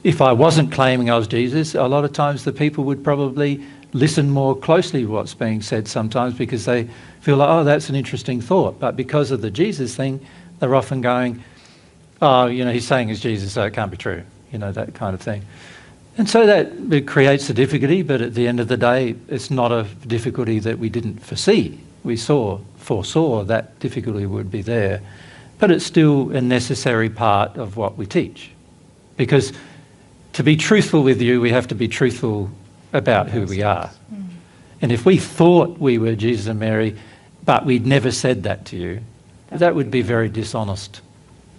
If I wasn't claiming I was Jesus, a lot of times the people would probably listen more closely to what's being said sometimes because they feel like, oh, that's an interesting thought. But because of the Jesus thing, they're often going, oh, you know, he's saying he's Jesus, so it can't be true, you know, that kind of thing. And so that it creates a difficulty, but at the end of the day, it's not a difficulty that we didn't foresee. We foresaw that difficulty would be there, but it's still a necessary part of what we teach. Because to be truthful with you, we have to be truthful about who we are. And if we thought we were Jesus and Mary, but we'd never said that to you, that would be very dishonest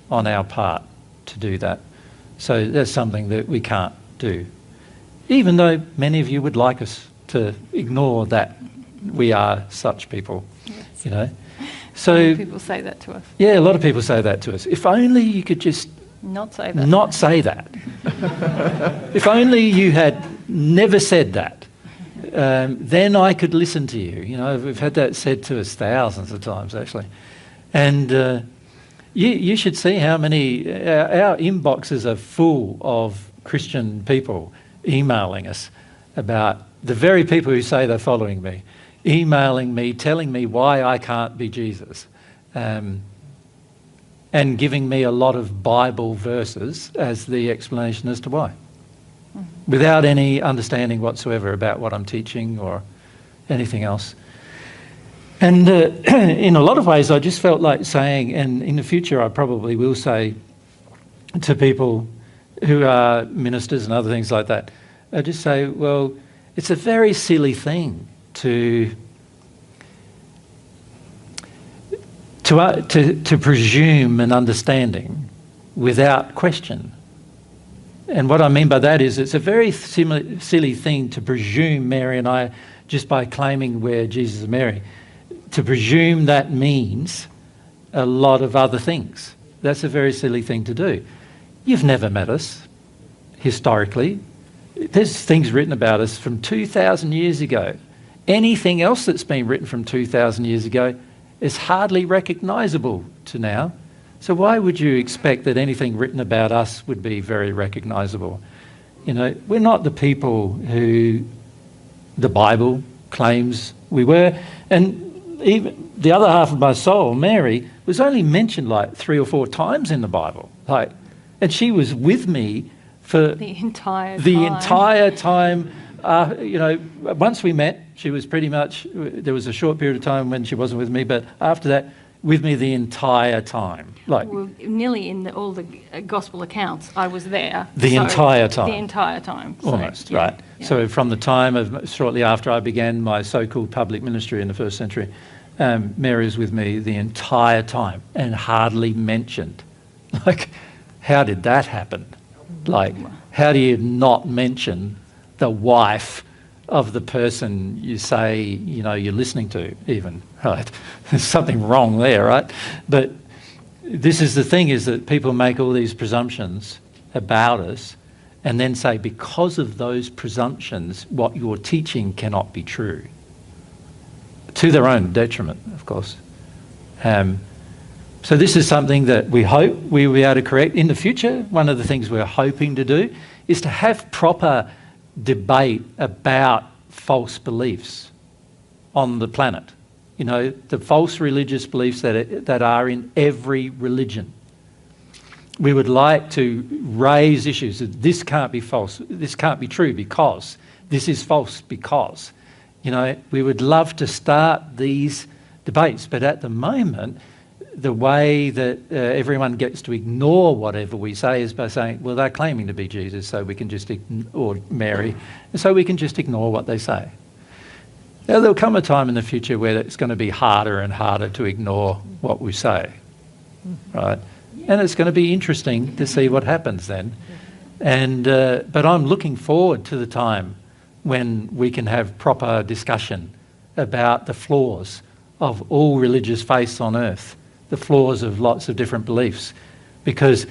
on our part to do that. So that's something that we can't do. Even though many of you would like us to ignore that we are such people, yes. You know. So people say that to us. Yeah, a lot of people say that to us. If only you could just not say that. Not say that. If only you had never said that, then I could listen to you. You know, we've had that said to us thousands of times, actually. And you should see how many, our inboxes are full of Christian people emailing us about the very people who say they're following me, emailing me, telling me why I can't be Jesus. And giving me a lot of Bible verses as the explanation as to why, without any understanding whatsoever about what I'm teaching or anything else. And in a lot of ways, I just felt like saying, and in the future I probably will say to people who are ministers and other things like that, I just say, well, it's a very silly thing to presume an understanding without question. And what I mean by that is it's a very silly thing to presume Mary and I, just by claiming we're Jesus and Mary, to presume that means a lot of other things. That's a very silly thing to do. You've never met us, historically. There's things written about us from 2,000 years ago. Anything else that's been written from 2,000 years ago is hardly recognisable to now. So why would you expect that anything written about us would be very recognisable? You know, we're not the people who the Bible claims we were. And even the other half of my soul, Mary, was only mentioned like 3 or 4 times in the Bible. And she was with me for the entire time. You know, once we met, she was pretty much, there was a short period of time when she wasn't with me, but after that, with me the entire time. Well, nearly in all the gospel accounts, I was there. The entire time. The entire time. Almost, yeah, right. Yeah. So from the time of, shortly after I began my so-called public ministry in the first century, Mary was with me the entire time and hardly mentioned. How did that happen? How do you not mention the wife of the person you say, you know, you're listening to even, right? There's something wrong there, right? But this is the thing, is that people make all these presumptions about us and then say, because of those presumptions, what you're teaching cannot be true. To their own detriment, of course. So this is something that we hope we will be able to correct in the future. One of the things we're hoping to do is to have proper debate about false beliefs on the planet. You know, the false religious beliefs that are in every religion. We would like to raise issues that this can't be false, this can't be true because, this is false because. You know, we would love to start these debates, but at the moment, the way that everyone gets to ignore whatever we say is by saying, well, they're claiming to be Jesus, so we can just, or Mary, so we can just ignore what they say. Now, there'll come a time in the future where it's going to be harder and harder to ignore what we say, right? And it's going to be interesting to see what happens then. And but I'm looking forward to the time when we can have proper discussion about the flaws of all religious faiths on earth, the flaws of lots of different beliefs, because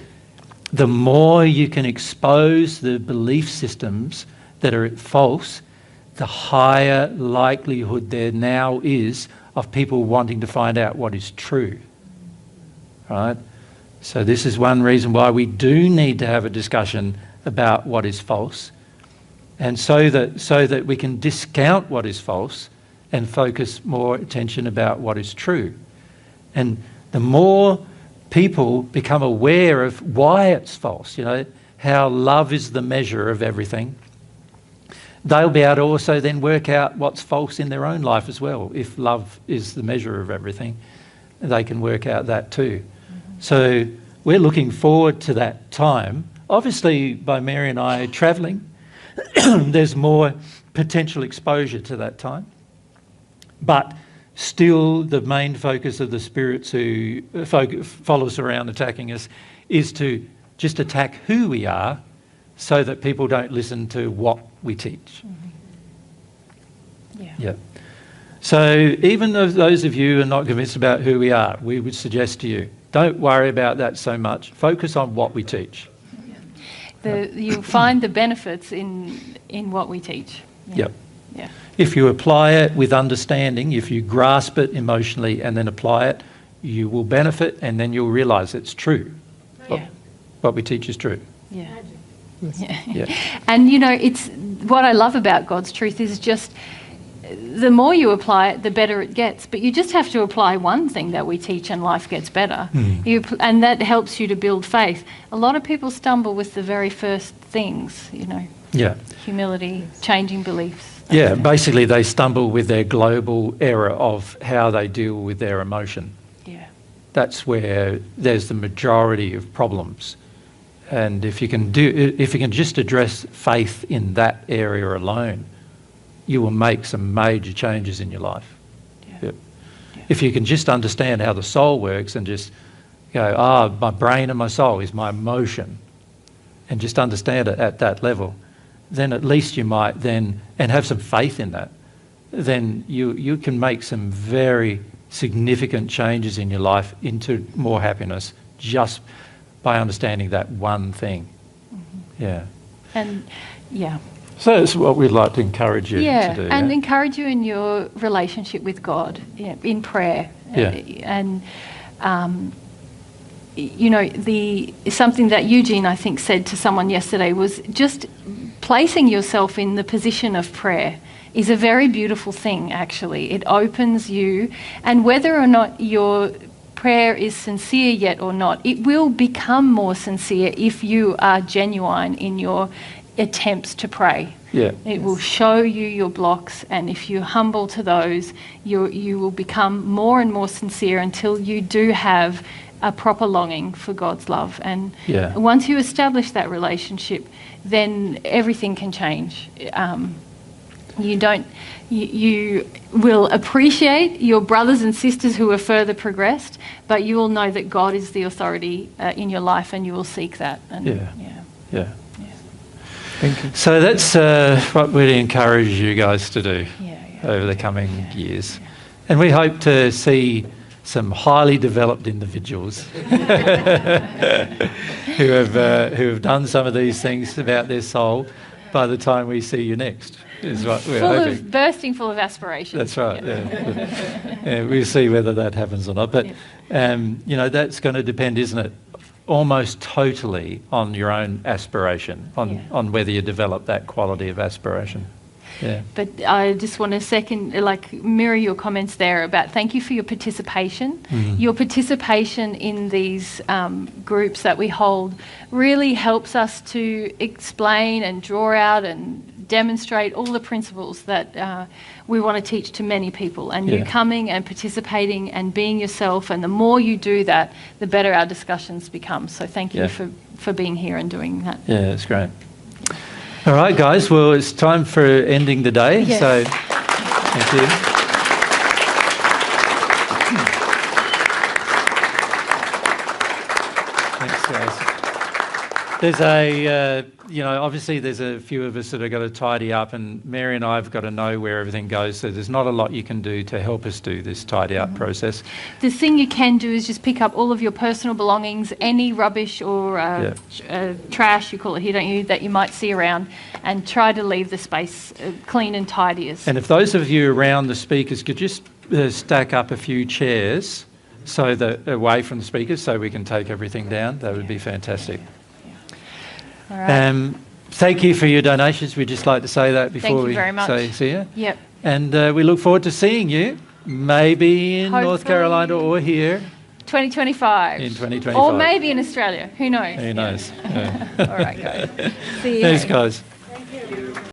the more you can expose the belief systems that are false, the higher likelihood there now is of people wanting to find out what is true, right? So this is one reason why we do need to have a discussion about what is false, and so that we can discount what is false and focus more attention about what is true. And the more people become aware of why it's false, you know, how love is the measure of everything, they'll be able to also then work out what's false in their own life as well. If love is the measure of everything, they can work out that too. So we're looking forward to that time. Obviously, by Mary and I travelling, there's more potential exposure to that time. But still, the main focus of the spirits who follow us around attacking us is to just attack who we are so that people don't listen to what we teach. Yeah. So even though those of you who are not convinced about who we are, we would suggest to you, don't worry about that so much. Focus on what we teach. You'll find the benefits in what we teach. Yep. Yeah. If you apply it with understanding, if you grasp it emotionally and then apply it, you will benefit, and then you'll realise it's true. Yeah. What we teach is true. Yeah. Yeah. And you know, it's what I love about God's truth is just the more you apply it, the better it gets. But you just have to apply one thing that we teach and life gets better. And that helps you to build faith. A lot of people stumble with the very first things, you know. Yeah. Humility, changing beliefs. Yeah, basically they stumble with their global error of how they deal with their emotion. Yeah. That's where there's the majority of problems. And if you can just address faith in that area alone, you will make some major changes in your life. Yeah. Yep. Yeah. If you can just understand how the soul works and just go, my brain and my soul is my emotion, and just understand it at that level, then at least you might then, and have some faith in that, then you can make some very significant changes in your life into more happiness just by understanding that one thing. Yeah. And yeah. So that's what we'd like to encourage you to do. And encourage you in your relationship with God, in prayer. Yeah. And you know, something that Eugene, I think, said to someone yesterday was just placing yourself in the position of prayer is a very beautiful thing, actually. It opens you, and whether or not your prayer is sincere yet or not, it will become more sincere if you are genuine in your attempts to pray. Yeah. It will show you your blocks, and if you're humble to those, you will become more and more sincere until you do have a proper longing for God's love. And once you establish that relationship, then everything can change. You will appreciate your brothers and sisters who are further progressed, but you will know that God is the authority in your life, and you will seek that. And, yeah. Thank you. So that's what we'd encourage you guys to do over the coming years. And we hope to see some highly developed individuals who have done some of these things about their soul by the time we see you next, is what we're hoping. Bursting full of aspiration. That's right, yeah. We'll see whether that happens or not. But, you know, that's going to depend, isn't it, almost totally on your own aspiration, on whether you develop that quality of aspiration. Yeah. But I just want to mirror your comments there about thank you for your participation. Your participation in these groups that we hold really helps us to explain and draw out and demonstrate all the principles that we want to teach to many people. And you coming and participating and being yourself, and the more you do that, the better our discussions become. So thank you for being here and doing that. Yeah, that's great. All right, guys. Well, it's time for ending the day. Yes. So thank you. Thanks, guys. There's obviously there's a few of us that are going to tidy up, and Mary and I have got to know where everything goes, so there's not a lot you can do to help us do this tidy up process. The thing you can do is just pick up all of your personal belongings, any rubbish or trash, you call it here, don't you, that you might see around, and try to leave the space clean and tidy. And if those of you around the speakers could just stack up a few chairs so that away from the speakers so we can take everything down, that would be fantastic. All right. Thank you for your donations. We'd just like to say that before we say see you. Yep. And we look forward to seeing you, maybe in North Carolina or here. 2025. In 2025. Or maybe in Australia. Who knows? Who knows? Yeah. All right, guys. See you. Thanks, guys.